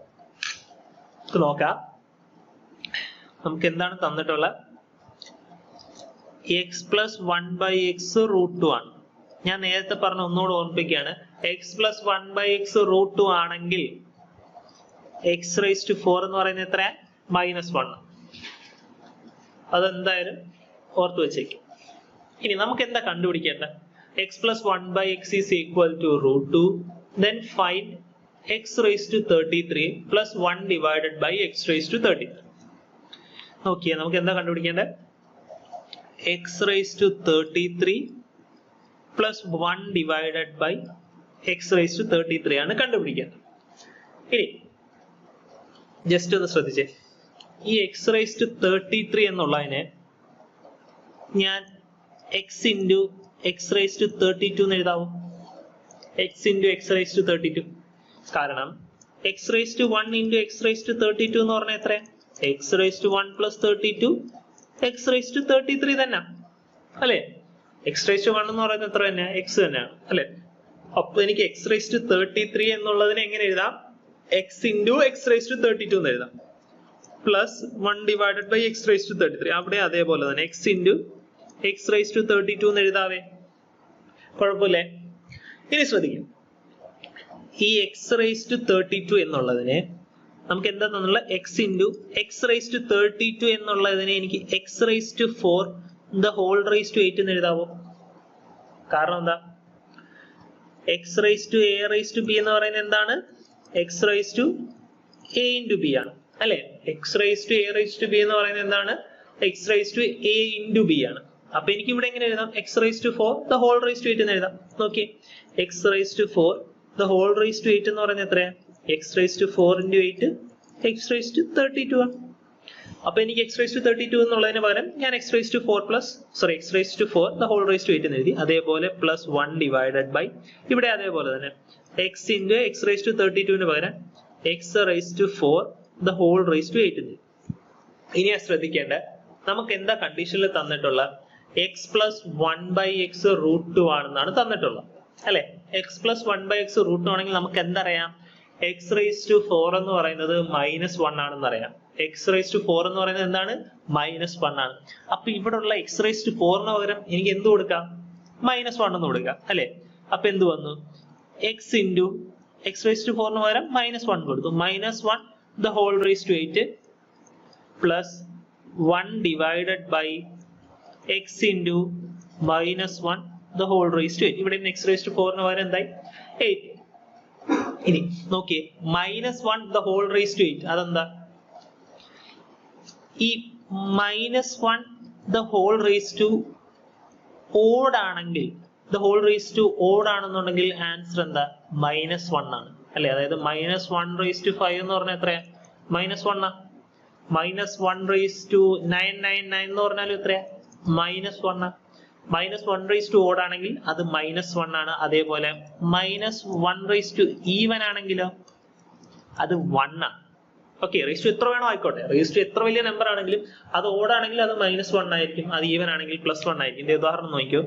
നോക്കാം നമുക്ക് എന്താണ് തന്നിട്ടുള്ളത്. x plus 1 by x √2 ആണ്. ഞാൻ നേരത്തെ പറഞ്ഞ ഒന്നുകൂടെ ഓർമ്മിപ്പിക്കുകയാണ്, x plus 1 by x √2 ആണെങ്കിൽ x raised to 4 എന്ന് പറയുന്നത് എത്ര? -1. അതെന്തായാലും ഓർത്ത് വെച്ചേക്കും. ഇനി നമുക്ക് എന്താ കണ്ടുപിടിക്കേണ്ടത്? x plus 1 by x is equal to √2, then find x raised to 33 plus 1 divided by x raised to 33. നോക്കിയേ, നമുക്ക് എന്താ കണ്ടുപിടിക്കേണ്ടത്? x raised to 33 plus 1 divided by x raised to 33 ആണ് കണ്ടുപിടിക്കേണ്ടത്. ഇനി ജസ്റ്റ് ഒന്ന് ശ്രദ്ധിച്ചേ, ഈ x raised to 33 എന്നുള്ളതിനെ ഞാൻ x into x raised to 32 എന്ന് എഴുതാവോ? x into x raised to 32. കാരണം x raised to 1 into x raised to 32 എന്ന് പറഞ്ഞാൽ എത്ര? x raised to 1 plus 32 x raised to 33 തന്നെ അല്ലേ? x raised to 1 എന്ന് പറയുന്നത് എത്ര തന്നെ? x തന്നെയാണ് അല്ലേ? അപ്പൊ എനിക്ക് x raised to 33 എന്നുള്ളതിനെ എങ്ങനെ എഴുതാം? x into x raised to 32 എന്ന് എഴുതാം, plus 1 divided by x raised to 33. അവിടെ അതേപോലെ തന്നെ x into x raised to 32 എന്ന് എഴുതാവേ, കുഴപ്പമില്ലേ? ഇനി ശ്രദ്ധിക്കും, ഈ x raised to 32 എന്നുള്ളതിനെ നമുക്ക് എന്താ തന്നുള്ള? x into x raised to 32 എന്നുള്ളതിനെ എനിക്ക് x raised to 4 the whole raised to 8 എന്ന് എഴുതാവോ? കാരണം എന്താ? x raised to a raised to b എന്ന് പറയുന്നത് എന്താണ്? x raised to a into b ആണ് അല്ലേ? x raised to a raised to b എന്ന് പറയുന്നത് എന്താണ്? x raised to a into b ആണ്. അപ്പൊ എനിക്ക് ഇവിടെ എങ്ങനെ എഴുതാം? x raised to 4 the whole raised to 8 എന്ന് എഴുതാം. നോക്കിയേ, x raised to 4 the whole raised to 8 എന്ന് പറയുന്നത് എത്രയാ? x raised to 4 into 8 x raised to 32 ആണ്. അപ്പൊ എനിക്ക് x raised to 32 എന്നുള്ളതിന് പകരം ഞാൻ x raised to 4 x raised to 4 the whole raised to 8 എന്ന് എഴുതി. അതേപോലെ പ്ലസ് 1 ഡിവൈഡഡ് ബൈ ഇവിടെ അതേപോലെ തന്നെ x into x raised to 32 ന് പകരം x raised to 4 the whole raised to 8 എന്ന്. ഇനി ശ്രദ്ധിക്കേണ്ട, നമുക്ക് എന്താ കണ്ടീഷനിൽ തന്നിട്ടുള്ള x plus 1 by x root 2 ആണെന്നാണ് തന്നിട്ടുള്ളത് അല്ലെ? x plus 1 by x root 2 ആണെങ്കിൽ നമുക്ക് എന്തറിയാം? x raised to 4 എന്ന് പറയുന്നത് മൈനസ് 1 ആണെന്ന് അറിയാം. x raised to 4 എന്ന് പറയുന്നത് എന്താണ്? മൈനസ് 1 ആണ്. അപ്പൊ ഇവിടെ ഉള്ള x raised to 4 ന് പകരം എനിക്ക് എന്ത് കൊടുക്കാം? മൈനസ് 1 എന്ന് കൊടുക്കാം അല്ലെ? അപ്പൊ എന്ത് വന്നു? x into x raised to 4 ന് പകരം മൈനസ് 1 കൊടുത്തു. Minus 1 the whole raised to 8 plus 1 divided by x into minus 1 the whole raised to 8. ഇവിടെ x raised to 4 ന് പകരം എന്തായി? 8. ഇനി നോക്കിയേ, minus 1 the whole raised to 8 അതെന്താ? ഈ minus 1 the whole raised to odd ആണെങ്കിൽ, the whole raised to odd ആണെന്നുണ്ടെങ്കിൽ ആൻസർ എന്താ? മൈനസ് 1 ആണ് അല്ലെ? അതായത് മൈനസ് 1 raised to 5 എന്ന് പറഞ്ഞാൽ എത്രയാ? മൈനസ് 1 ആ. മൈനസ് 1 raised to 999 എന്ന് പറഞ്ഞാലും എത്രയാ? മൈനസ് 1 ആ. മൈനസ് 1 raised to odd ആണെങ്കിൽ അത് മൈനസ് 1 ആണ്. അതേപോലെ മൈനസ് 1 raised to even ആണെങ്കിലോ അത് 1 ആണ്. ഓക്കെ, റേസ് ടു എത്ര വേണോ ആയിക്കോട്ടെ, റേസ് ടു എത്ര വലിയ നമ്പർ ആണെങ്കിലും അത് ഓഡ് ആണെങ്കിൽ അത് മൈനസ് 1 ആയിരിക്കും, അത് ഈവൻ ആണെങ്കിൽ പ്ലസ് 1 ആയിരിക്കും. ഇതിന്റെ ഉദാഹരണം നോക്കിയോ,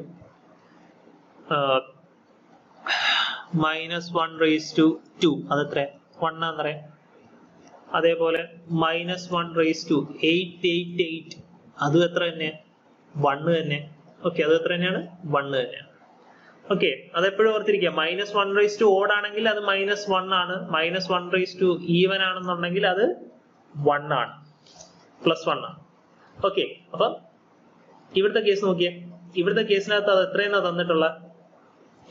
മൈനസ് 1 raised to 2 അതെത്ര? 1 ആണെന്നറിയാം. അതേപോലെ മൈനസ് 1 raised to 888 അതും എത്ര തന്നെ? 1 തന്നെ. ഓക്കെ, അത് എത്ര തന്നെയാണ്? 1 തന്നെയാണ്. ഓക്കെ, അതെപ്പോഴും ഓർത്തിരിക്കുക. മൈനസ് 1 raised to odd ആണെങ്കിൽ അത് മൈനസ് 1 ആണ്. മൈനസ് 1 raised to ഈവൻ ആണെന്നുണ്ടെങ്കിൽ അത് 1 ആണ്, പ്ലസ് 1 ആണ്. ഓക്കെ, അപ്പം ഇവിടുത്തെ കേസ് നോക്കിയേ, ഇവിടുത്തെ കേസിനകത്ത് അത് എത്രയെന്നാ തന്നിട്ടുള്ള?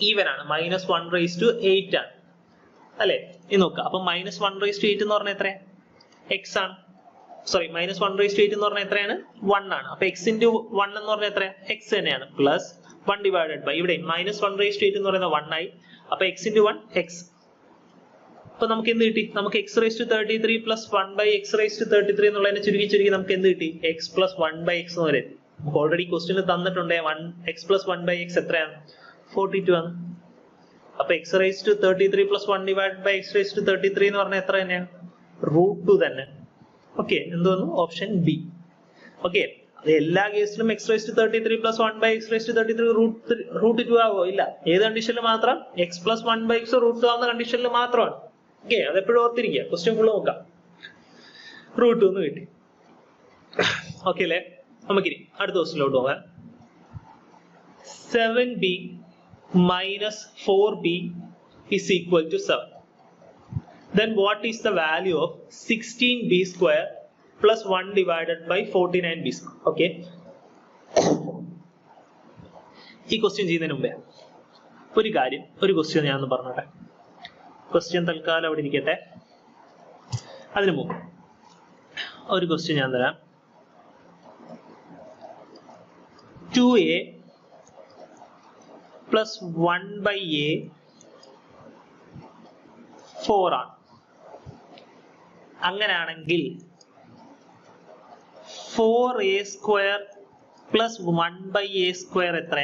ഈവൻ ആണ്, മൈനസ് 1 raised to 8 ആണ് അല്ലെ? ഇത് നോക്കുക, അപ്പൊ മൈനസ് 1 raised to 8 എന്ന് പറഞ്ഞാൽ എത്രയാ? എക്സ് ആണ്. സോറി, മൈനസ് 1 raised to 8 എന്ന് പറഞ്ഞാൽ എത്രയാണ്? 1 ആണ്. അപ്പൊ എക്സ് ഇൻറ്റു 1 എന്ന് പറഞ്ഞാൽ എത്രയാ? എക്സ് തന്നെയാണ്. പ്ലസ് 1 ഡിവൈഡഡ് ബൈ ഇവിടെ മൈനസ് 1 raised to 8 എന്ന് പറയുന്നത് 1 ആയി. അപ്പൊ എക്സ് ഇൻറ്റു 1 എക്സ്. അപ്പൊ നമുക്ക് എന്ത് കിട്ടി? നമുക്ക് x raised to 33 plus 1 by x raised to 33 എന്നുള്ളതിനെ ചുരുക്കി നമുക്ക് എന്ത് കിട്ടി? എക്സ് പ്ലസ് 1 ബൈ എക്സ് എന്ന് വരും. നമുക്ക് ഓൾറെഡി ക്വസ്റ്റ്യൻ തന്നിട്ടുണ്ട്. എക്സ് പ്ലസ് 1 ബൈ എക്സ് എത്രയാണ്? 42 ആണ്. അപ്പൊ x raised to 33 plus 1 divide by x raised to 33 എന്ന് പറഞ്ഞാൽ എത്ര തന്നെയാണ്? റൂട്ട് 2 തന്നെ. ഓക്കെ, എന്ത് വന്നു? Option B. ഓക്കെ, അത് എല്ലാ കേസിലും x raised to 33 plus 1 by x raised to 33 root 2 ആവോ? ഇല്ല. ഏത് കണ്ടീഷനിൽ മാത്രം? X plus 1 by x root 2 ആവുന്ന കണ്ടീഷനിൽ മാത്രമാണ്. ഓക്കെ, അതെപ്പോഴും ഓർത്തിരിക്കുക. ക്വസ്റ്റ്യൻ ഫുള്ള് നോക്കാം. റൂട്ട് 2 എന്ന് കിട്ടി. ഓക്കെ അല്ലേ? നമുക്കിനി അടുത്ത ക്വസ്റ്റ്യനിലോട്ട് പോകാം. 7b minus 4b is equal to 7. Then what is the value of 16b square plus 1 divided by 49b square? Okay. ഈ ക്വസ്റ്റ്യൻ ചെയ്യുന്നതിന് മുമ്പേ ഒരു ക്വസ്റ്റ്യൻ ഞാൻ ഒന്ന് പറഞ്ഞോട്ടെ. ക്വസ്റ്റ്യൻ തൽക്കാലം അവിടെ ഇരിക്കട്ടെ. അതിനു മുമ്പ് ഒരു ക്വസ്റ്റ്യൻ ഞാൻ തരാം. 2a plus 1 by a 4 ആണ്. അങ്ങനെയാണെങ്കിൽ 4a square plus 1 by a square എത്ര?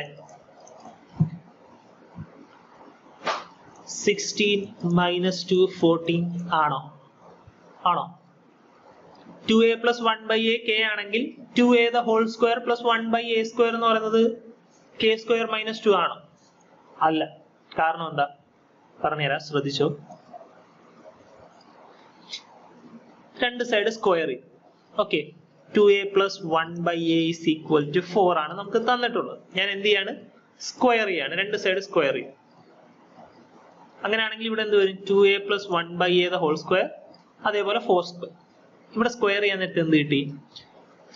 16 minus 2 14 ആണോ? 2a plus 1 by a k ആണെങ്കിൽ 2a the whole square plus 1 by a square എന്ന് പറയുന്നത് k square minus 2 ആണോ? അല്ല. കാരണം എന്താ? പറഞ്ഞുതരാം, ശ്രദ്ധിച്ചോ. രണ്ട് സൈഡ് സ്ക്വയർ ചെയ്യും. Okay, 2a plus 1 by a is equal to 4 ആണ് നമുക്ക് തന്നിട്ടുള്ളത്. ഞാൻ എന്ത് ചെയ്യാണ്? സ്ക്വയർ ചെയ്യാണ്, രണ്ട് സൈഡ് സ്ക്വയർ ചെയ്യും. അങ്ങനെയാണെങ്കിൽ ഇവിടെ എന്ത് വരും? 2a plus 1 by a the whole square, അതേപോലെ 4 സ്ക്വയർ. ഇവിടെ സ്ക്വയർ ചെയ്യാൻ നേരത്തെ എന്ത് കിട്ടി?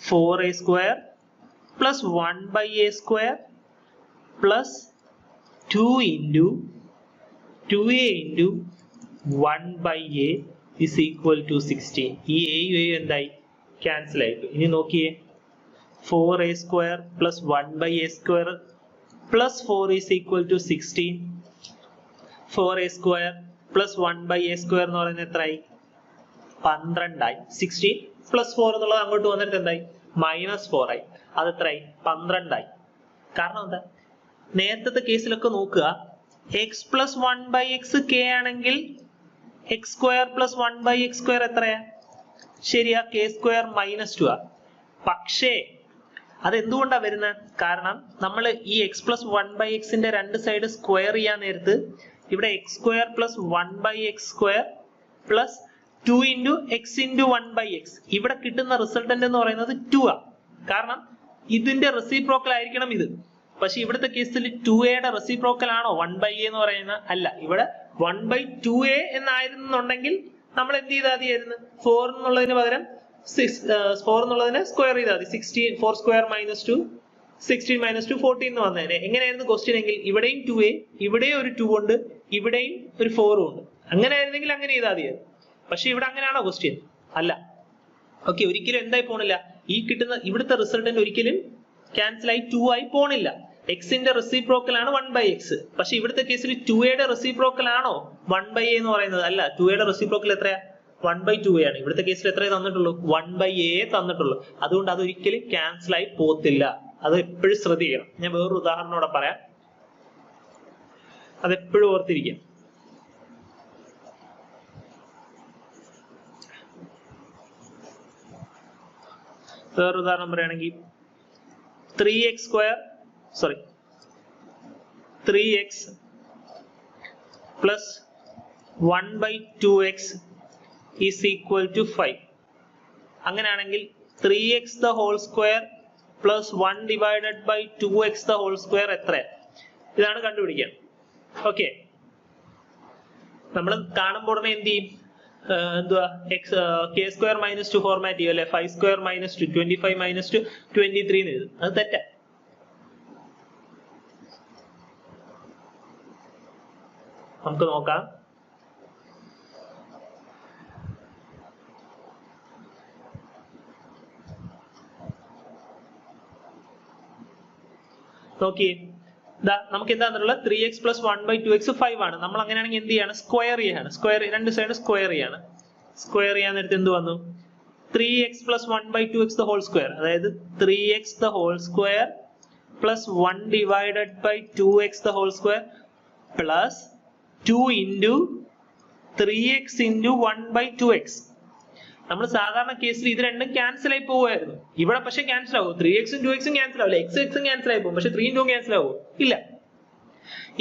4a square plus 1 by a square plus 2 into 2a into 1 by a is equal to 16. ഈ a എന്തായി ക്യാൻസൽ ആയിട്ട്. ഇനി നോക്കിയേ 4a square plus 1 by a square plus 4 is equal to 16. 4a square plus 1 by a square എന്ന് പറയുന്നത് എത്രയായി? 12 ആയി. 16 plus 4 എന്നുള്ളത് അങ്ങോട്ട് വന്നിട്ട് എന്തായി? -4 ആയി. അത് എത്രയായി? 12 ആയി. കാരണം എന്താ? നേരത്തെ കേസിലൊക്കെ നോക്കുക, x plus 1 by x k ആണെങ്കിൽ x square plus 1 by x square എത്രയാ? ശരിയാ, k square -2 ആ. പക്ഷേ അതെന്തുകൊണ്ടാണ് വരുന്നത്? കാരണം നമ്മൾ ഈ x plus 1 by x ന്റെ രണ്ട് സൈഡ് സ്ക്വയർ ചെയ്യാൻ നേരത്ത് ഇവിടെ x square plus 1 by x square plus 2 into x into 1 by x, ഇവിടെ കിട്ടുന്ന റിസൾട്ടന്റ് എന്ന് പറയുന്നത് 2 ആ. കാരണം ഇതിന്റെ റെസിപ്രോക്കൽ ആയിരിക്കണം ഇത്. പക്ഷെ ഇവിടുത്തെ കേസിൽ 2a യുടെ റെസിപ്രോക്കൽ ആണോ 1 by a എന്ന് പറയുന്നത്? അല്ല. ഇവിടെ 1 by 2a എന്നായിരുന്നുണ്ടെങ്കിൽ നമ്മൾ എന്ത് ചെയ്താൽ മതിയായിരുന്നു? 4 എന്നുള്ളതിന് പകരം 4 എന്നുള്ളതിനെ സ്ക്വയർ ചെയ്താൽ മതി. 16 4 square minus 2 16 minus 2 14 എന്ന് വന്നേനെ. എങ്ങനെയായിരുന്നു ക്വസ്റ്റ്യൻ എങ്കിൽ ഇവിടെയും 2a, ഇവിടെയും ഒരു 2 ഉണ്ട്, ഇവിടെയും ഒരു 4 ഉണ്ട്. അങ്ങനെ ആയിരുന്നെങ്കിൽ അങ്ങനെ ചെയ്താൽ മതിയായിരുന്നു. പക്ഷെ ഇവിടെ അങ്ങനെയാണോ ക്വസ്റ്റ്യൻ? അല്ല. ഓക്കെ, ഒരിക്കലും എന്തായി പോണില്ല, ഈ കിട്ടുന്ന ഇവിടുത്തെ റിസൾട്ടന്റ് ഒരിക്കലും ക്യാൻസൽ ആയി 2 ആയി പോണില്ല. എക്സിന്റെ റെസിപ്രോക്കൽ ആണ് 1 by x. പക്ഷെ ഇവിടുത്തെ കേസിൽ 2a യുടെ റെസിപ്രോക്കൽ ആണോ 1 by a എന്ന് പറയുന്നത്? അല്ല. 2a യുടെ റെസിപ്രോക്കൽ എത്രയാ? 1 by 2a ആണ്. ഇവിടുത്തെ കേസിൽ എത്രയേ തന്നിട്ടുള്ളൂ? 1 by a തന്നിട്ടുള്ളൂ. അതുകൊണ്ട് അതൊരിക്കലും ക്യാൻസൽ ആയി പോത്തില്ല. അത് എപ്പോഴും ശ്രദ്ധിക്കണം. ഞാൻ വേറൊരു ഉദാഹരണം ഇവിടെ പറയാം, അതെപ്പോഴും ഓർത്തിരിക്കാം. വേറൊരു ഉദാഹരണം പറയുകയാണെങ്കിൽ 3x plus 1 by 2x is equal to 5. അങ്ങനെയാണെങ്കിൽ 3x the whole square plus 1 divided by 2x the whole square എത്രയാണ്? ഇതാണ് കണ്ടുപിടിക്കാൻ. ഓക്കെ, നമ്മൾ കാണുമ്പോൾ ഉടനെ എന്ത് ചെയ്യും? എന്തുവാ? k square minus 2 ഫോർമാറ്റ് ചെയ്യും അല്ലെ? 5 square minus 2 25 minus 2 23 എന്ന് എഴുതും. അത് തെറ്റാ. നമുക്ക് നോക്കാം. നോക്കിയേ, നമുക്ക് എന്താണെന്നുള്ളത് 3x plus 1 by 2x 5 ആണ്. നമ്മൾ അങ്ങനെയാണെങ്കിൽ എന്ത് ചെയ്യാണ്? സ്ക്വയർ ചെയ്യാണ്. രണ്ട് സൈഡ് സ്ക്വയർ ചെയ്യാണ്. സ്ക്വയർ ചെയ്യാൻ നേരത്തെ എന്ത് വന്നു? 3x plus 1 by 2x the whole square, അതായത് 3x the whole square plus 1 divided by 2x the whole square plus 2 into 3x into 1 by 2x. നമ്മൾ സാധാരണ കേസിൽ ഇത് രണ്ടും ക്യാൻസൽ ആയി പോവായിരുന്നു. ഇവിടെ പക്ഷെ ക്യാൻസൽ ആവും. 3x-ഉം 2x-ഉം ക്യാൻസൽ ആവില്ല. x-ഉം ക്യാൻസൽ ആയി പോകും. പക്ഷെ 3 ഉം 2 ക്യാൻസൽ ആവും ഇല്ല.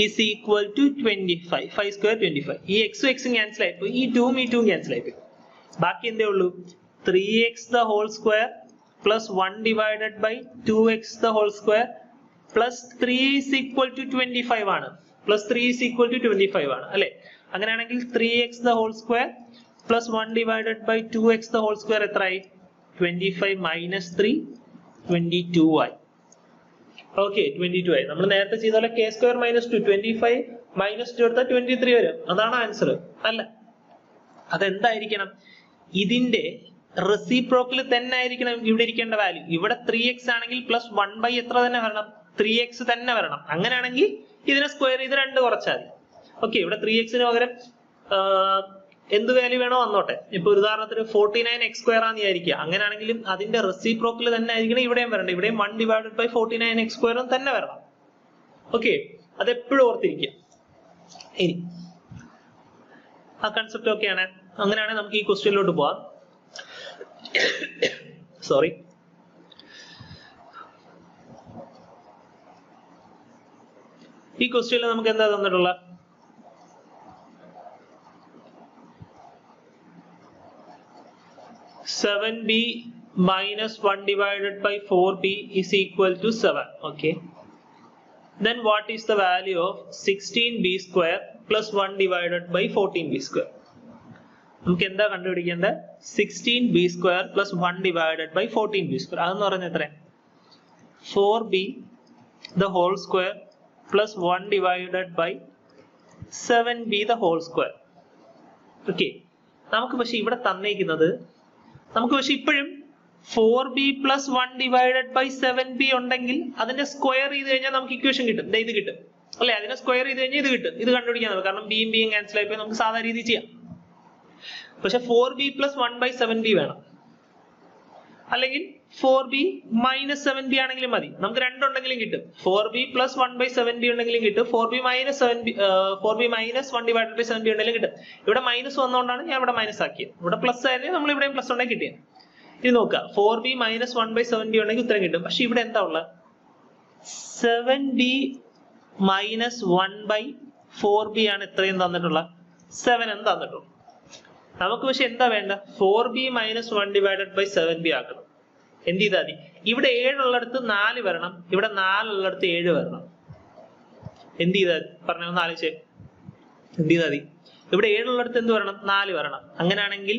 is equal to 25. 5 square 25. ഈ x-ഉം x-ഉം ക്യാൻസൽ ആയി പോയി. ഈ 2 ഉം ഈ 2 ഉം ക്യാൻസൽ ആയി പോയി. ബാക്കി എന്തേ ഉള്ളൂ? 3x the whole square plus 1 divided by 2x the whole square plus 3 is equal to 25 ആണ്. plus 3 is equal to 25 ആണ് അല്ലെ? അങ്ങനെയാണെങ്കിൽ 3x the whole square plus 1 divided by 2x the whole square എത്രയായി? 25 minus 3 22 ആയി. Okay, 22 ആയി. നമ്മൾ നേരത്തെ ചെയ്ത പോലെ k square minus 2 25 minus 2 എടുത്താൽ 23 വരും. അതാണ് ആൻസർ. അല്ല, അതെന്തായിരിക്കണം? ഇതിന്റെ റെസിപ്രോക്കൽ തന്നെ ആയിരിക്കണം ഇവിടെ ഇരിക്കേണ്ട വാല്യൂ. ഇവിടെ 3x ആണെങ്കിൽ പ്ലസ് 1 by എത്ര തന്നെ വരണം? 3x തന്നെ വരണം. അങ്ങനെയാണെങ്കിൽ ഇതിനെ സ്ക്വയർ ചെയ്ത് 2 കുറച്ചാൽ മതി. ഓക്കെ, ഇവിടെ 3x-ന് പകരം എന്ത് വാല്യൂ വേണോ വന്നോട്ടെ. ഇപ്പൊ ഒരു ഉദാഹരണത്തിന് 49x square ആണെന്ന് വിചാരിക്കുക. അങ്ങനെയാണെങ്കിലും അതിന്റെ റെസിപ്രോക്കൽ തന്നെ ആയിരിക്കണം ഇവിടെയും വരണ്ട. ഇവിടെയും 1 divided by 49x square തന്നെ വരണം. ഓക്കെ, അതെപ്പോഴും ഓർത്തിരിക്കുക. ഇനി ആ കൺസെപ്റ്റ് ഓക്കെയാണ്. അങ്ങനെയാണെങ്കിൽ നമുക്ക് ഈ ക്വസ്റ്റ്യനിലോട്ട് പോവാം. സോറി, ഈ ക്വസ്റ്റ്യനിൽ നമുക്ക് എന്താ തന്നിട്ടുള്ള? 7b minus 1 divided by 4b is equal to 7. Okay. Then what is the value of 16b square plus 1 divided by 14b square? നമുക്ക് എന്താ കണ്ടുപിടിക്കേണ്ടത്? 16b square plus 1 divided by 14b square. അതെന്ന് പറയുന്നത് എത്ര? 4b the whole square plus 1 divided by 7b the whole square. Okay. നമുക്ക് പക്ഷെ ഇവിടെ തന്നിരിക്കുന്നത് നമുക്ക് പക്ഷെ ഇപ്പോഴും 4b plus 1 divided by 7b ഉണ്ടെങ്കിൽ അതിന്റെ സ്ക്വയർ ചെയ്ത് കഴിഞ്ഞാൽ നമുക്ക് ഇക്വേഷൻ കിട്ടും. ഇത് കിട്ടും അല്ലെ? അതിനെ സ്ക്വയർ ചെയ്ത് കഴിഞ്ഞാൽ ഇത് കിട്ടും. ഇത് കണ്ടുപിടിക്കാൻ നമുക്ക്, കാരണം ബിയും ബിയും ക്യാൻസൽ ആയിപ്പോയി നമുക്ക് സാധാരണ രീതിയിൽ ചെയ്യാം. പക്ഷെ 4b plus 1 by 7b വേണം, അല്ലെങ്കിൽ 4b minus 7b ആണെങ്കിലും മതി. നമുക്ക് രണ്ടുണ്ടെങ്കിലും കിട്ടും. 4b plus 1 by 7b ഉണ്ടെങ്കിലും കിട്ടും, 4b minus 1 divided by 7b ഉണ്ടെങ്കിലും കിട്ടും. ഇവിടെ മൈനസ് വന്നുകൊണ്ടാണ് ഞാൻ ഇവിടെ മൈനസ് ആക്കിയത്. ഇവിടെ പ്ലസ് ആയിരുന്നു, നമ്മൾ ഇവിടെയും പ്ലസ് ഉണ്ടെങ്കിൽ കിട്ടിയത്. ഇനി നോക്കുക, 4b minus 1 by 7b ഉണ്ടെങ്കിൽ ഉത്തരം കിട്ടും. പക്ഷെ ഇവിടെ എന്താ ഉള്ളത്? 7b minus 1 by 4b ആണ് ഇത്രയും തന്നിട്ടുള്ള 7 എന്ന് തന്നിട്ടുള്ളൂ. നമുക്ക് പക്ഷെ എന്താ വേണ്ട? 4b minus 1 divided by 7b ആക്കണം. എന്ത് ചെയ്താൽ മതി? ഇവിടെ 7 ഉള്ളിടത്ത് 4 വരണം, ഇവിടെ 4 ഉള്ളിടത്ത് 7 വരണം. എന്ത് ചെയ്താൽ പറഞ്ഞ ഒന്ന് ആലോചിച്ചേ. എന്ത് ചെയ്താൽ മതി? ഇവിടെ 7 ഉള്ളിടത്ത് എന്ത് വരണം? 4 വരണം. അങ്ങനെയാണെങ്കിൽ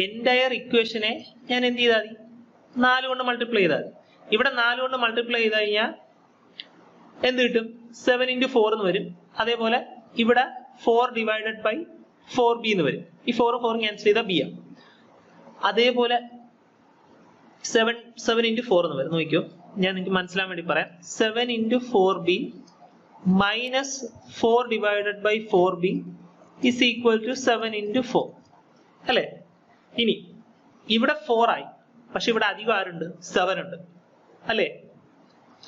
എൻറ്റയർ ഇക്വേഷനെ ഞാൻ എന്ത് ചെയ്താൽ മതി? 4 കൊണ്ട് മൾട്ടിപ്ലൈ ചെയ്താൽ മതി. ഇവിടെ 4 കൊണ്ട് മൾട്ടിപ്ലൈ ചെയ്ത് കഴിഞ്ഞാൽ എന്ത് കിട്ടും? 7 into 4 എന്ന് വരും. അതേപോലെ ഇവിടെ 4 divided by 4b എന്ന് വരും. ഈ 4 ക്യാൻസൽ ചെയ്താൽ b ആണ്. അതേപോലെ 7 into 4 എന്ന് വരും. നോക്കിയോ, ഞാൻ നിങ്ങൾക്ക് മനസ്സിലാൻ വേണ്ടി പറയാം. 7 into 4b minus 4 divided by 4b is equal to 7 into 4 അല്ലേ? ഇനി ഇവിടെ 4 ആയി, പക്ഷെ ഇവിടെ അധികം ആരുണ്ട്? 7 ഉണ്ട് അല്ലേ?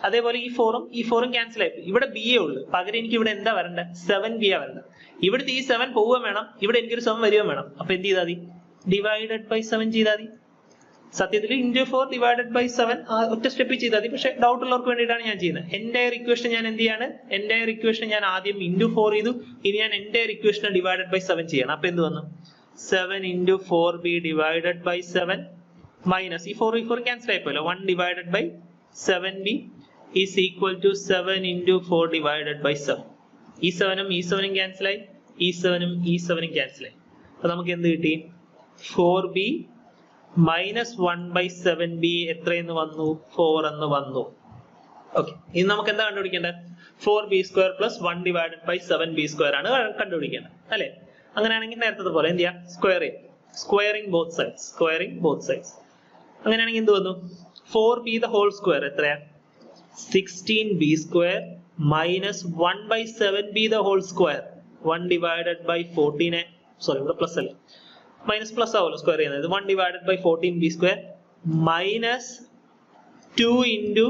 അതേപോലെ ഈ 4ഉം ക്യാൻസൽ ആയി. ഇവിടെ b ഏ ഉള്ളു, പകരം എനിക്ക് ഇവിടെ എന്താ വരണ്ടേ? 7b ആ വരണ്ടേ. ഇവിടുത്തെ ഈ 7 പോവുകയും വേണം, ഇവിടെ എനിക്കൊരു 7 വരികയും വേണം. അപ്പൊ എന്ത് ചെയ്താൽ മതി? ഡിവൈഡഡ് ബൈ 7 ചെയ്താൽ മതി. സത്യത്തിൽ into 4 divided by 7 ഒറ്റ സ്റ്റെപ്പിൽ ചെയ്താൽ മതി. പക്ഷെ ഡൗട്ട് ഉള്ളവർക്ക് വേണ്ടിയിട്ടാണ് ഞാൻ ചെയ്യുന്നത്. എൻറ്റയർ ഇക്വേഷൻ ഞാൻ എന്ത് ചെയ്യാണ്? എൻറ്റയർ ഇക്വേഷൻ ഞാൻ ആദ്യം into 4 ചെയ്തു. ഇനി ഞാൻ എൻറ്റയർ ഇക്വേഷൻ ഡിവൈഡഡ് ബൈ 7 ചെയ്യണം. അപ്പൊ എന്ത് വന്നു? 7 into 4b divided by 7 minus ഈ 4 cancel ആയിപ്പോയല്ലോ, 1 divided by 7b is equal to 7 into 4 divided by 7. ഈ 7ഉം ഈ 7ഉം ക്യാൻസൽ ആയി, ഈ 7ഉം ഈ 7ഉം ക്യാൻസൽ ആയി. അപ്പൊ നമുക്ക് എന്ത് കിട്ടി? 4b minus 1 by 7b എത്രയെന്ന് വന്നു? 4 എന്ന് വന്നു. ഓക്കെ, ഇനി നമുക്ക് എന്താ കണ്ടുപിടിക്കേണ്ടത്? 4b square plus 1 divided by 7b square ആണ് കണ്ടുപിടിക്കേണ്ടത് അല്ലെ? അങ്ങനെയാണെങ്കിൽ നേരത്തെ പോലെ എന്ത് ചെയ്യാം? Squaring both sides. അങ്ങനെയാണെങ്കിൽ എന്ത് വന്നു? 4b the whole square എത്രയാ? 16b square minus 1 by 7b the whole square 1 divided by 14 ഇവിടെ പ്ലസ് അല്ലേ, മൈനസ് പ്ലസ് ആവുമല്ലോ സ്ക്വയർ ചെയ്യുന്നത്. 1 divided by 14b square minus 2 into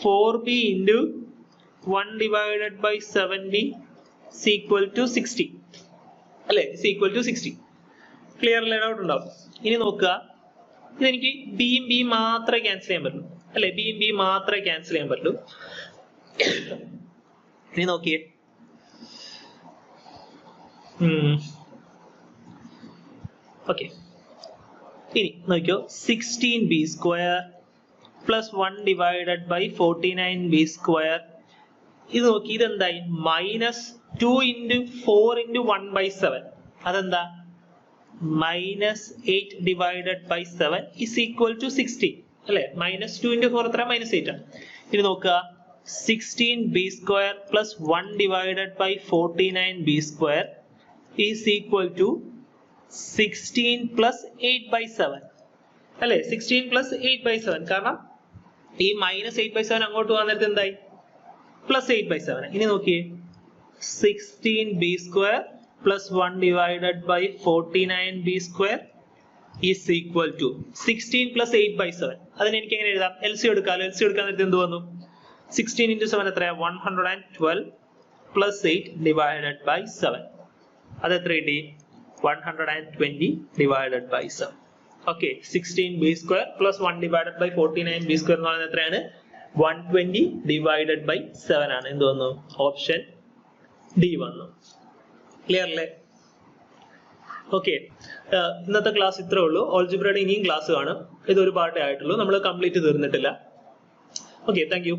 4b into 1 divided by 7b is equal to 60 അല്ലെ? is equal to 60. Clear അല്ലേ? Doubt ഉണ്ടാവും. ഇനി നോക്കുക, ഇതെനിക്ക് ബിയും ബിയും മാത്രമേ ക്യാൻസൽ ചെയ്യാൻ പറ്റുള്ളൂ അല്ലെ? ബിയും ബിയും മാത്രമേ ക്യാൻസൽ ചെയ്യാൻ പറ്റുള്ളൂ. ഇനി നോക്കിയേ, ഓക്കെ, ഇനി നോക്കിയോ, 16b square plus 1 divided by 49b square. ഇത് നോക്കി, ഇതെന്തായി? Minus 2 into 4 into 1 by 7. അതെന്താ? മൈനസ് 8 divided by 7 is equal to 60 അല്ലെ? മൈനസ് 2 into 4 എത്ര? മൈനസ് 8 ആണ്. ഇനി നോക്കുക, 16b square plus 1 divided by 49b square is equal to 16 plus 8 by 7 അല്ലെ? 16 plus 8 by 7, കാരണം ഈ മൈനസ് 8 by 7 അങ്ങോട്ട് വന്നിട്ട് എന്തായി? Plus 8 by 7. ഇനി നോക്കിയേ, 16b square plus 1 divided by 49b square is equal to 16 plus 8 by 7. അതിന് എനിക്ക് എങ്ങനെ എഴുതാം? LCM എടുക്കാം. LCM എടുക്കാൻ നേരത്തെ എന്ത് വന്നു? 16 into 7 എത്രയാ? 112 plus 8 divided by 7. അത് എത്ര കിട്ടി? 120 divided by 7. Okay, 16b square plus 1 divided by 49b square എന്ന് പറയുന്നത് എത്രയാണ്? 120 divided by 7 ആണ്. എന്ത് വന്നു? ഓപ്ഷൻ ഡി വന്നു. ക്ലിയർ അല്ലേ? ഓക്കെ, ഇന്നത്തെ ക്ലാസ് ഇത്രേ ഉള്ളൂ. ഓൾജിബ്രയുടെ ഇനിയും ക്ലാസ് കാണും. ഇതൊരു പാർട്ടേ ആയിട്ടുള്ളൂ, നമ്മൾ കംപ്ലീറ്റ് തീർന്നിട്ടില്ല. Okay, thank you.